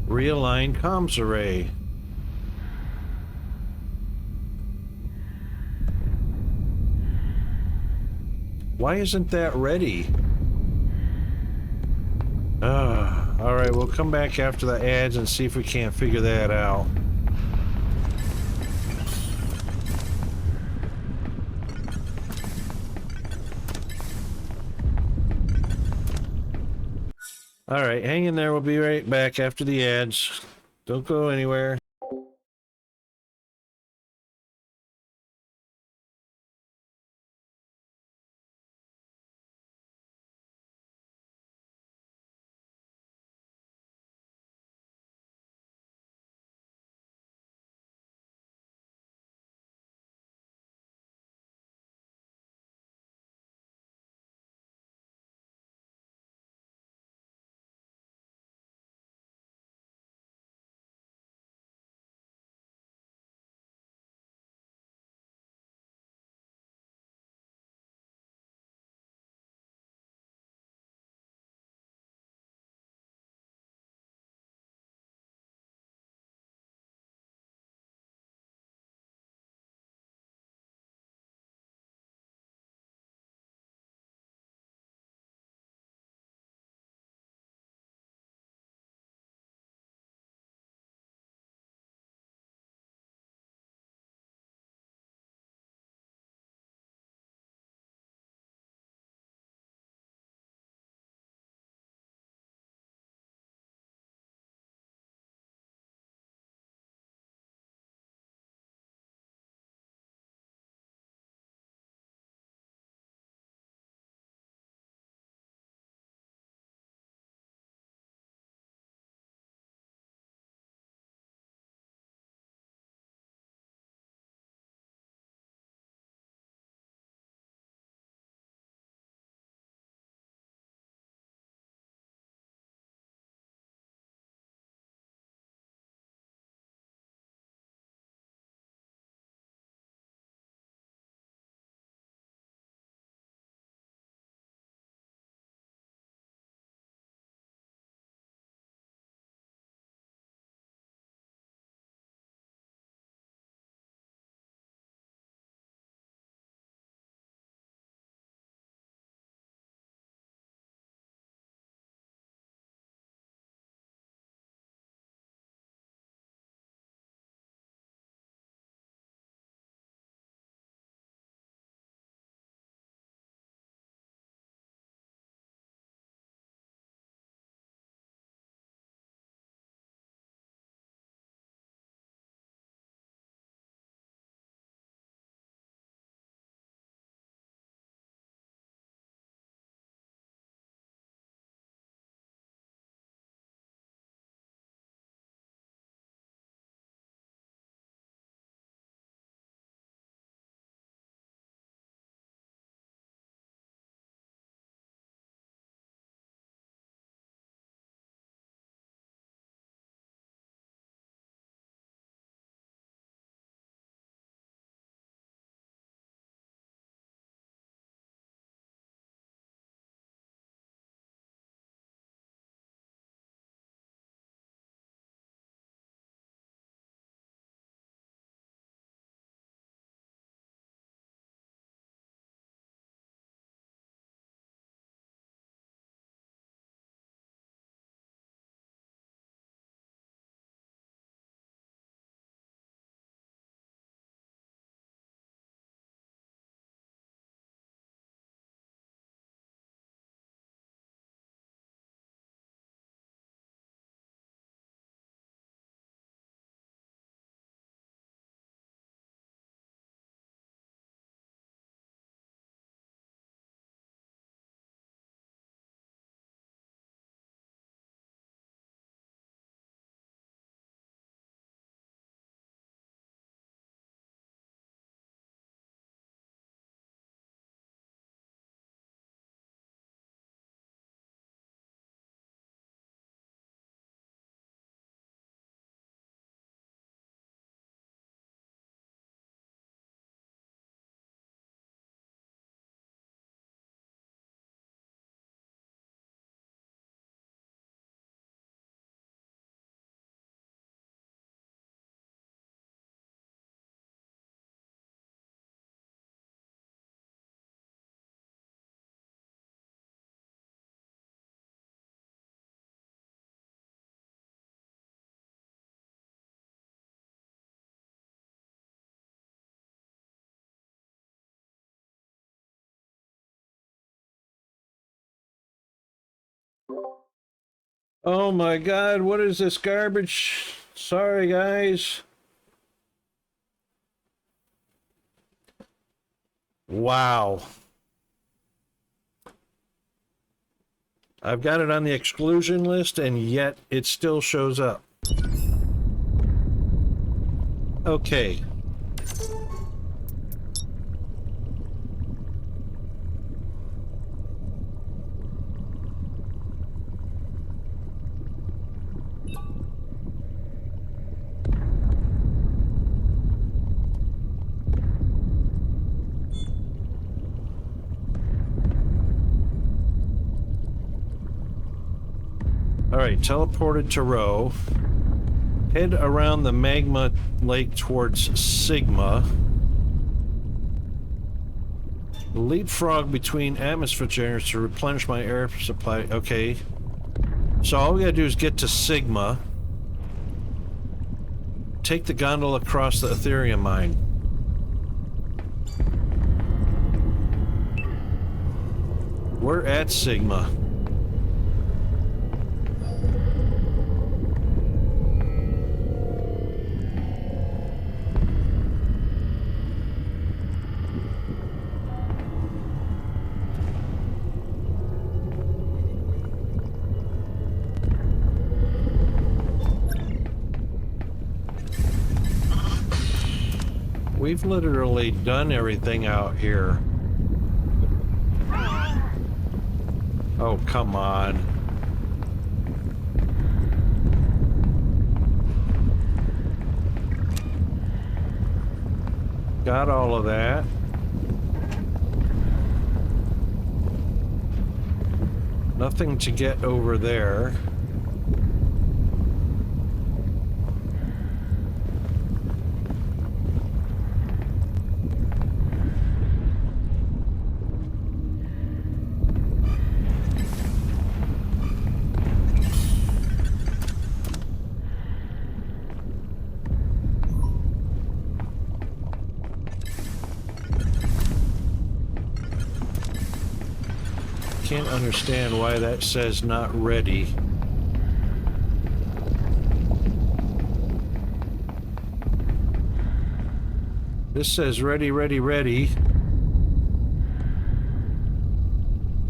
Realign comms array. Why isn't that ready? Alright, we'll come back after the ads and see if we can't figure that out. Alright, hang in there. We'll be right back after the ads. Don't go anywhere. Oh my god, what is this garbage? Sorry, guys. Wow. I've got it on the exclusion list, and yet it still shows up. Okay. Alright, teleported to Rho. Head around the magma lake towards Sigma. Leapfrog between atmosphere generators to replenish my air supply. Okay. So all we gotta do is get to Sigma. Take the gondola across the Ethereum mine. We're at Sigma. We've literally done everything out here. Oh, come on. Got all of that. Nothing to get over there. Can't understand why that says not ready. This says ready, ready, ready.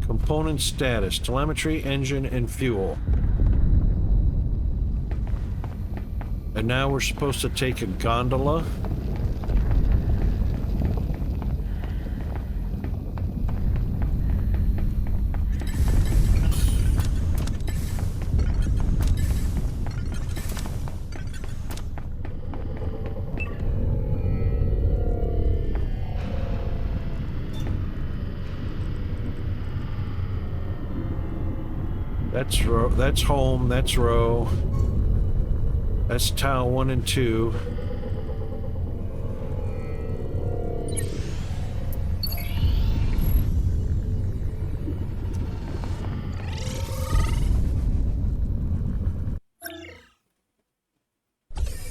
Component status, telemetry, engine, and fuel. And now we're supposed to take a gondola. That's home, that's row. That's tile 1 and 2.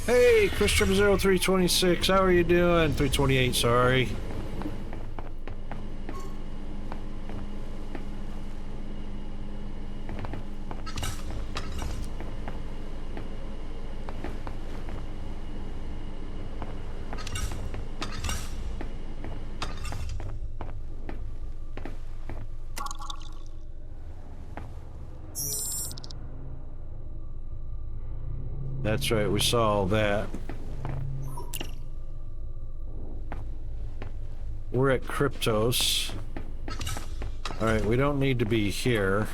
Hey, Christopher0326, how are you doing? 328, sorry. That's right, we saw all that. We're at Kryptos. Alright, we don't need to be here.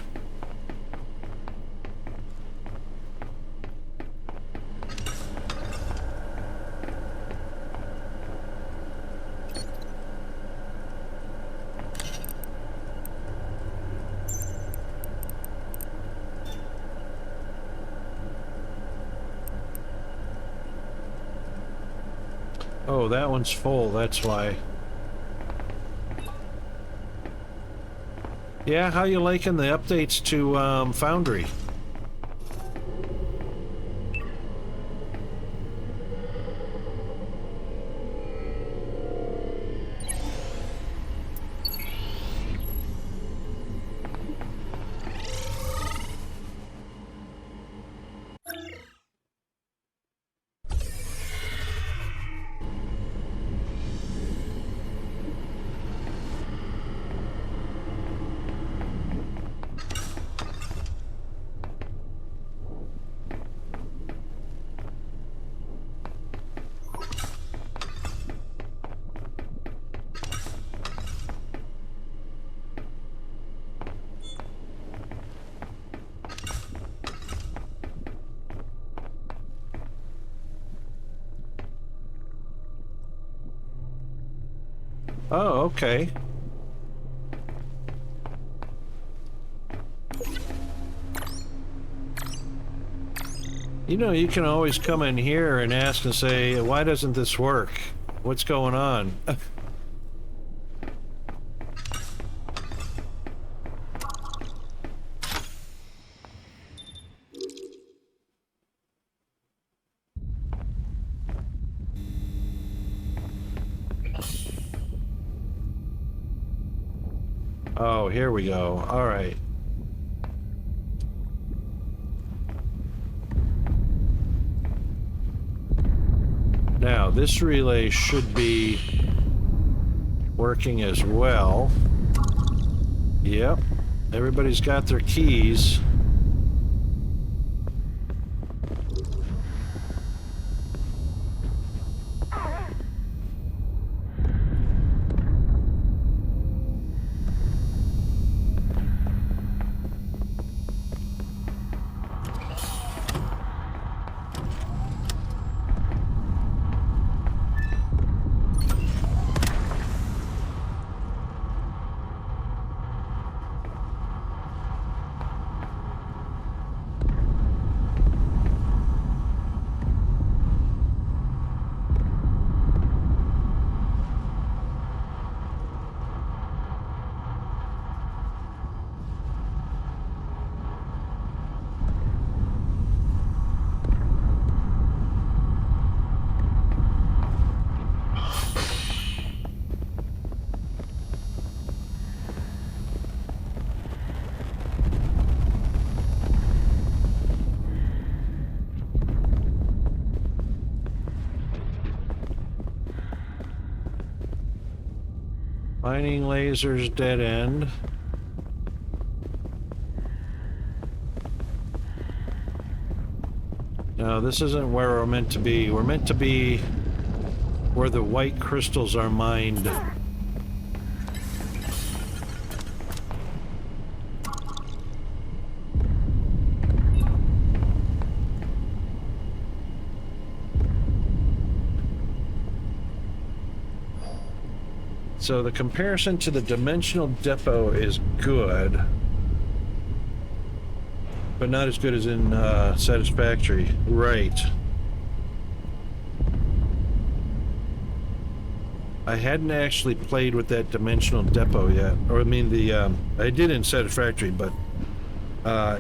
Oh, that one's full, that's why. Yeah, how you liking the updates to Foundry? Oh, okay. You know, you can always come in here and ask and say, why doesn't this work? What's going on? Oh, here we go. All right. Now, this relay should be working as well. Yep. Everybody's got their keys. Mining lasers, dead end. No, this isn't where we're meant to be. We're meant to be where the white crystals are mined. So the comparison to the dimensional depot is good, but not as good as in Satisfactory. Right. I hadn't actually played with that dimensional depot yet. Or I mean I did in Satisfactory, but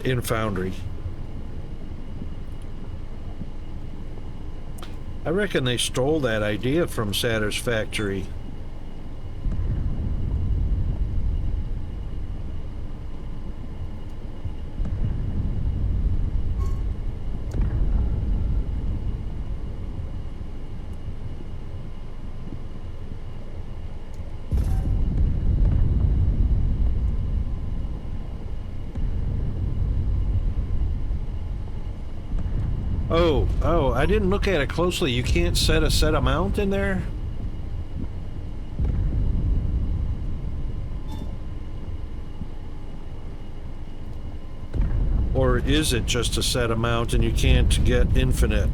in Foundry. I reckon they stole that idea from Satisfactory. Oh, I didn't look at it closely. You can't set a set amount in there? Or is it just a set amount and you can't get infinite?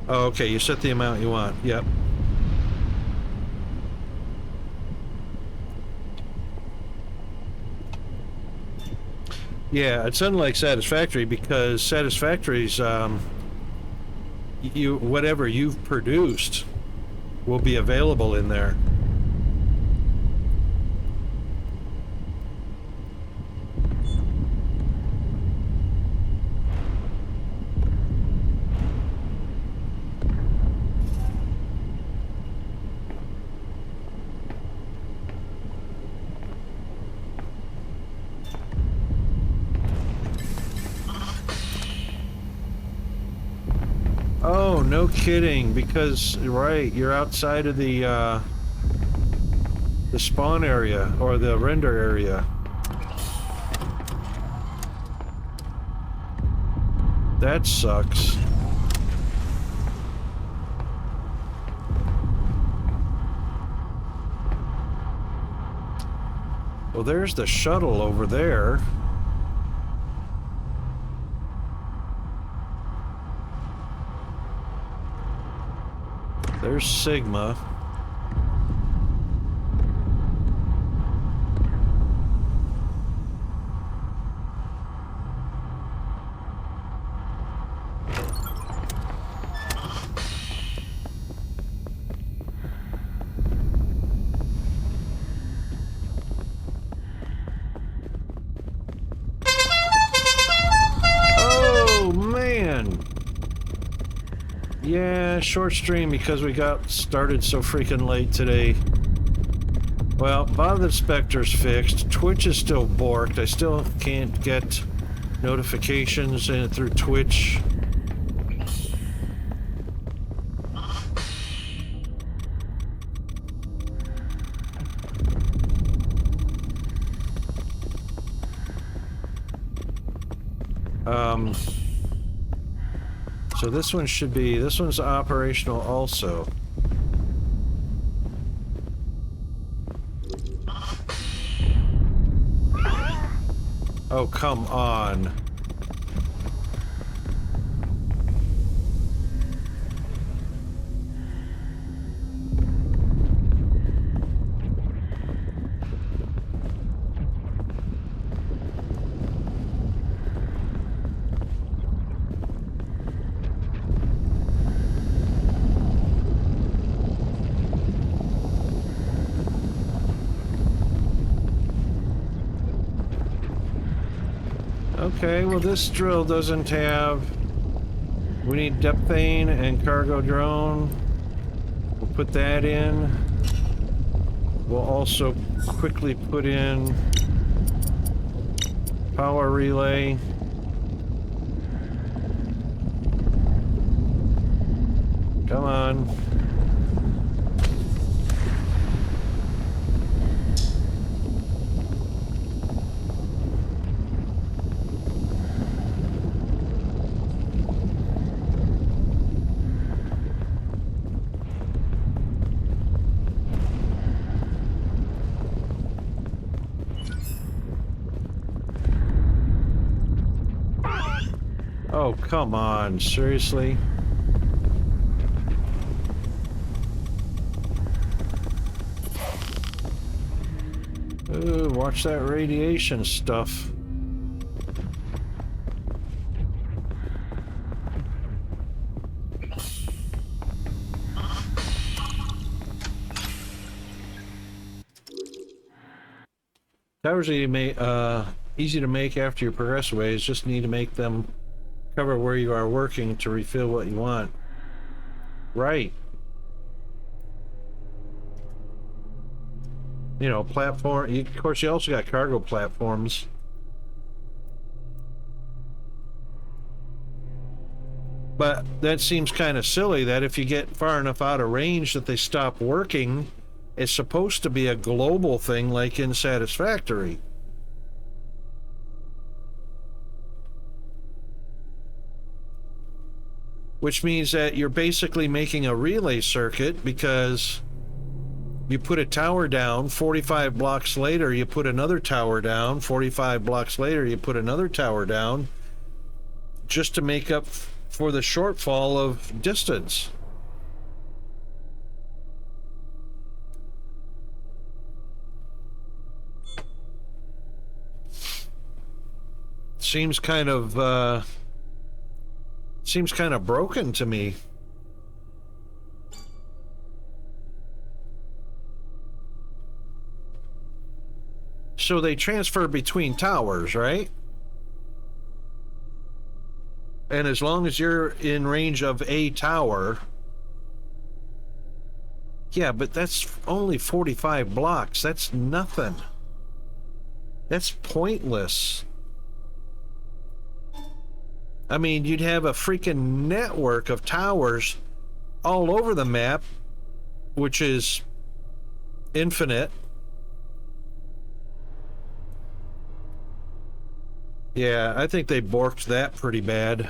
Oh, okay, you set the amount you want. Yep. Yeah, it's unlike Satisfactory because Satisfactory's whatever you've produced will be available in there. Oh, no kidding, because, right, you're outside of the spawn area, or the render area. That sucks. Well, there's the shuttle over there. There's Sigma. Oh, man. Yeah, short stream because we got started so freaking late today. Well, Bob the Spectre's fixed. Twitch is still borked. I still can't get notifications in through Twitch. So this one should be, this one's operational also. Oh, come on. Okay, well this drill doesn't have... We need depthane and cargo drone. We'll put that in. We'll also quickly put in power relay. Come on. Oh, come on, seriously? Ooh, watch that radiation stuff. Towers are easy to make after you progress ways, just need to make them cover where you are working to refill what you want. Right. You know, platform, of course you also got cargo platforms. But that seems kind of silly that if you get far enough out of range that they stop working. It's supposed to be a global thing like in Satisfactory. Which means that you're basically making a relay circuit because you put a tower down, 45 blocks later you put another tower down, 45 blocks later you put another tower down, just to make up for the shortfall of distance. Seems kind of broken to me. So they transfer between towers, right? And as long as you're in range of a tower, yeah, but that's only 45 blocks. That's nothing. That's pointless. I mean, you'd have a freaking network of towers all over the map, which is infinite. Yeah, I think they borked that pretty bad.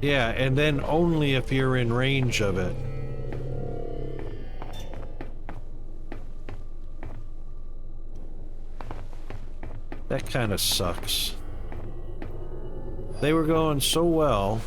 Yeah, and then only if you're in range of it. That kind of sucks. They were going so well.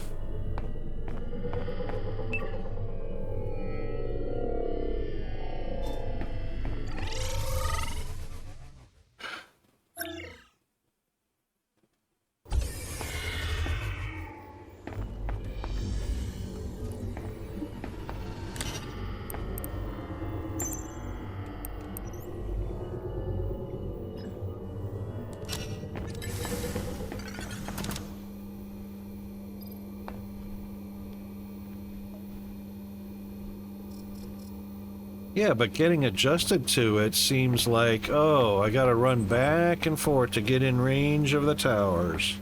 Yeah, but getting adjusted to it seems like, oh, I gotta run back and forth to get in range of the towers.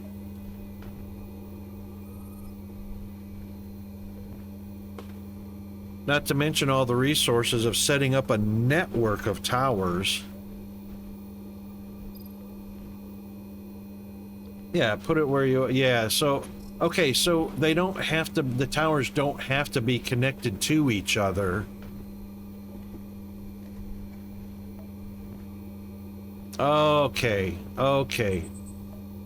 Not to mention all the resources of setting up a network of towers. Yeah, put it where you... Yeah, so... Okay, so they don't have to... The towers don't have to be connected to each other. Okay, okay.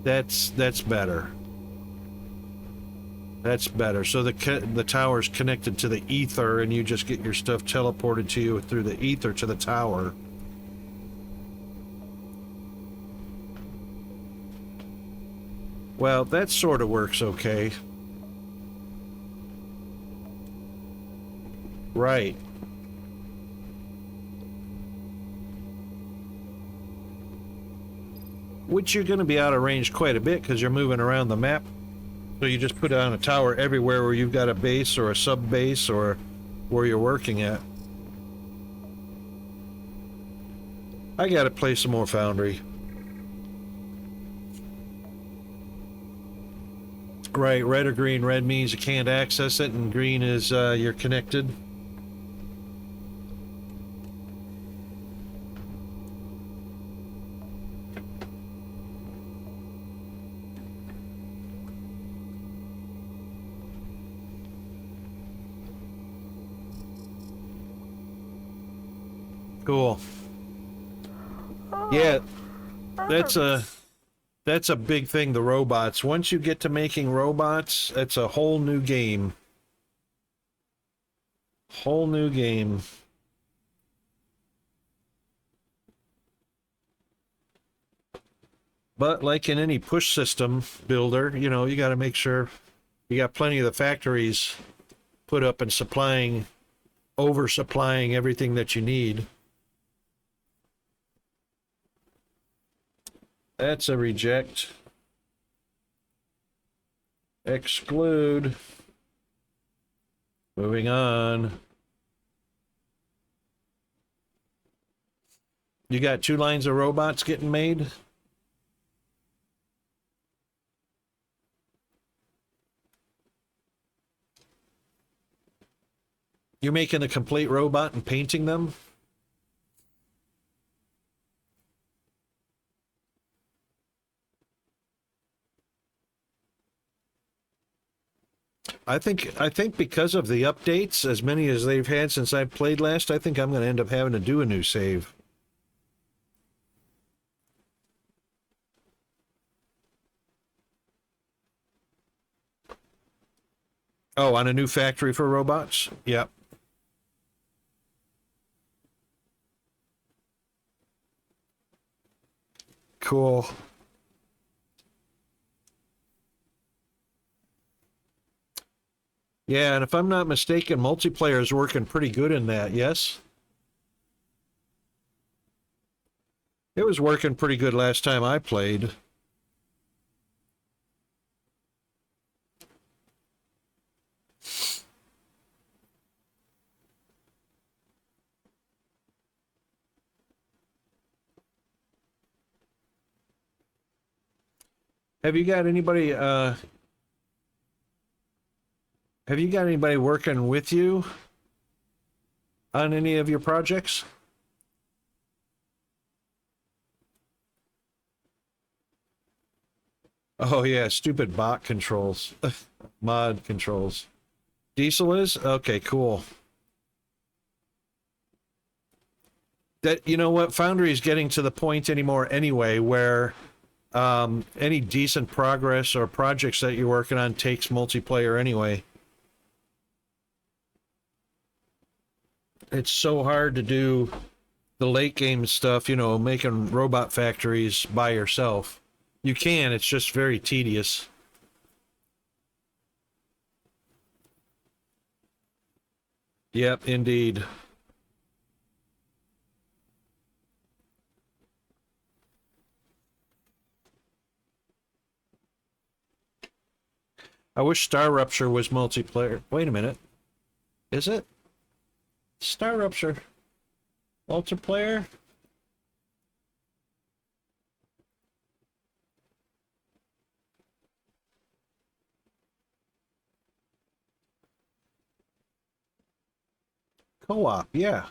That's better. That's better. So the tower's connected to the ether and you just get your stuff teleported to you through the ether to the tower. Well, that sort of works okay. Right. Which you're going to be out of range quite a bit because you're moving around the map. So you just put down a tower everywhere where you've got a base or a sub base or where you're working at. I gotta play some more Foundry. Right, red or green. Red means you can't access it, and green is you're connected. Cool. Yeah, that's a big thing, the robots. Once you get to making robots, it's a whole new game. Whole new game. But like in any push system builder, you know, you got to make sure you got plenty of the factories put up and oversupplying everything that you need. That's a reject. Exclude. Moving on. You got 2 lines of robots getting made? You're making a complete robot and painting them? I think because of the updates, as many as they've had since I played last, I think I'm going to end up having to do a new save. Oh, on a new factory for robots? Yep. Cool. Yeah, and if I'm not mistaken, multiplayer is working pretty good in that, yes? It was working pretty good last time I played. Have you got anybody working with you on any of your projects? Oh yeah, stupid bot controls. Mod controls. Diesel is? Okay, cool. That, you know what, Foundry is getting to the point anymore anyway where any decent progress or projects that you're working on takes multiplayer anyway. It's so hard to do the late game stuff, you know, making robot factories by yourself. You can, it's just very tedious. Yep, indeed. I wish Star Rupture was multiplayer. Wait a minute. Is it? Star Rupture. Multiplayer? Co-op, yeah.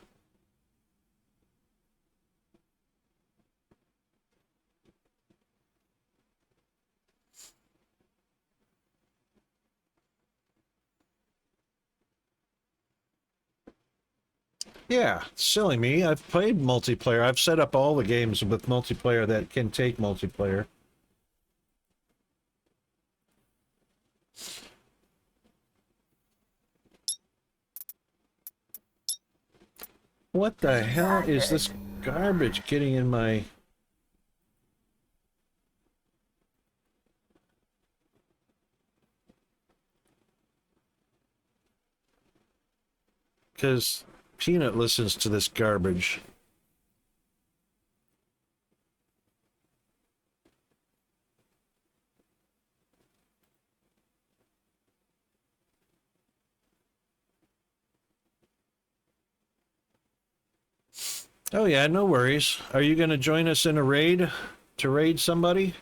Yeah, silly me. I've played multiplayer. I've set up all the games with multiplayer that can take multiplayer. What the hell is this garbage getting in my... Because Peanut listens to this garbage. Oh yeah, no worries. Are you going to join us in a raid? To raid somebody?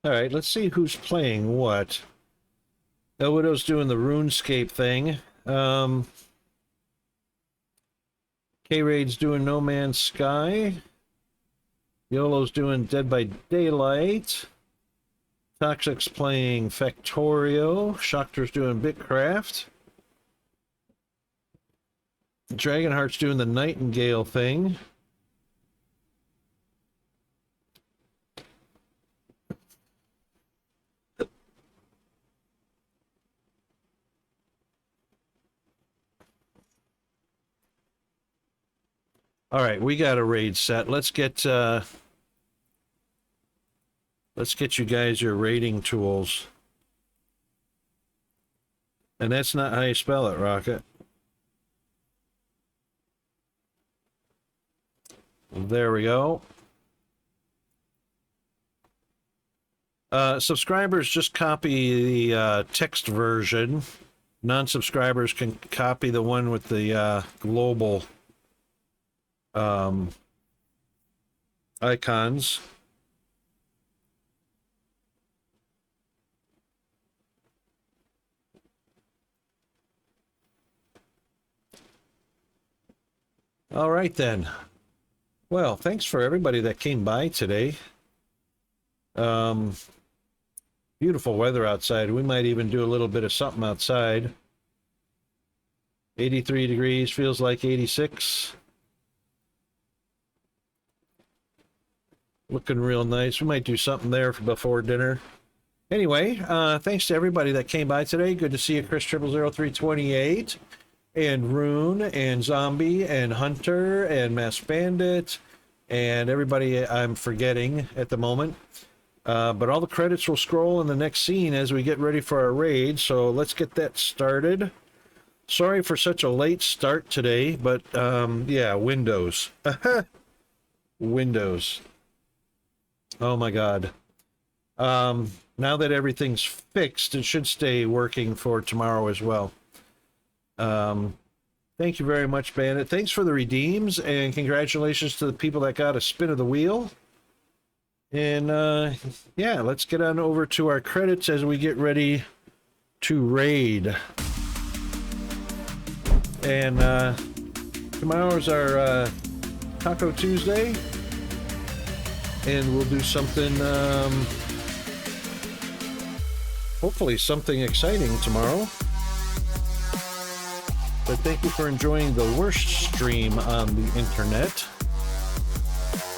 All right, let's see who's playing what. El Widow's doing the RuneScape thing. K-Raid's doing No Man's Sky. YOLO's doing Dead by Daylight. Toxic's playing Factorio. Shockter's doing Bitcraft. Dragonheart's doing the Nightingale thing. All right, we got a raid set. Let's get you guys your raiding tools. And that's not how you spell it, Rocket. There we go. Subscribers just copy the text version. Non-subscribers can copy the one with the global icons. All right then. Well, thanks for everybody that came by today. Beautiful weather outside. We might even do a little bit of something outside. 83 degrees, feels like 86. Looking real nice. We might do something there for before dinner. Anyway, thanks to everybody that came by today. Good to see you, Chris 0000328, and Rune, and Zombie, and Hunter, and Mass Bandit, and everybody I'm forgetting at the moment. But all the credits will scroll in the next scene as we get ready for our raid, so let's get that started. Sorry for such a late start today, but yeah, Windows. Windows. Oh my God. Now that everything's fixed, it should stay working for tomorrow as well. Thank you very much, Bandit. Thanks for the redeems, and congratulations to the people that got a spin of the wheel. And yeah, let's get on over to our credits as we get ready to raid. And tomorrow's our Taco Tuesday. and we'll do something, hopefully something exciting tomorrow. But thank you for enjoying the worst stream on the internet.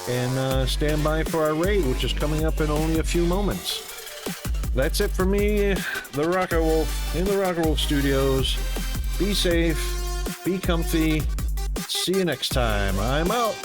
And stand by for our raid, which is coming up in only a few moments. That's it for me, the Rocker Wolf, in the Rocker Wolf Studios. Be safe, be comfy. See you next time. I'm out.